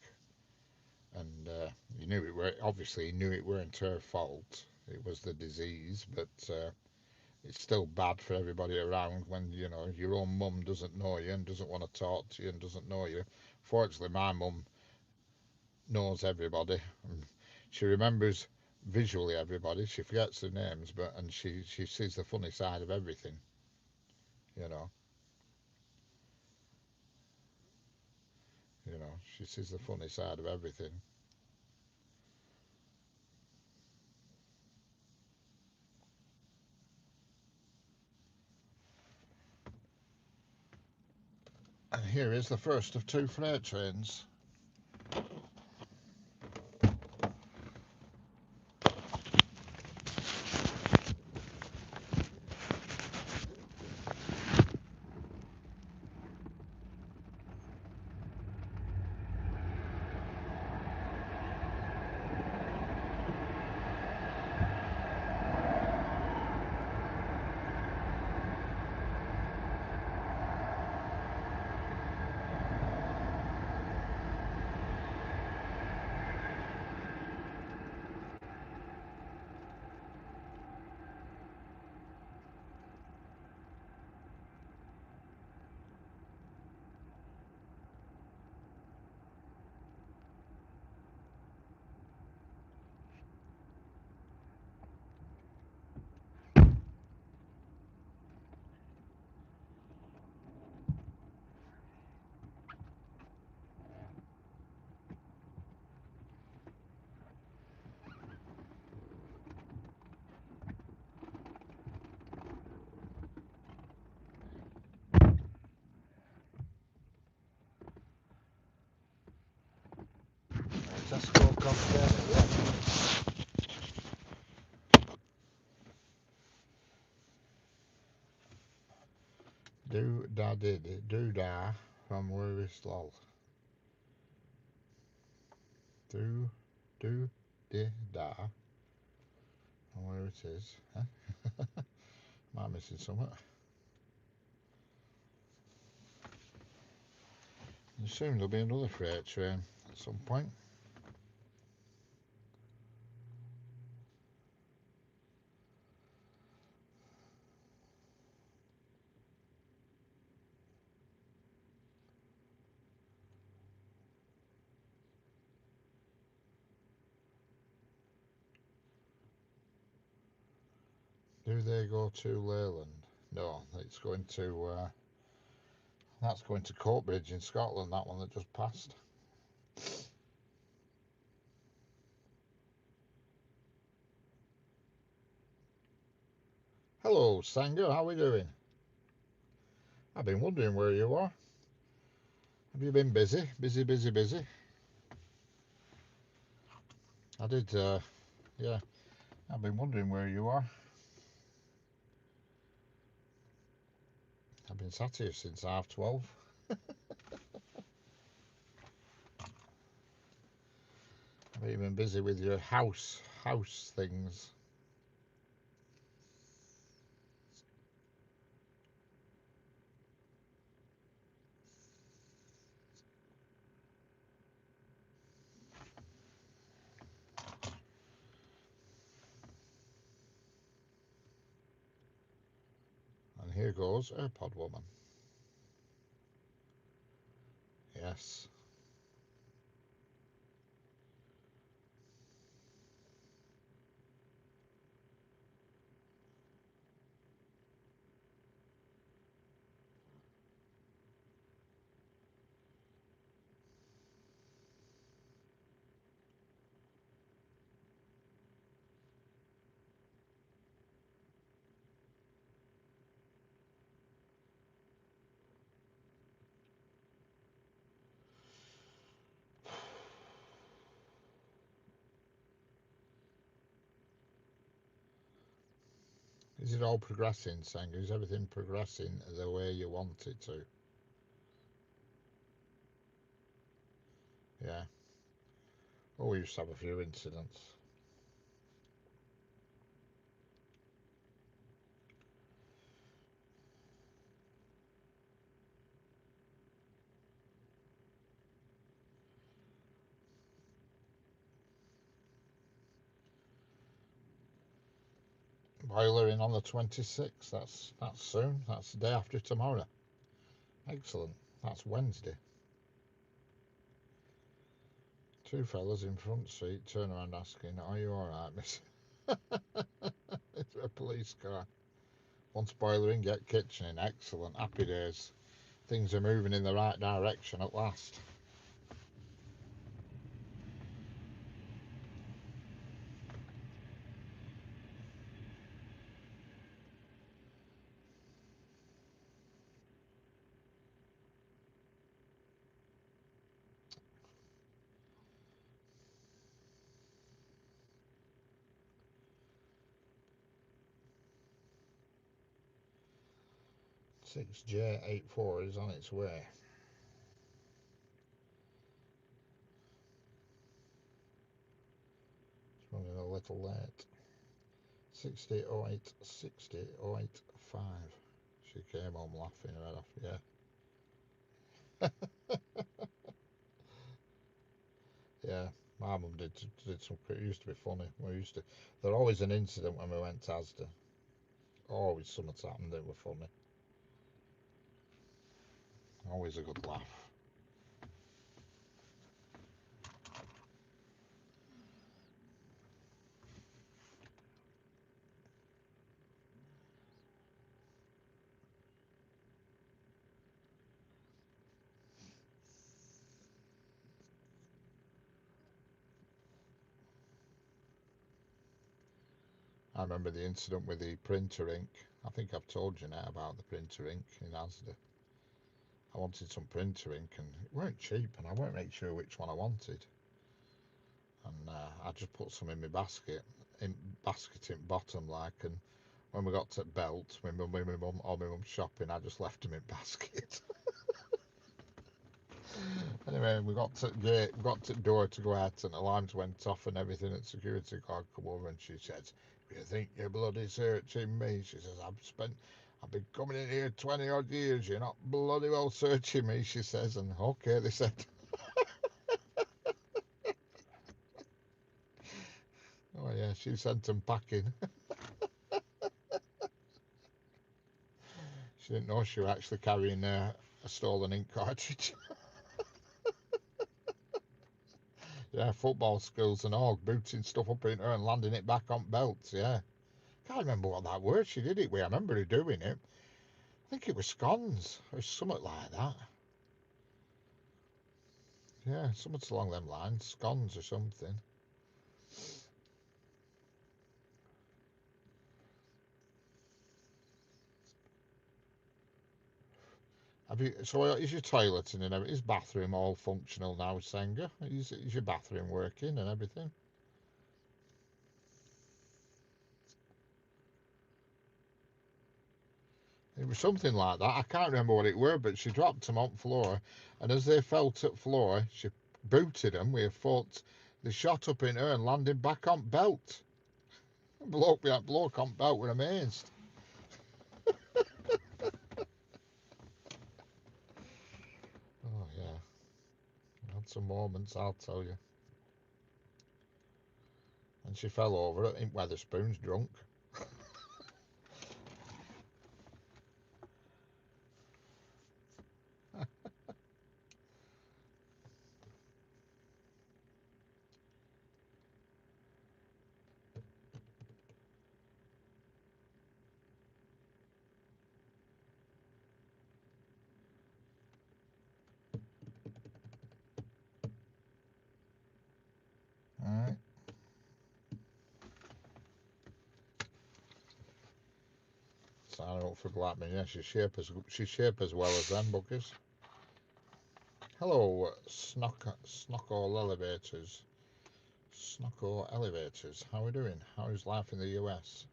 And he knew it were obviously he knew it weren't her fault. It was the disease, but it's still bad for everybody around when you know your own mum doesn't know you and doesn't want to talk to you and doesn't know you. Fortunately, my mum knows everybody. She remembers visually everybody. She forgets their names, but and she sees the funny side of everything. You know, she sees the funny side of everything. And here is the first of two freight trains. Do da did do da from where is lol. Do do di da from where it is. Huh? Am I missing something? Soon there'll be another freight train at some point. Do they go to Leyland? No, it's going to. That's going to Coatbridge in Scotland. That one that just passed. Hello, Sanger. How are we doing? I've been wondering where you are. Have you been busy? Busy. I did. Yeah. I've been wondering where you are. I've been sat here since 12:30. I've even been busy with your house things. And here goes AirPod Woman. Yes. Is it all progressing, Sanger? Is everything progressing the way you want it to? Yeah. Oh, we used to have a few incidents. Boiler in on the 26th. That's soon. That's the day after tomorrow. Excellent. That's Wednesday. Two fellas in front seat turn around asking, "Are you all right, miss?" It's a police car. Once boiler in, get kitchen in. Excellent. Happy days. Things are moving in the right direction at last. Six J84 is on its way. It's running a little late. 6008 60 085. She came home laughing her head off. Yeah. Yeah. My mum did some. It used to be funny. There always an incident when we went to Asda. Always something happened that were funny. Always a good laugh. I remember the incident with the printer ink. I think I've told you now about the printer ink in Asda. I wanted some printer ink and it weren't cheap and I weren't make sure which one I wanted. And I just put some in my basket in bottom like, and when we got to Belt, my mum or my mum's shopping, I just left him in basket. Anyway, we got to gate, we got to the door to go out, and alarms went off and everything. And security guard come over, and she says, "You think you're bloody searching me?" She says, I've been coming in here 20 odd years. You're not bloody well searching me," she says. And okay, they said. Oh yeah, she sent them packing. She didn't know she was actually carrying a stolen ink cartridge. Yeah, football skills and all, booting stuff up in her and landing it back on belts. Yeah, can't remember what that word she did it with. I remember her doing it. I think it was scones or something like that. Yeah, something along them lines, scones or something. Have you? So is your toilet and everything? Is bathroom all functional now, Senga? Is your bathroom working and everything? It was something like that. I can't remember what it were, but she dropped them on the floor, and as they fell to the floor, she booted them with her foot. They shot up in her and landed back on belt. Bloke on belt were amazed. Oh yeah, had some moments, I'll tell you. And she fell over in Weatherspoons drunk. All right. Sign up for Blackman. Yeah, she's shape as well as them bookers. Hello, Snocko Elevators. Snocko Elevators. How are we doing? How is life in the US?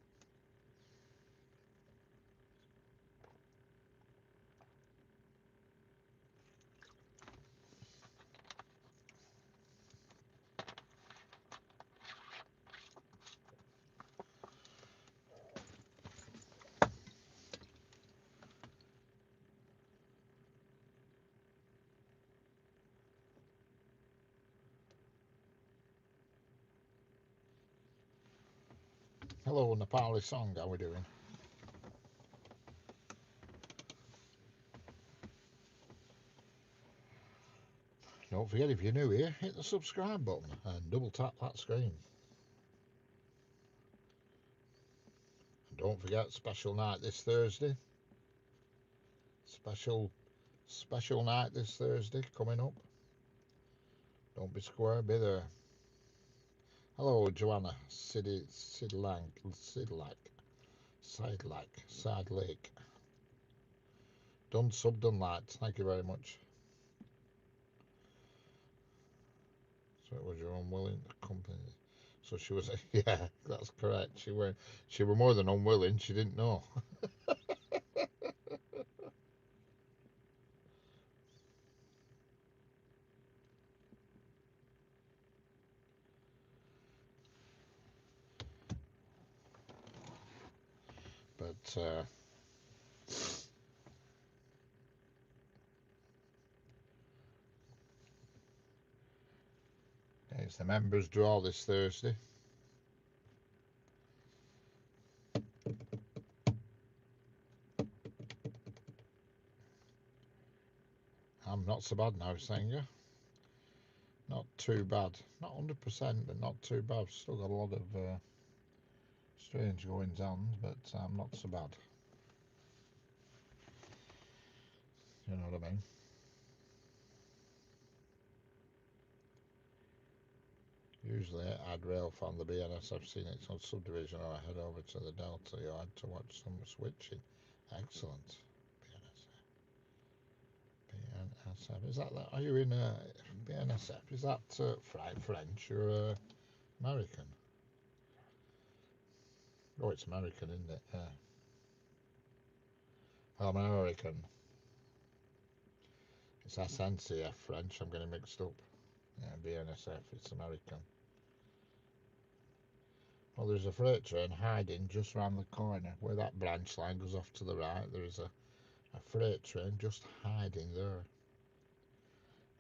Hello, Nepali song. How are we doing? Don't forget, if you're new here, hit the subscribe button and double tap that screen. And don't forget, special night this Thursday. Special night this Thursday coming up. Don't be square, be there. Hello, Joanna. Side Lake. Done sub, done light. Thank you very much. So it was your unwilling company. So she was, yeah, that's correct. She were more than unwilling. She didn't know. But it's the members' draw this Thursday. I'm not so bad now, Senga. Not too bad. Not 100%, but not too bad. Still got a lot of strange goings on, but I'm not so bad. You know what I mean? Usually I'd rail from the BNS. I've seen it's on subdivision, or I head over to the Delta Yard to watch some switching. Excellent. BNSF. Is that? Are you in BNSF? Is that French or American? Oh, it's American, isn't it? Yeah. American. It's SNCF French. I'm getting mixed up. Yeah, BNSF. It's American. Well, there's a freight train hiding just round the corner where that branch line goes off to the right. There is a freight train just hiding there.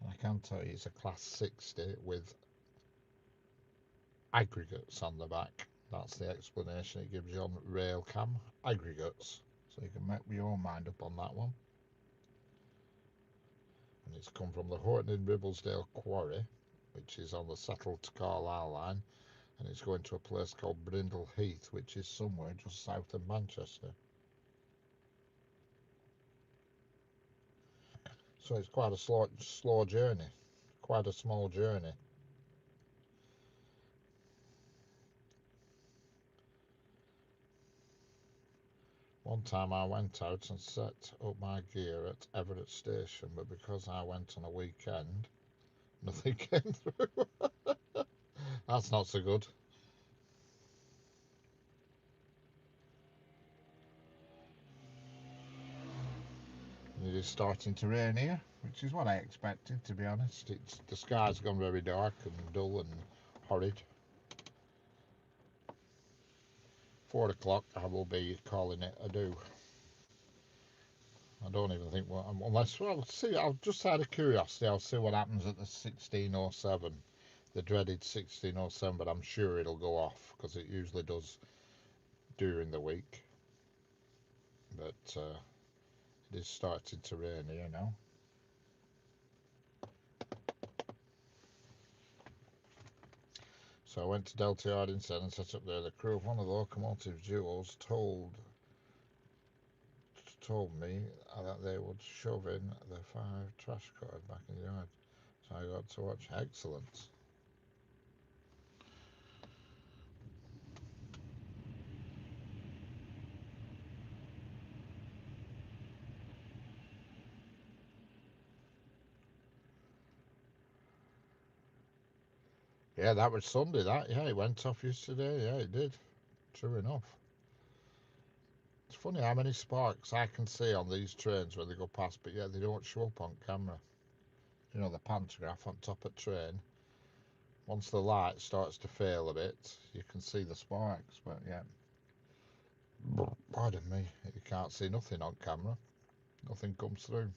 And I can tell you it's a class 60 with aggregates on the back. That's the explanation it gives you on rail cam. Aggregates. So you can make your own mind up on that one. And it's come from the Horton in Ribblesdale Quarry, which is on the Settle to Carlisle line, and it's going to a place called Brindle Heath, which is somewhere just south of Manchester. So it's quite a slow journey, quite a small journey. One time I went out and set up my gear at Everett Station, but because I went on a weekend, nothing came through. That's not so good. It is starting to rain here, which is what I expected, to be honest. The sky's gone very dark and dull and horrid. 4 o'clock, I will be calling it a do. I don't even think, well, unless, well, see, I'll just out of curiosity, I'll see what happens at the 1607, the dreaded 1607, but I'm sure it'll go off because it usually does during the week. But it is starting to rain here now. So I went to Delta Yard instead and set up there. The crew of one of the locomotive duos told me that they would shove in the 5 trash cars back in the yard. So I got to watch. Excellent. Yeah, that was Sunday, that. Yeah, it went off yesterday. Yeah, it did. True enough. It's funny how many sparks I can see on these trains when they go past, but yeah, they don't show up on camera. You know, the pantograph on top of train. Once the light starts to fail a bit, you can see the sparks, but yeah. Pardon me, you can't see nothing on camera. Nothing comes through.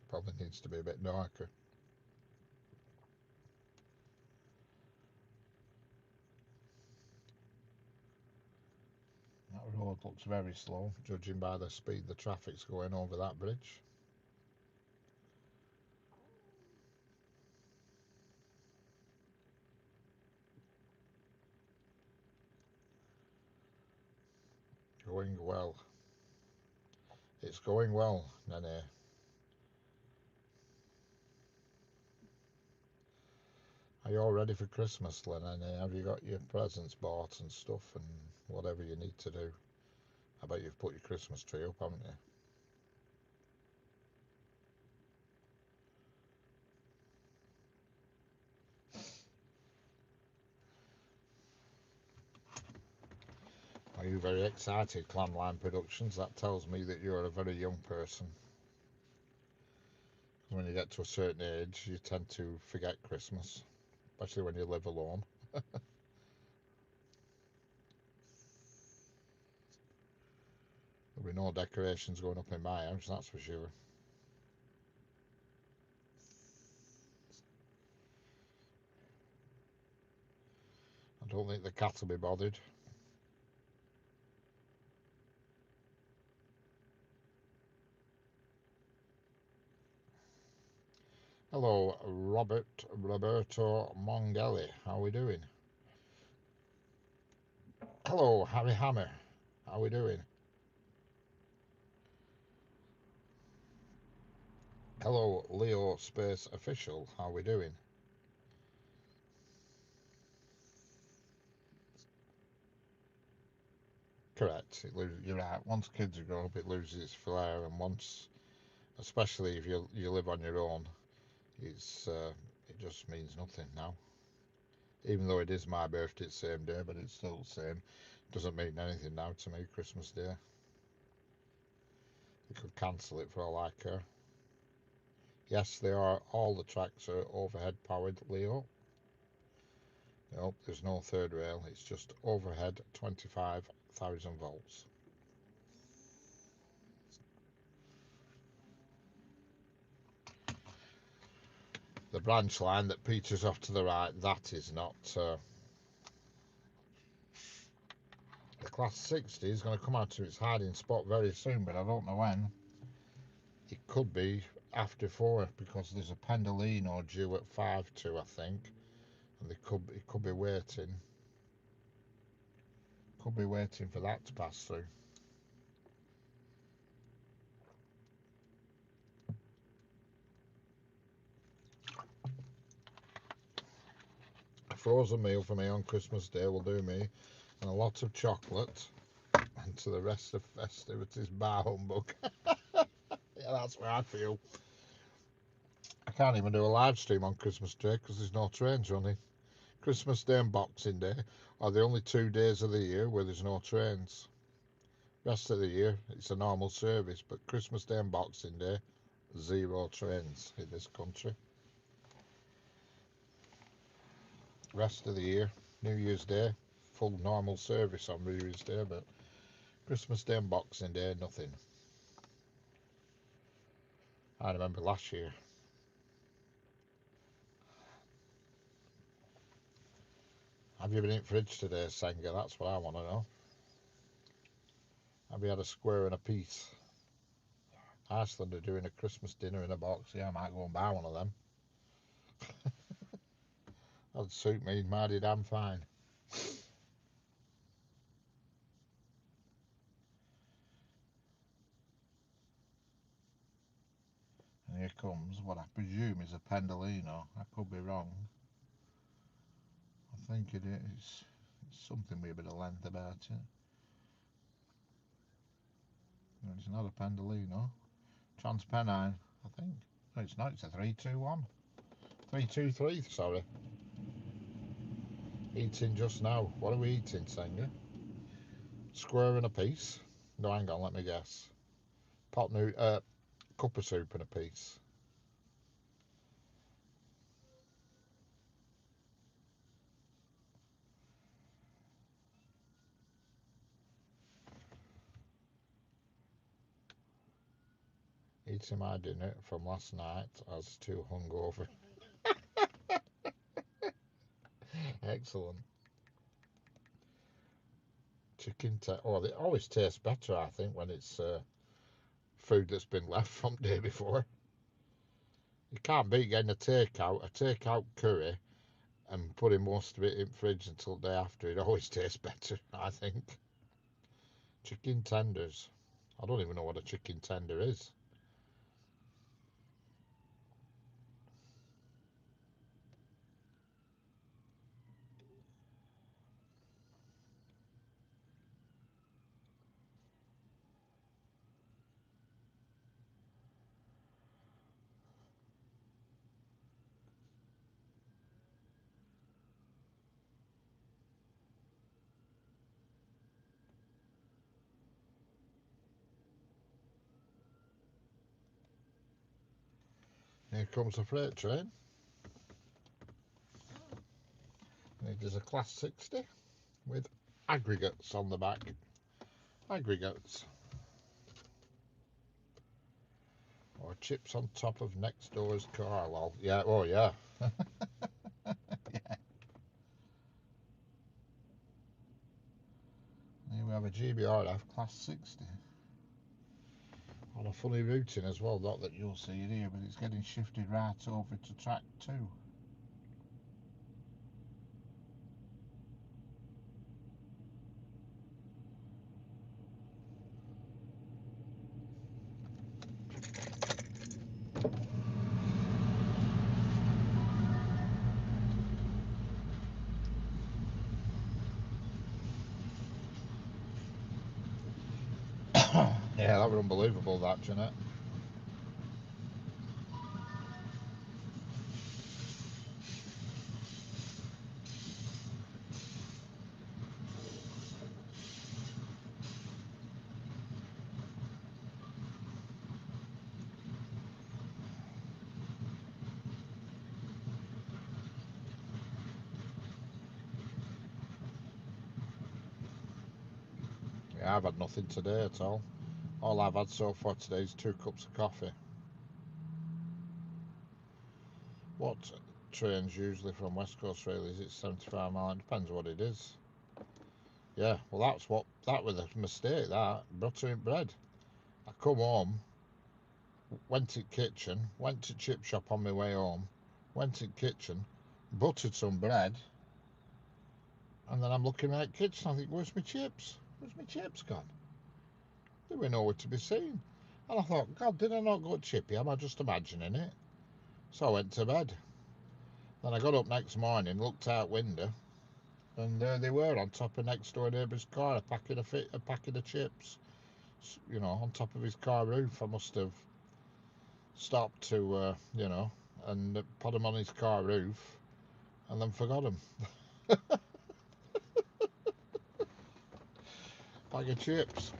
Probably needs to be a bit darker. That road looks very slow, judging by the speed the traffic's going over that bridge. Going well. It's going well, Nene. Are you all ready for Christmas, Nene? Have you got your presents bought and stuff and whatever you need to do? I bet you've put your Christmas tree up, haven't you? Are you very excited, Clamline Productions? That tells me that you're a very young person. When you get to a certain age, you tend to forget Christmas, especially when you live alone. There'll be no decorations going up in my house, that's for sure. I don't think the cat will be bothered. Hello, Roberto Mongelli. How are we doing? Hello, Harry Hammer. How are we doing? Hello, Leo Space Official. How are we doing? Correct. You're right. Once kids are grown up, it loses its flair, and once, especially if you live on your own, it just means nothing now. Even though it is my birthday the same day, but it's still the same. Doesn't mean anything now to me, Christmas Day. You could cancel it for all I care. Yes, they are. All the tracks are overhead powered, Leo. Nope, there's no third rail. It's just overhead 25,000 volts. The branch line that peters off to the right, that is not. The Class 60 is going to come out to its hiding spot very soon, but I don't know when. It could be after 4 because there's a Pendolino due at 5 to, I think, and it could be waiting. Could be waiting for that to pass through. A frozen meal for me on Christmas Day will do me, and a lot of chocolate, and to the rest of festivities, bar humbug. Yeah, that's where I feel. I can't even do a live stream on Christmas Day because there's no trains running. Christmas Day and Boxing Day are the only 2 days of the year where there's no trains. Rest of the year, it's a normal service, but Christmas Day and Boxing Day, 0 trains in this country. Rest of the year, New Year's Day, full normal service on New Year's Day, but Christmas Day and Boxing Day, nothing. I remember last year. Have you been in fridge today, Senga? That's what I want to know. Have you had a square and a piece? Iceland are doing a Christmas dinner in a box. Yeah, I might go and buy one of them. That'd suit me mighty damn fine. And here comes what I presume is a Pendolino. I could be wrong. I think it is. It's something with a bit of length about it. No, it's not a Pendolino. Transpennine, I think. No, it's not. It's a 321. 323, sorry. Eating just now. What are we eating, Senga? Square and a piece. No, hang on, let me guess. Cup of soup and a piece. Eating my dinner from last night. I was too hungover. Excellent. They always taste better, I think, when it's food that's been left from the day before. You can't beat getting a takeout curry, and putting most of it in the fridge until the day after. It always tastes better, I think. Chicken tenders. I don't even know what a chicken tender is. Here comes a freight train. It is a Class 60 with aggregates on the back. Aggregates. Or chips on top of next door's car. Well, yeah, oh yeah. Yeah. Here we have a GBRF Class 60. On a funny routing as well, not that you'll see it here, but it's getting shifted right over to track 2. Yeah, that was unbelievable, that, Jeanette. I've had nothing today at all. All I've had so far today is 2 cups of coffee. What trains usually from West Coast Rail is it 75 mile? It depends what it is. Yeah, well that was a mistake, that buttering bread. I come home, went to kitchen, went to chip shop on my way home, went to kitchen, buttered some bread, and then I'm looking at the kitchen. I think, where's my chips? Where's my chips gone? They were nowhere to be seen. And I thought, God, did I not go chippy? Am I just imagining it? So I went to bed. Then I got up next morning, looked out window, and there they were on top of next door neighbour's car, a packet of chips, on top of his car roof. I must have stopped to, and put them on his car roof, and then forgot them. Bag of chips.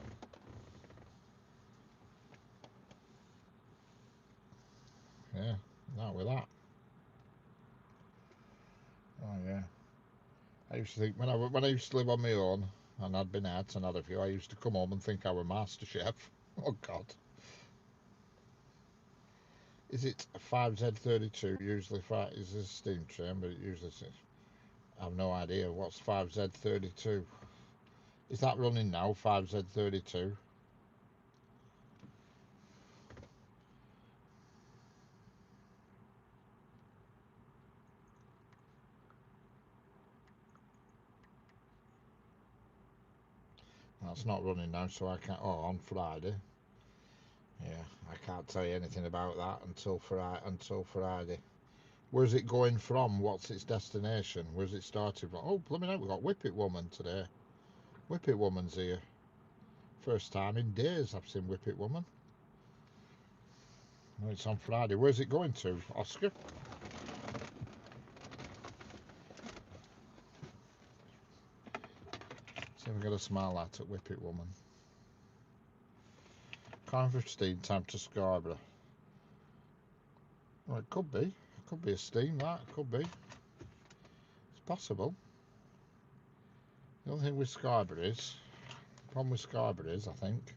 Yeah, not with that. Oh yeah. I used to think when I used to live on my own and I'd been out and had a few, I used to come home and think I were master chef. Oh God. Is it 5Z32? Usually is a steam train, but it usually says, I have no idea. What's 5Z32? Is that running now, 5Z32? That's not running now, so I can't. Oh, on Friday. Yeah, I can't tell you anything about that until Friday. Where's it going from? What's its destination? Where's it started from? Oh, let me know. We've got Whippet Woman today. Whippet Woman's here. First time in days I've seen Whippet Woman. Oh, it's on Friday. Where's it going to, Oscar? See if I get a smile at Whippet Woman. Cardiff Steam time to Scarborough. Well, it could be. It could be a steam, that. It could be. It's possible. The only thing with Scarborough is, the problem with Scarborough is, I think,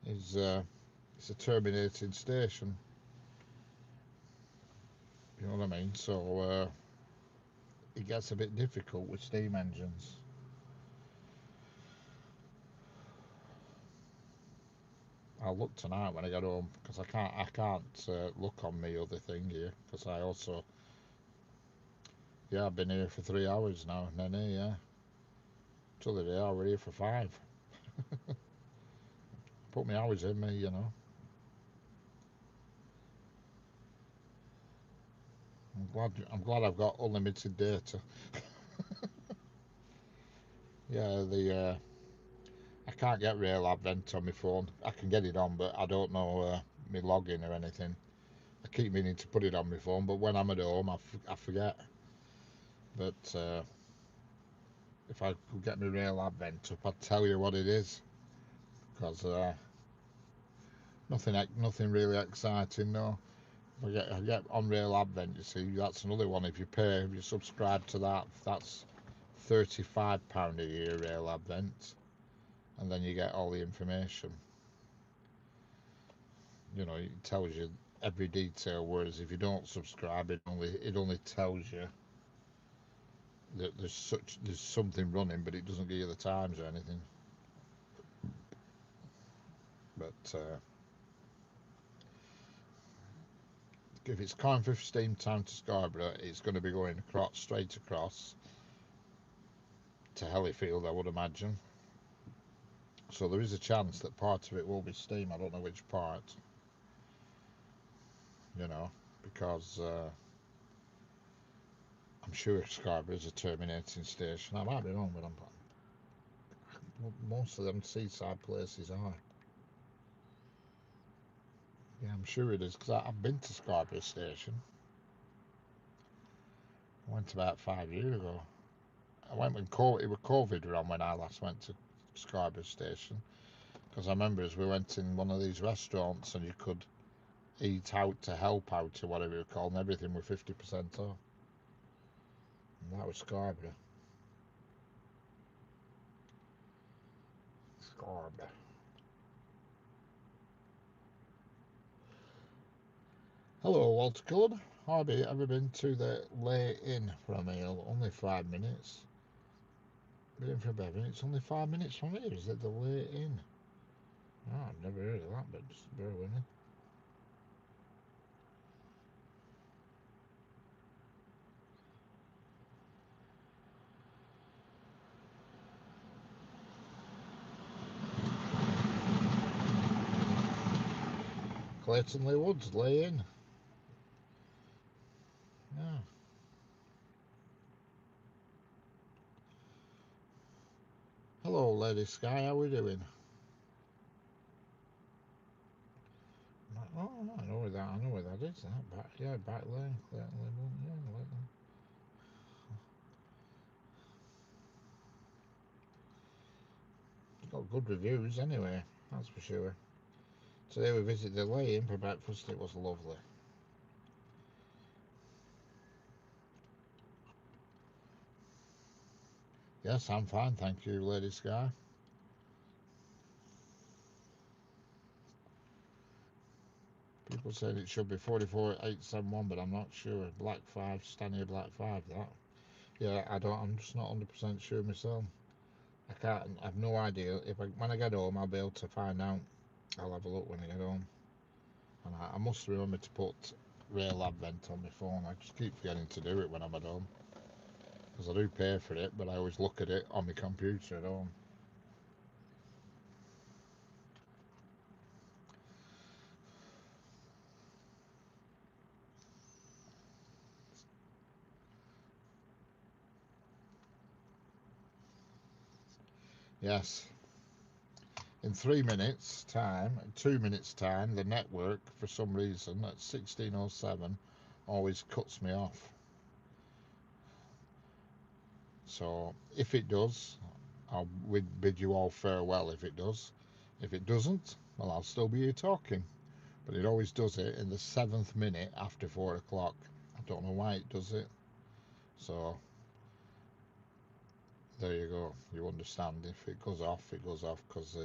is it's a terminating station. You know what I mean? So it gets a bit difficult with steam engines. I'll look tonight when I get home because I can't look on my other thing here because I also I've been here for 3 hours now and then yeah till the day I were here for 5. Put my hours in me, I'm glad I've got unlimited data. Yeah, I can't get Rail Advent on my phone. I can get it on, but I don't know my login or anything. I keep meaning to put it on my phone, but when I'm at home, I forget. But if I could get my Rail Advent up, I'd tell you what it is. Because nothing really exciting, no. I get on Rail Advent, you see, that's another one. If you subscribe to that, that's £35 a year, Rail Advent, and then you get all the information. It tells you every detail, whereas if you don't subscribe, it only tells you that there's something running, but it doesn't give you the times or anything. But if it's Carnforth Steam time to Scarborough, it's going to be going straight across to Hellifield, I would imagine. So there is a chance that part of it will be steam. I don't know which part, because I'm sure Scarborough is a terminating station. I might be wrong, but most of them seaside places are. Yeah, I'm sure it is because I've been to Scarborough Station. I went about 5 years ago. I went when it was COVID around when I last went to Scarborough Station. Because I remember as we went in one of these restaurants and you could eat out to help out or whatever you call, and everything was 50% off. And that was Scarborough. Orb. Hello, Walter Cullen. Harvey, ever been to the Lay Inn for a meal? Only 5 minutes. Been in for a bed. It's only 5 minutes from here. Is it the Lay Inn? Oh, I've never heard of that, but just bear with me. Clayton Woods, Lay Inn. Yeah. Hello, Lady Sky. How we doing? Oh, I know where that. I know where that is. That back, yeah, back lane, Clayton Wood. Yeah, like that. It's got good reviews anyway. That's for sure. Today we visited the Lay Inn for breakfast. It was lovely. Yes, I'm fine, thank you, Lady Sky. People said it should be 44871, but I'm not sure. Black 5, Stania Black 5, that. Yeah, I'm just not 100% sure myself. I've no idea. When I get home, I'll be able to find out. I'll have a look when I get home. And I must remember to put Rail Advent on my phone. I just keep forgetting to do it when I'm at home. Because I do pay for it, but I always look at it on my computer at home. Yes. In 3 minutes' time, 2 minutes' time, the network, for some reason, at 16:07, always cuts me off. So if it does, I'll bid you all farewell if it does. If it doesn't, well, I'll still be here talking. But it always does it in the 7th minute after 4 o'clock. I don't know why it does it. So there you go. You understand. If it goes off, it goes off because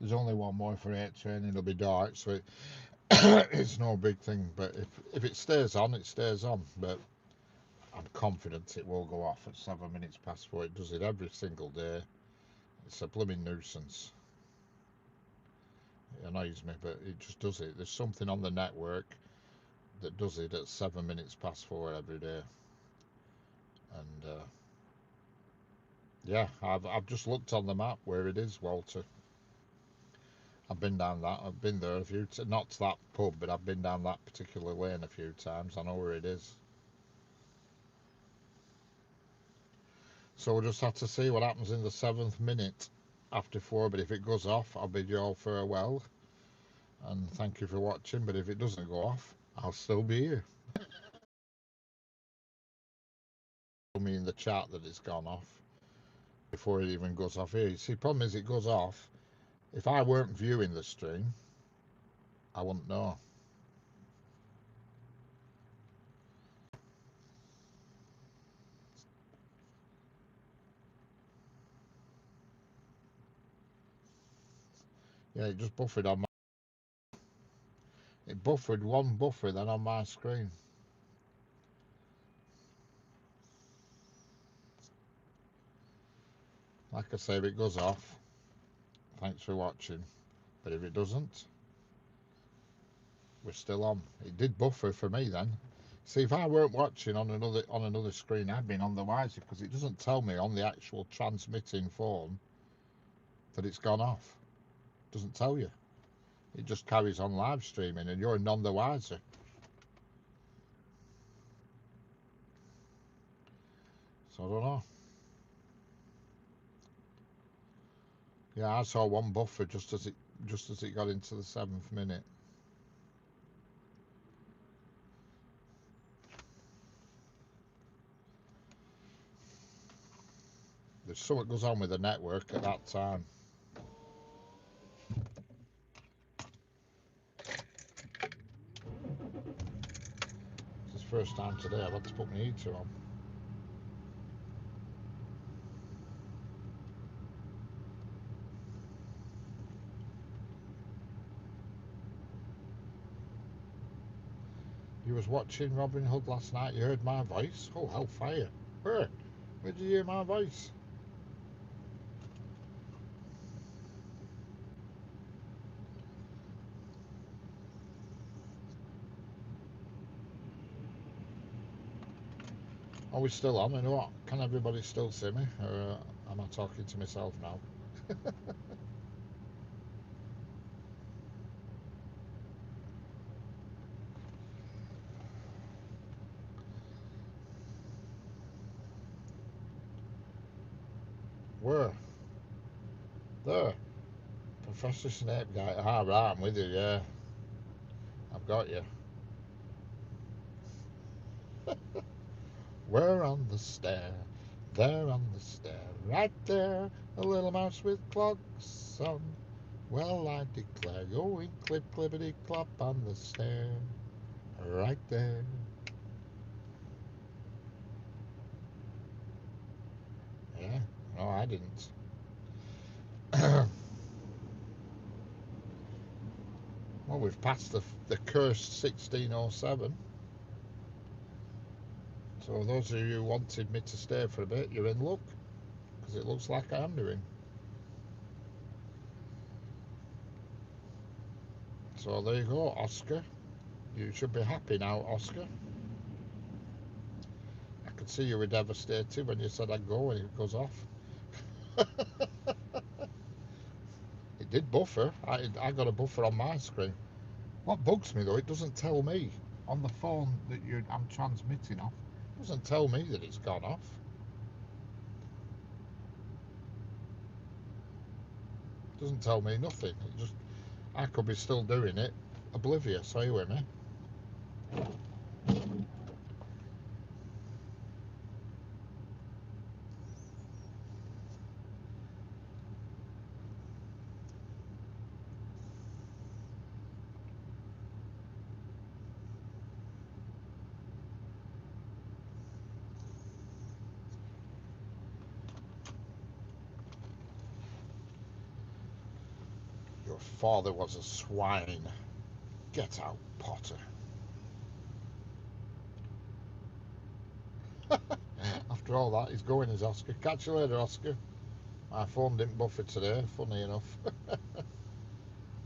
there's only one more for 8 train. It'll be dark, so it's no big thing. But if it stays on, it stays on. But I'm confident it will go off at 7 minutes past 4. It does it every single day. It's a blooming nuisance. It annoys me, but it just does it. There's something on the network that does it at 7 minutes past 4 every day. And yeah, I've just looked on the map where it is, Walter. I've been down that. I've been there a few times. Not to that pub, but I've been down that particular lane a few times. I know where it is. So we'll just have to see what happens in the 7th minute after 4. But if it goes off, I'll bid you all farewell. And thank you for watching. But if it doesn't go off, I'll still be here. Tell me in the chat that it's gone off before it even goes off here. You see, the problem is it goes off. If I weren't viewing the stream, I wouldn't know. Yeah, it just buffered on my... It buffered one buffer then on my screen. Like I say, if it goes off, thanks for watching. But if it doesn't, we're still on. It did buffer for me then. See, if I weren't watching on another screen, I'd been on the wiser because it doesn't tell me on the actual transmitting phone that it's gone off. It doesn't tell you. It just carries on live streaming, and you're none the wiser. So I don't know. Yeah, I saw one buffer just as it got into the 7th minute. There's something goes on with the network at that time. It's the first time today I've had to put my heater on. You was watching Robin Hood last night. You heard my voice. Oh, hellfire! Where? Where did you hear my voice? Are we still on? And what? Can everybody still see me, or am I talking to myself now? Where? There. Professor Snape guy. Ah, right, I'm with you, yeah. I've got you. We're on the stair. There on the stair. Right there. A little mouse with clogs on. Well, I declare, going clip clippity clop on the stair. Right there. Yeah. No, I didn't. Well, we've passed the cursed 1607. So those of you who wanted me to stay for a bit, you're in luck, because it looks like I am doing. So there you go, Oscar. You should be happy now, Oscar. I could see you were devastated when you said I'd go and it goes off. It did buffer. I got a buffer on my screen. What bugs me though, it doesn't tell me on the phone that I'm transmitting off. It doesn't tell me that it's gone off. It doesn't tell me nothing. It just I could be still doing it, oblivious. Are you with me? Your father was a swine. Get out, Potter. After all that, he's going as Oscar. Catch you later, Oscar. My phone didn't buffer today, funny enough.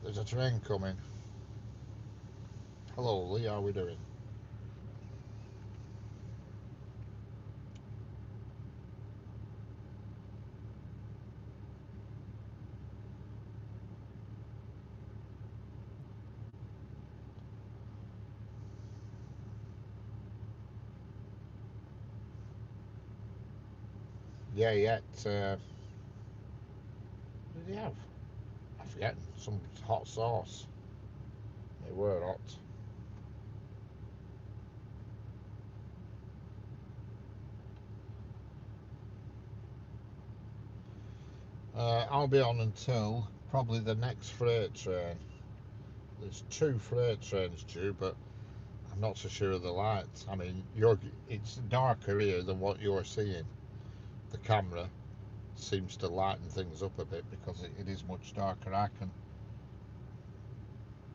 There's a train coming. Hello, Lee, how are we doing? Yeah, yet. What did he have? I forget. Some hot sauce. They were hot. I'll be on until probably the next freight train. There's two freight trains due, but I'm not so sure of the lights. I mean, it's darker here than what you're seeing. The camera seems to lighten things up a bit because it is much darker.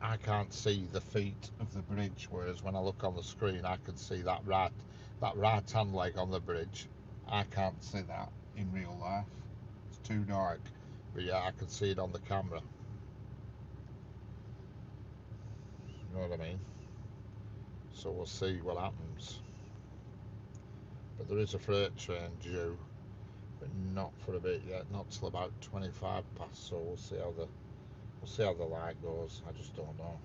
I can't see the feet of the bridge, whereas when I look on the screen, I can see that right hand leg on the bridge. I can't see that in real life. It's too dark. But yeah, I can see it on the camera. You know what I mean? So we'll see what happens. But there is a freight train due, but not for a bit yet. Not till about 25 past. So we'll see how the light goes. I just don't know.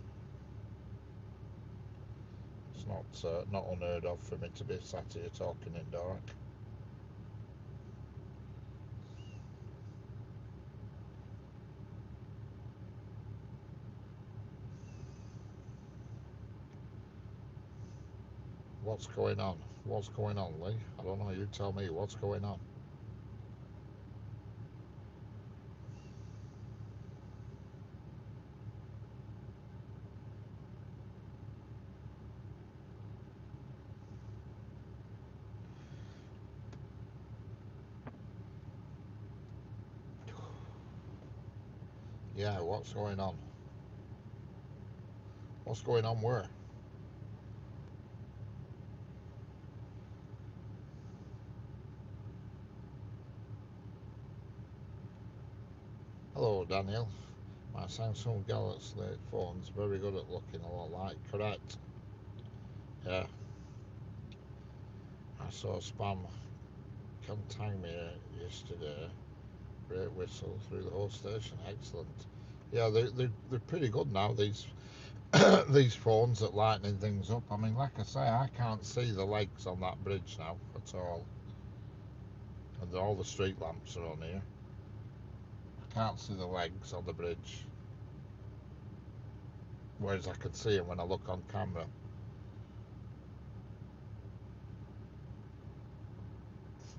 It's not unheard of for me to be sat here talking in dark. What's going on? What's going on, Lee? I don't know. You tell me what's going on. Yeah, what's going on? What's going on where? Hello, Daniel. My Samsung Galaxy phone's very good at looking a lot like. Correct. Yeah, I saw spam contact me yesterday. Great whistle through the whole station. Excellent. Yeah, they're pretty good now. These these phones at lightening things up. I mean, like I say, I can't see the legs on that bridge now at all, and all the street lamps are on here. I can't see the legs on the bridge, whereas I can see them when I look on camera.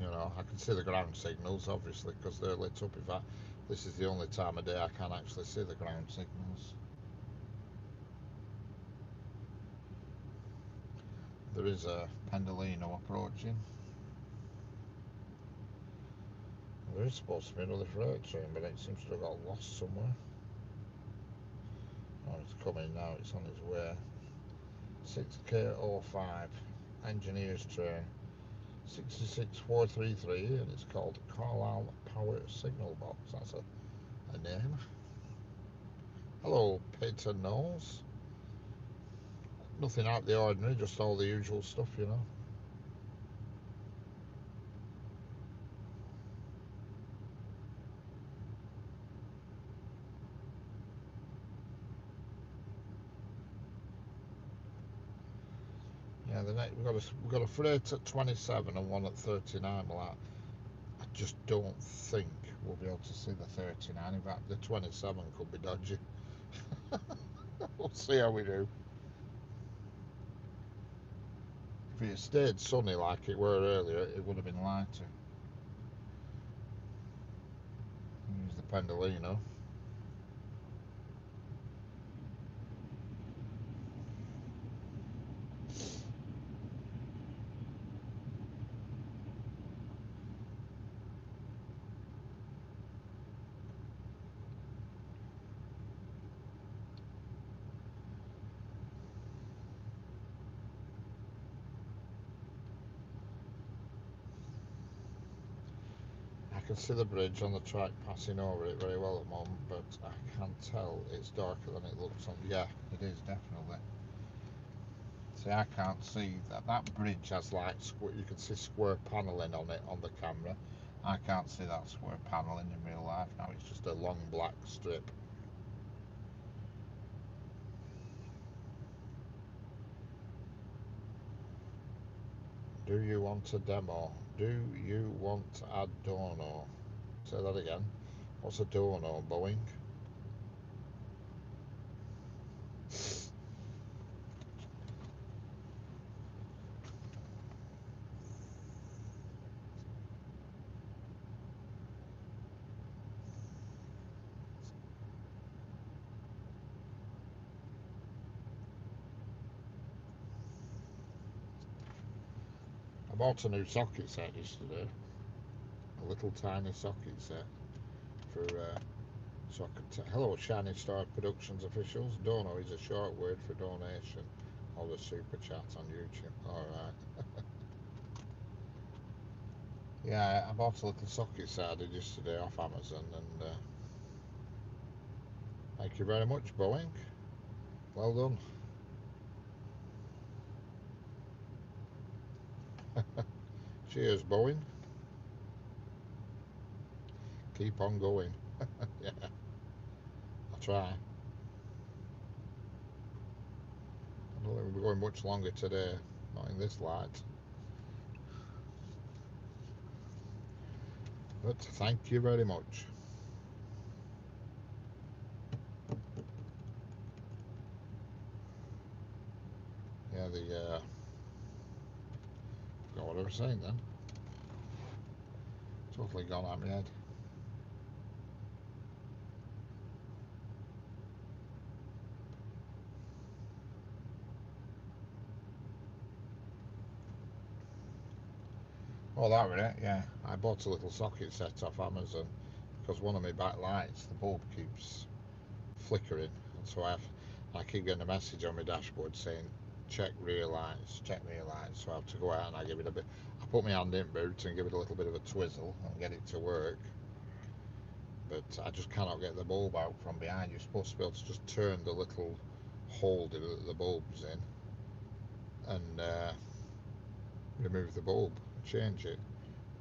You know, I can see the ground signals obviously because they're lit up. In fact, this is the only time of day I can actually see the ground signals. There is a Pendolino approaching. There is supposed to be another freight train, but it seems to have got lost somewhere. Oh, it's coming now. It's on its way. 6K05 engineers train 66433, and it's called Carlisle Power Signal Box. That's a name. Hello, Peter Knowles. Nothing out of the ordinary, just all the usual stuff, you know. Yeah, we've got a freight at 27 and one at 39. Well, I just don't think we'll be able to see the 39. In fact, the 27 could be dodgy. We'll see how we do. If it had stayed sunny like it were earlier, it would have been lighter. Use the Pendolino. I can see the bridge on the track passing over it very well at the moment, but I can tell it's darker than it looks on. Yeah, it is definitely. See, I can't see that bridge has like you can see square panelling on it on the camera. I can't see that square panelling in real life now. It's just a long black strip. Do you want a demo? Do you want a dono? Say that again. What's a dono, Boeing? I bought a new socket set yesterday. A little tiny socket set for so I could hello Shining Star Productions officials. Dono is a short word for donation or the super chat on YouTube. Alright. Yeah, I bought a little socket set I did yesterday off Amazon, and thank you very much, Boeing. Well done. Cheers, Boeing. Keep on going. Yeah, I'll try. I don't think we'll be going much longer today, not in this light. But thank you very much. Yeah, got what I was saying then. Totally gone out of my head. Oh, that was it, yeah. I bought a little socket set off Amazon because one of my backlights, the bulb keeps flickering. And so I keep getting a message on my dashboard saying, check rear lights, check rear lights. So I have to go out and I give it a bit, I put my hand in boot and give it a little bit of a twizzle and get it to work. But but I just cannot get the bulb out from behind. You're supposed to be able to just turn the little holder that the bulb's in and remove the bulb, change it,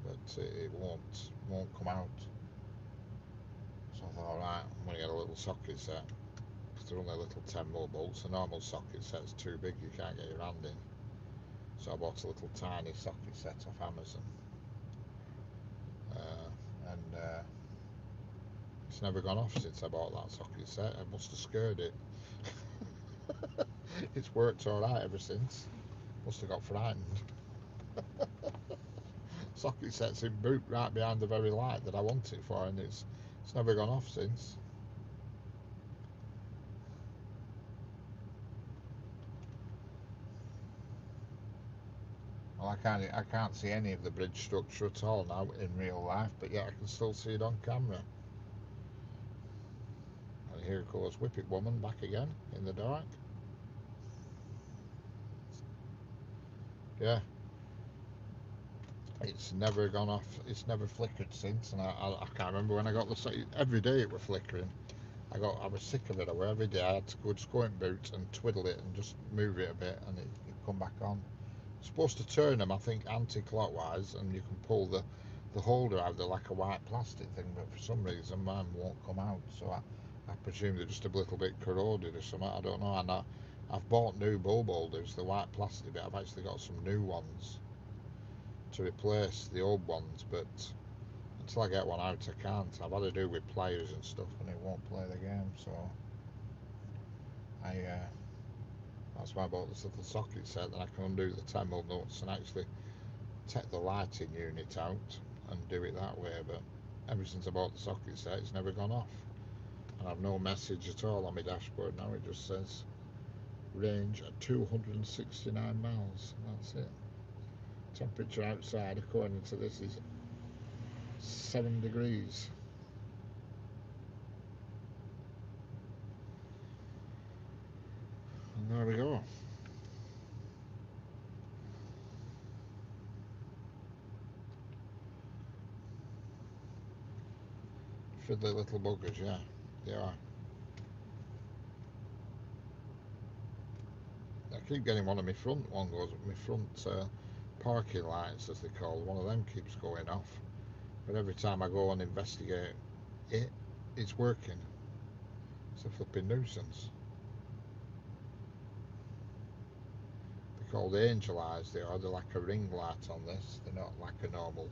but it won't come out. So I thought, alright, I'm going to get a little socket set, because they're only little 10mm bolts. A normal socket set's too big, you can't get your hand in. So I bought a little tiny socket set off Amazon. And it's never gone off since I bought that socket set. I must have scared it. It's worked alright ever since. Must have got frightened. Socket set's in boot right behind the very light that I want it for, and it's never gone off since. Well, I can't see any of the bridge structure at all now in real life, but yet I can still see it on camera. And here goes Whippet Woman back again in the dark. Yeah, it's never gone off. It's never flickered since, and I can't remember when I got the. Every day it was flickering. I was sick of it. Every day I had to just go in boot and twiddle it and just move it a bit, and it come back on. Supposed to turn them, I think, anti-clockwise, and you can pull the holder out. They're like a white plastic thing, but for some reason mine won't come out. So I presume they're just a little bit corroded or something. I don't know. And I've bought new bulb holders, the white plastic bit. I've actually got some new ones to replace the old ones, but until I get one out, I can't. I've had to do with pliers and stuff, and it won't play the game. So I that's why I bought this little socket set that I can undo the 10mm nuts and actually take the lighting unit out and do it that way. But ever since I bought the socket set, it's never gone off, and I've no message at all on my dashboard now. It just says range at 269 miles. That's it. Temperature outside, according to this, is 7 degrees. And there we go. Fiddly little buggers, yeah, they are. I keep getting one of my front parking lights, as they call it. One of them keeps going off, but every time I go and investigate it, it's working. It's a flipping nuisance. They're called angel eyes. They are. They're like a ring light on this. They're not like a normal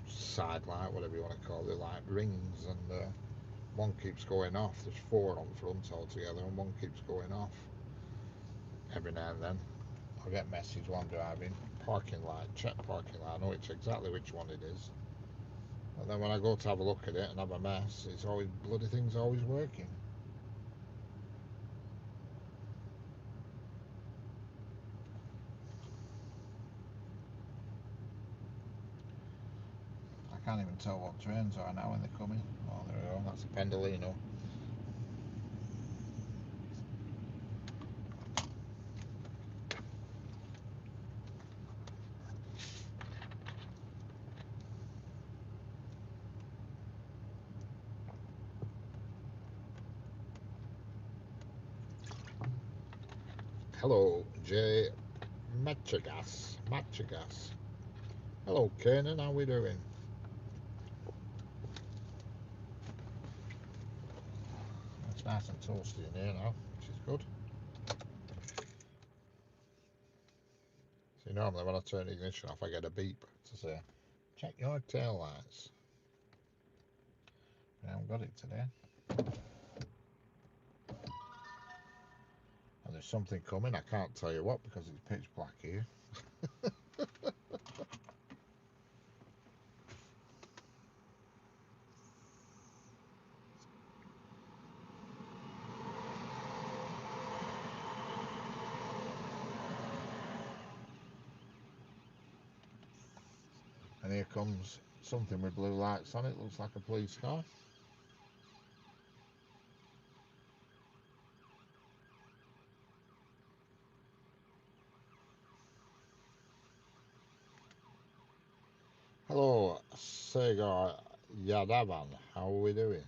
side light, whatever you want to call it. They're like rings, and one keeps going off. There's 4 on front altogether, and one keeps going off every now and then. I'll get a message while I'm driving. Parking light, check parking light. I know it's exactly which one it is. And then when I go to have a look at it and have a mess, it's always bloody thing's always working. I can't even tell what trains are now when they're coming. Oh, there we go. That's a Pendolino. Hello, Jay Machagas. Hello, Kanan. How we doing? It's nice and toasty in here now, which is good. See, normally when I turn the ignition off, I get a beep to say, check your tail lights. I haven't got it today. And there's something coming. I can't tell you what because it's pitch black here. And here comes something with blue lights on it. Looks like a police car. Hello, Sagar. Yadavan, how are we doing?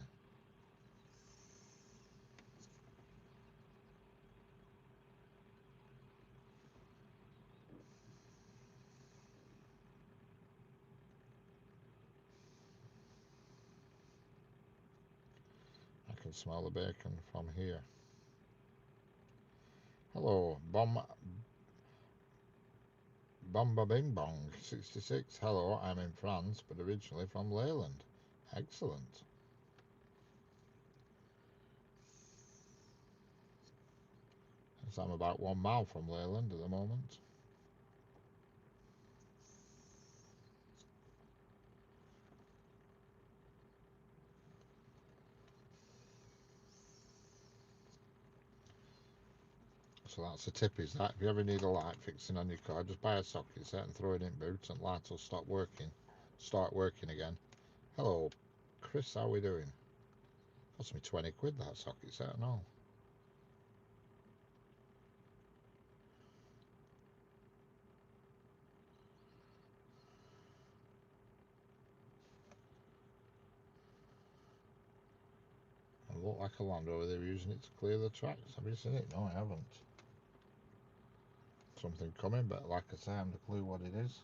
I can smell the bacon from here. Hello, Bomba Bing Bong 66. Hello, I'm in France, but originally from Leyland. Excellent. So I'm about 1 mile from Leyland at the moment. So that's a tip, is that if you ever need a light fixing on your car, just buy a socket set and throw it in boot and light will stop working. Start working again. Hello, Chris, how are we doing? Cost me 20 quid that socket set and all. It looked like a Land Rover, they were using it to clear the tracks. Have you seen it? No, I haven't. Something coming, but like I say, I haven't a clue what it is.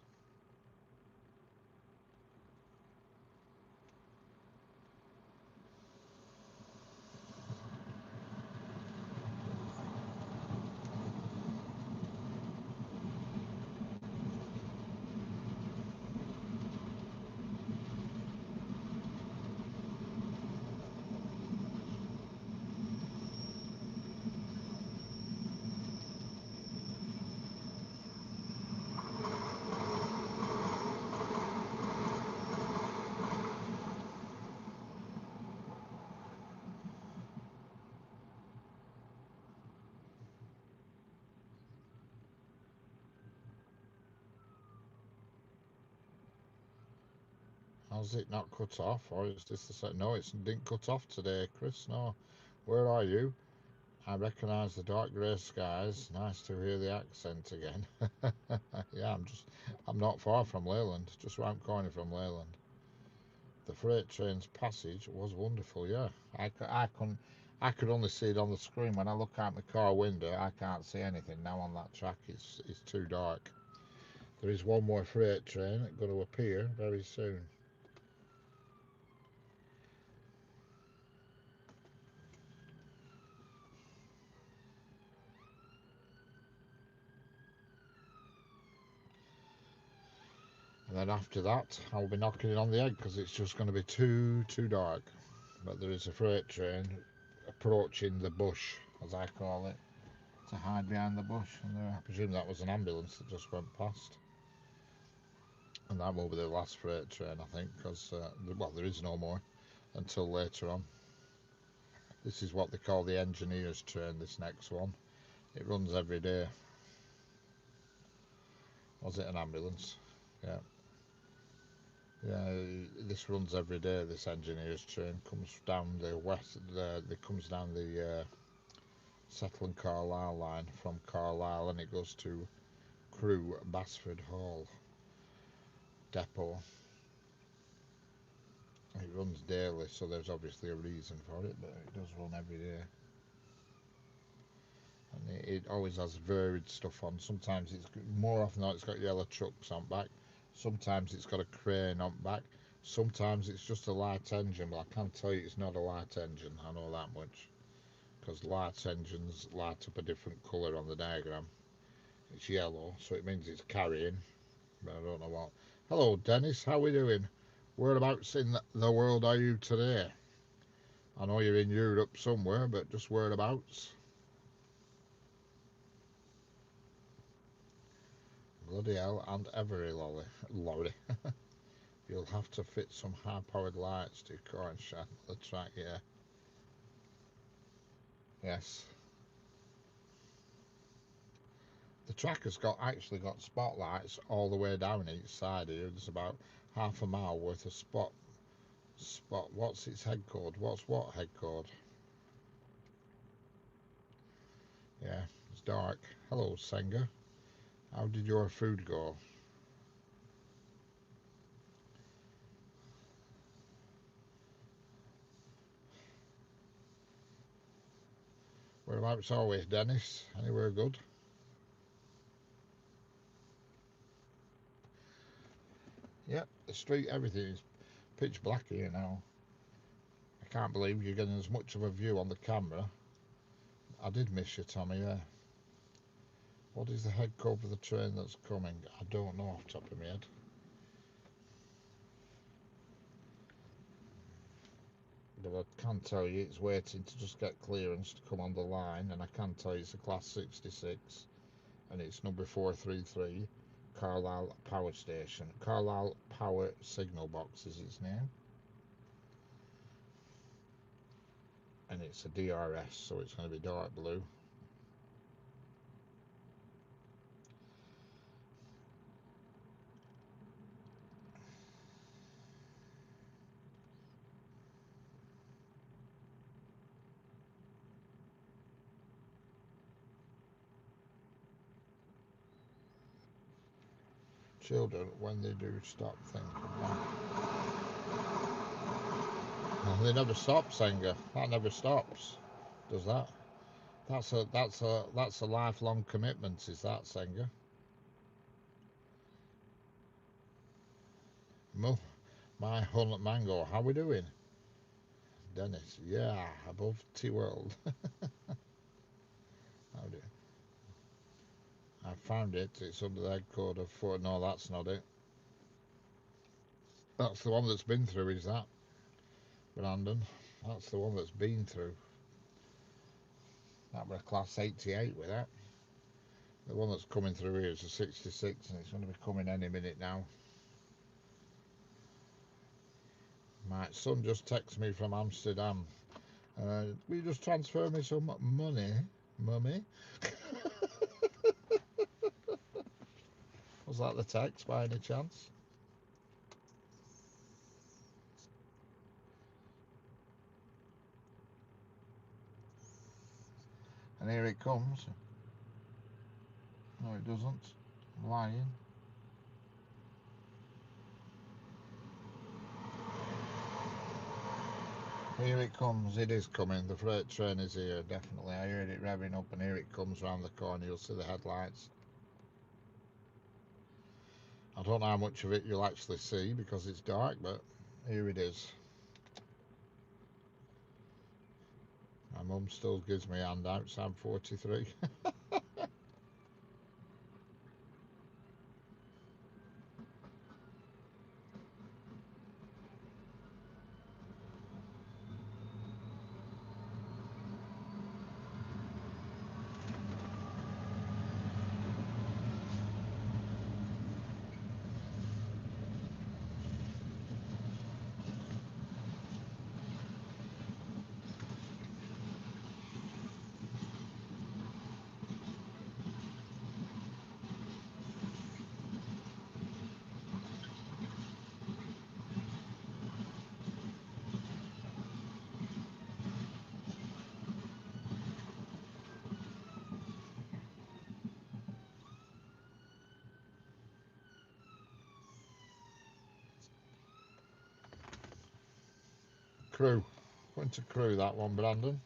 How's it not cut off? Or is this the set? No, it didn't cut off today, Chris. No. Where are you? I recognise the dark grey skies. Nice to hear the accent again. Yeah, I'm not far from Leyland, just round corner from Leyland. The freight train's passage was wonderful. Yeah, I could only see it on the screen. When I look out my car window, I can't see anything now on that track. It's too dark. There is one more freight train going to appear very soon. And then after that, I'll be knocking it on the head because it's just going to be too dark. But there is a freight train approaching the bush, as I call it, to hide behind the bush. And I presume that was an ambulance that just went past. And that will be the last freight train, I think, because, well, there is no more until later on. This is what they call the engineers train, this next one. It runs every day. Was it an ambulance? Yeah. Yeah, this runs every day. This engineers train comes down the west. It comes down the Settle Carlisle line from Carlisle, and it goes to Crewe Basford Hall depot. It runs daily, so there's obviously a reason for it, but it does run every day. And it always has varied stuff on. Sometimes it's more often than not, it's got yellow trucks on back. Sometimes it's got a crane on back. Sometimes it's just a light engine, but I can tell you it's not a light engine. I know that much, because light engines light up a different colour on the diagram. It's yellow, so it means it's carrying, but I don't know what. Hello, Dennis. How are we doing? Whereabouts in the world are you today? I know you're in Europe somewhere, but just whereabouts? Bloody hell, and every lorry. You'll have to fit some high-powered lights to your car and shine the track, yeah. Yes. The track has actually got spotlights all the way down each side here. There's about half a mile worth of what's its head code? What's what head code? Yeah, it's dark. Hello, Senga. How did your food go? Whereabouts are we, Dennis? Anywhere good? Yep, the street, everything is pitch black here now. I can't believe you're getting as much of a view on the camera. I did miss you, Tommy, yeah. What is the head code for the train that's coming? I don't know off the top of my head. But I can tell you it's waiting to just get clearance to come on the line, and I can tell you it's a Class 66, and it's number 433, Carlisle Power Station. Carlisle Power Signal Box is its name. And it's a DRS, so it's going to be dark blue. Children, when they do stop, think. They never stop, Senga. That never stops, does that? That's a lifelong commitment, is that, Senga? My Hunt Mango, how we doing? Dennis, yeah, above T-World. How do I found it, it's under the head code of 4, no that's not it. That's the one that's been through, is that, Brandon? That's the one that's been through. That were a Class 88 with that. The one that's coming through here is a 66, and it's going to be coming any minute now. My son just texted me from Amsterdam. Will you just transfer me some money, mummy? Was that the text by any chance? And here it comes. No, it doesn't. I'm lying. Here it comes. It is coming. The freight train is here, definitely. I heard it revving up, and here it comes round the corner. You'll see the headlights. I don't know how much of it you'll actually see because it's dark, but here it is. My mum still gives me handouts. I'm 43. Crew. Went to Crew, that one, Brandon.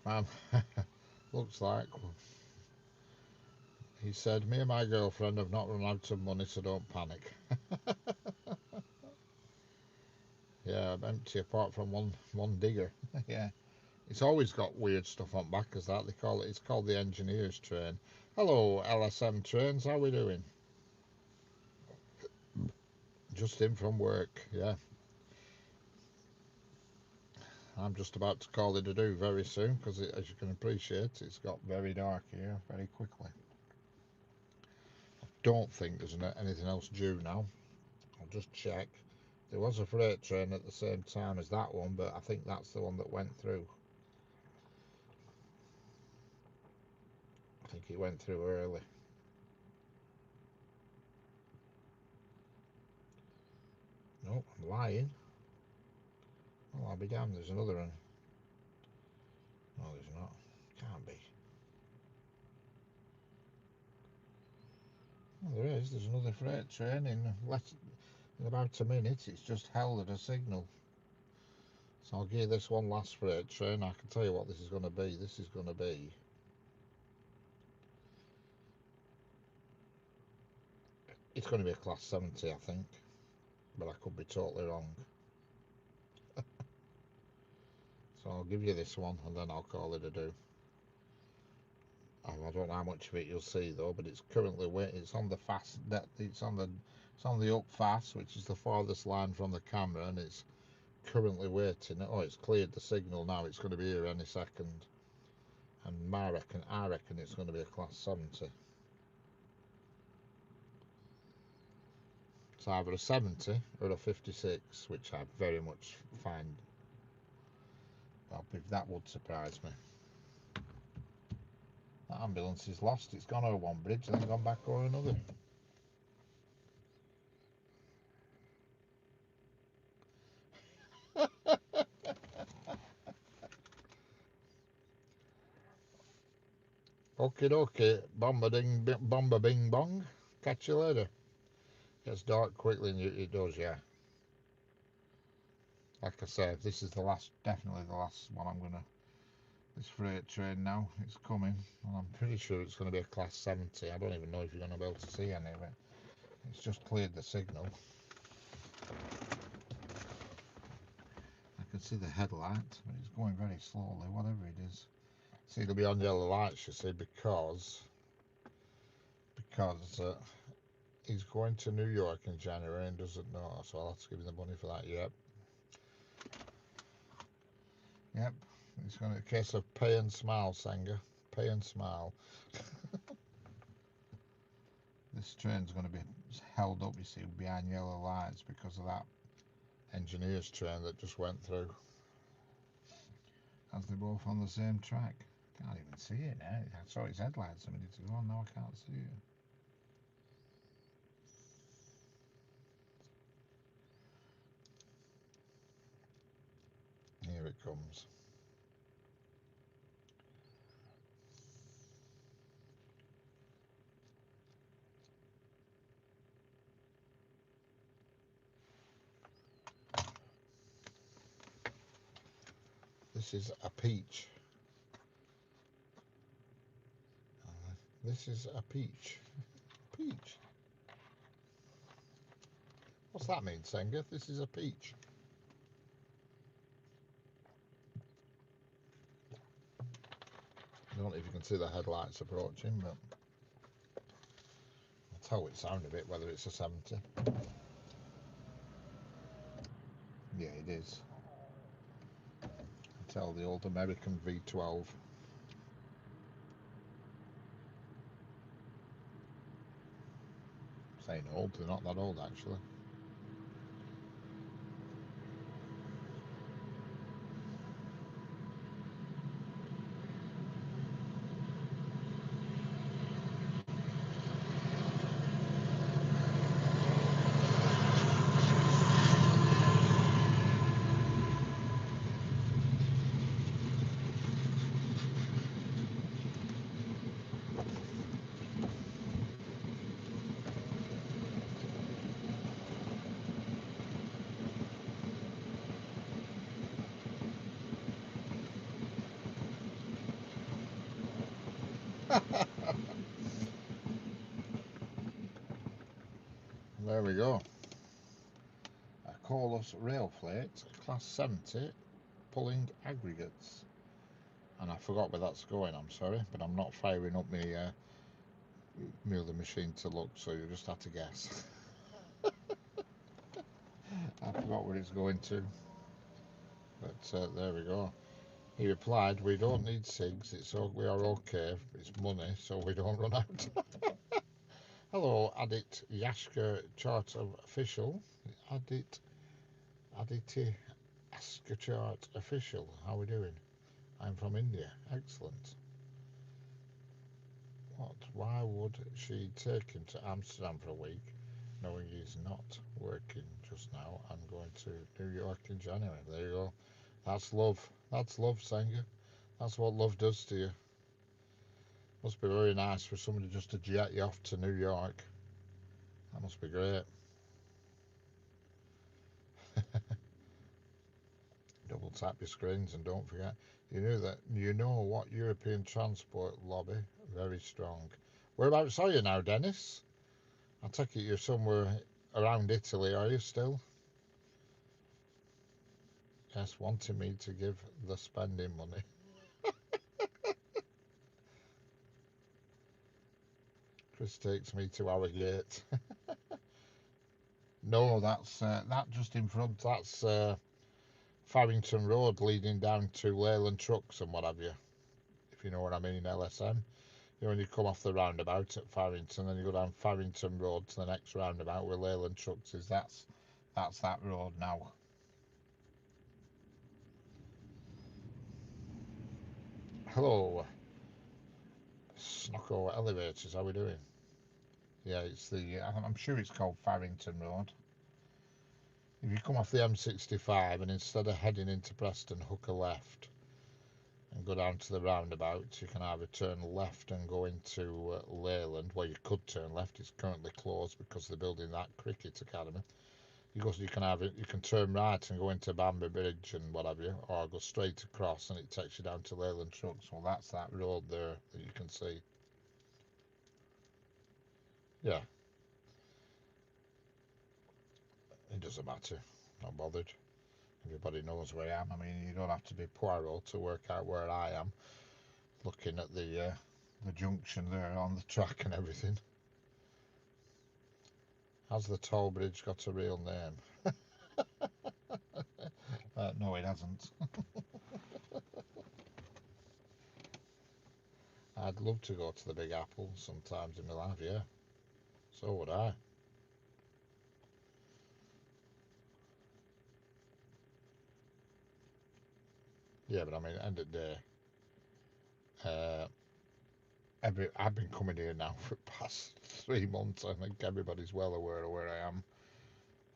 Man, looks like. He said, me and my girlfriend have not run out of money, so don't panic. Yeah, I'm empty apart from one digger. Yeah. It's always got weird stuff on back as that. It's called the engineer's train. Hello, LSM trains, how we doing? Just in from work, yeah. I'm just about to call it a do very soon because, as you can appreciate, it's got very dark here very quickly. I don't think there's anything else due now. I'll just check. There was a freight train at the same time as that one, but I think that's the one that went through. I think it went through early. No, I'm lying. Well, I'll be damned, there's another one. No, there's not. Can't be. Well, there is. There's another freight train in about a minute. It's just held at a signal. So I'll give you this one last freight train. I can tell you what this is going to be. This is going to be, it's going to be a class 70, I think, but I could be totally wrong. So I'll give you this one and then I'll call it a do. I don't know how much of it you'll see though, but it's currently it's on the fast. It's on the up fast, which is the farthest line from the camera, and it's currently waiting. Oh, it's cleared the signal now. It's going to be here any second. And I reckon it's going to be a class 70. It's either a 70 or a 56, which I very much find. Well, that would surprise me. That ambulance is lost. It's gone over one bridge and then gone back over another. Okie dokie, bomba bing bong. Catch you later. Gets dark quickly, and it does, yeah. Like I said, this is definitely the last one I'm gonna. This freight train now, it's coming, and I'm pretty sure it's going to be a class 70. I don't even know if you're going to be able to see any of it. It's just cleared the signal. I can see the headlight, but it's going very slowly, whatever it is. See, it'll be on yellow lights, you see, because he's going to New York in January and doesn't know, so I'll have to give him the money for that. Yep. It's going to be a case of pay and smile, Sanger. Pay and smile. This train's going to be held up, you see, behind yellow lights because of that engineer's train that just went through. As they're both on the same track. Can't even see it now. I saw its headlights a minute ago, and now I can't see it. Here it comes. This is a peach. This is a peach. Peach. What's that mean, Sanger? This is a peach. I don't know if you can see the headlights approaching, but I'll tell it sound a bit whether it's a 70. Yeah, it is. I tell the old American V12. Saying old, they're not that old actually. There we go. A Corliss rail freight, class 70, pulling aggregates. And I forgot where that's going, I'm sorry, but I'm not firing up my other machine to look, so you just have to guess. I forgot where it's going to, but there we go. He replied, "We don't need SIGs, we are okay, it's money, so we don't run out." Hello, Adit Yashka Chart Official. Aditi Yashka Chart Official, how are we doing? I'm from India, excellent. What? Why would she take him to Amsterdam for a week, knowing he's not working just now and going to New York in January? There you go. That's love. That's love, Sanger. That's what love does to you. Must be very nice for somebody just to jet you off to New York. That must be great. Double tap your screens, and don't forget, you know what European transport lobby, very strong. Whereabouts are you now, Dennis? I take it you're somewhere around Italy, are you still? Yes, wanting me to give the spending money. Chris takes me to our gate. No, that's that just in front. That's Farrington Road leading down to Leyland Trucks and what have you. If you know what I mean, LSM. You know, when you come off the roundabout at Farrington, then you go down Farrington Road to the next roundabout where Leyland Trucks is. That's that road now. Hello, Snocko Elevators. How we doing? Yeah, it's the. I'm sure it's called Farrington Road. If you come off the M65 and instead of heading into Preston, hook a left and go down to the roundabout, you can either turn left and go into Leyland, where you could turn left. It's currently closed because they're building that cricket academy. You can turn right and go into Bamber Bridge and what have you, or go straight across and it takes you down to Leyland Trucks. Well, that's that road there that you can see. Yeah, it doesn't matter. Not bothered. Everybody knows where I am. I mean, you don't have to be Poirot to work out where I am. Looking at the junction there on the track and everything. Has the toll bridge got a real name? No, it hasn't. I'd love to go to the Big Apple sometimes in my life, yeah. So would I. Yeah, but I mean, end of the day, uh, I've been coming here now for the past 3 months. I think everybody's well aware of where I am.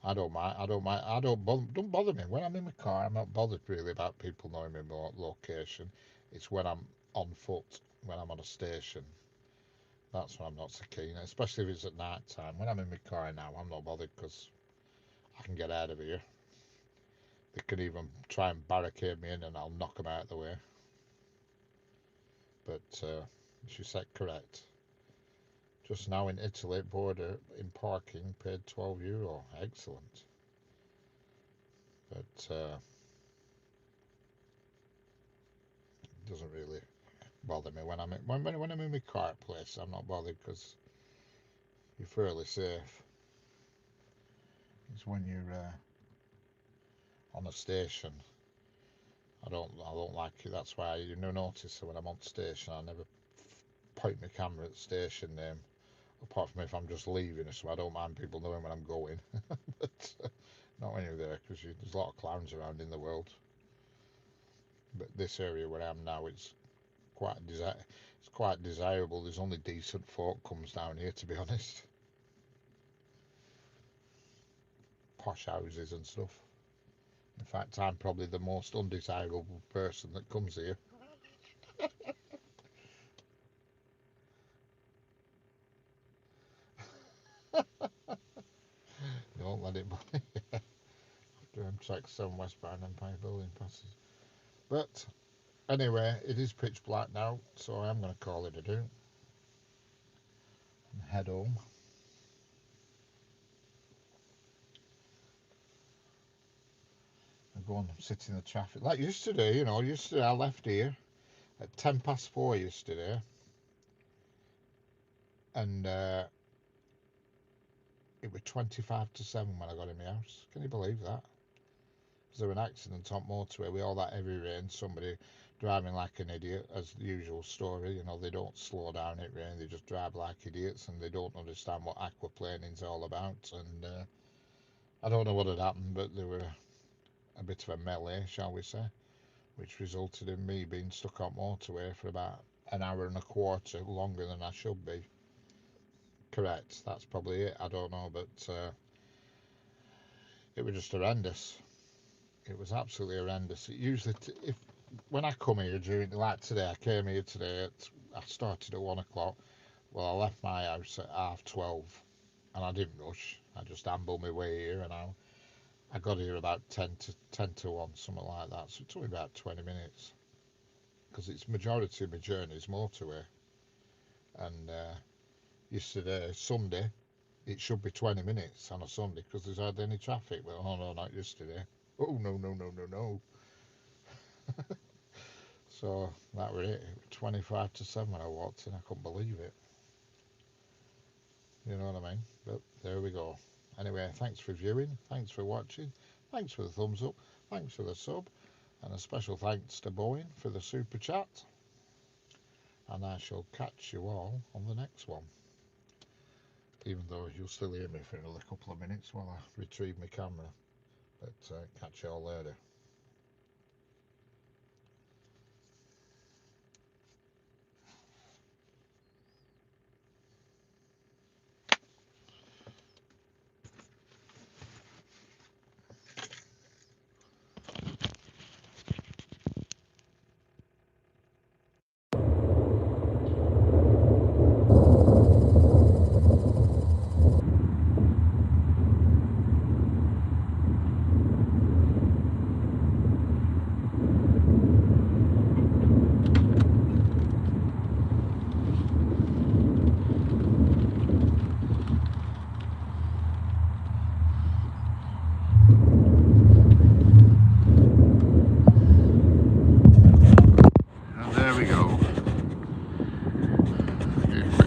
I don't mind. I don't mind. Don't bother me when I'm in my car. I'm not bothered really about people knowing my location. It's when I'm on foot, when I'm on a station. That's when I'm not so keen, especially if it's at night time. When I'm in my car now, I'm not bothered because I can get out of here. They can even try and barricade me in, and I'll knock them out of the way. But she said correct. Just now in Italy, border in parking paid €12. Excellent. But it doesn't really bother me when I'm in my car place. I'm not bothered because you're fairly safe. It's when you're on a station. I don't like it. That's why you notice that when I'm on station, I never point my camera at the station name. Apart from if I'm just leaving, so I don't mind people knowing when I'm going. But not when you're there, because there's a lot of clowns around in the world. But this area where I am now, it's quite desirable. There's only decent folk comes down here, to be honest. Posh houses and stuff. In fact, I'm probably the most undesirable person that comes here. Don't let it buy. Track 7 westbound Empire Building passes. But anyway, it is pitch black now, so I am going to call it a do and head home. And go and sit in the traffic. Like yesterday, yesterday I left here at 4:10 yesterday, and it was 7:25 when I got in my house. Can you believe that? Was there an accident on motorway with all that heavy rain? Somebody driving like an idiot, as the usual story. They don't slow down at rain; they just drive like idiots, and they don't understand what aquaplaning's all about. And I don't know what had happened, but there were a bit of a melee, shall we say, which resulted in me being stuck on motorway for about an hour and a quarter longer than I should be. Correct. That's probably it. I don't know, but it was just horrendous. It was absolutely horrendous. It usually, if when I come here during like today, I came here today. I started at 1 o'clock. Well, I left my house at 12:30, and I didn't rush. I just ambled my way here, and I got here about 10 to 1, something like that. So it took me about 20 minutes because it's majority of my journey is motorway. And yesterday, Sunday, it should be 20 minutes on a Sunday because there's hardly any traffic. But oh no, not yesterday. Oh no, no, no, no, no. So that was it. 25 to 7 when I walked in. I couldn't believe it. You know what I mean? But there we go. Anyway, thanks for viewing. Thanks for watching. Thanks for the thumbs up. Thanks for the sub. And a special thanks to Boeing for the super chat. And I shall catch you all on the next one. Even though you'll still hear me for another couple of minutes while I retrieve my camera. But catch you all later.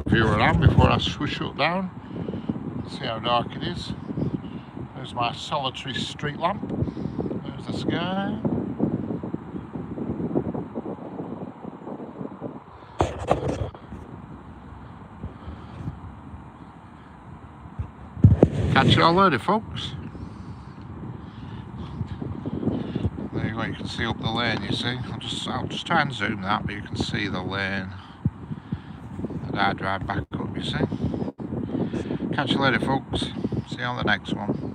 View around before I switch up down. See how dark it is. There's my solitary street lamp. There's the sky. Catch you all later, folks. There you go, you can see up the lane, you see. I'll just try and zoom that, but you can see the lane that I drive back up, you see. Catch you later, folks. See you on the next one.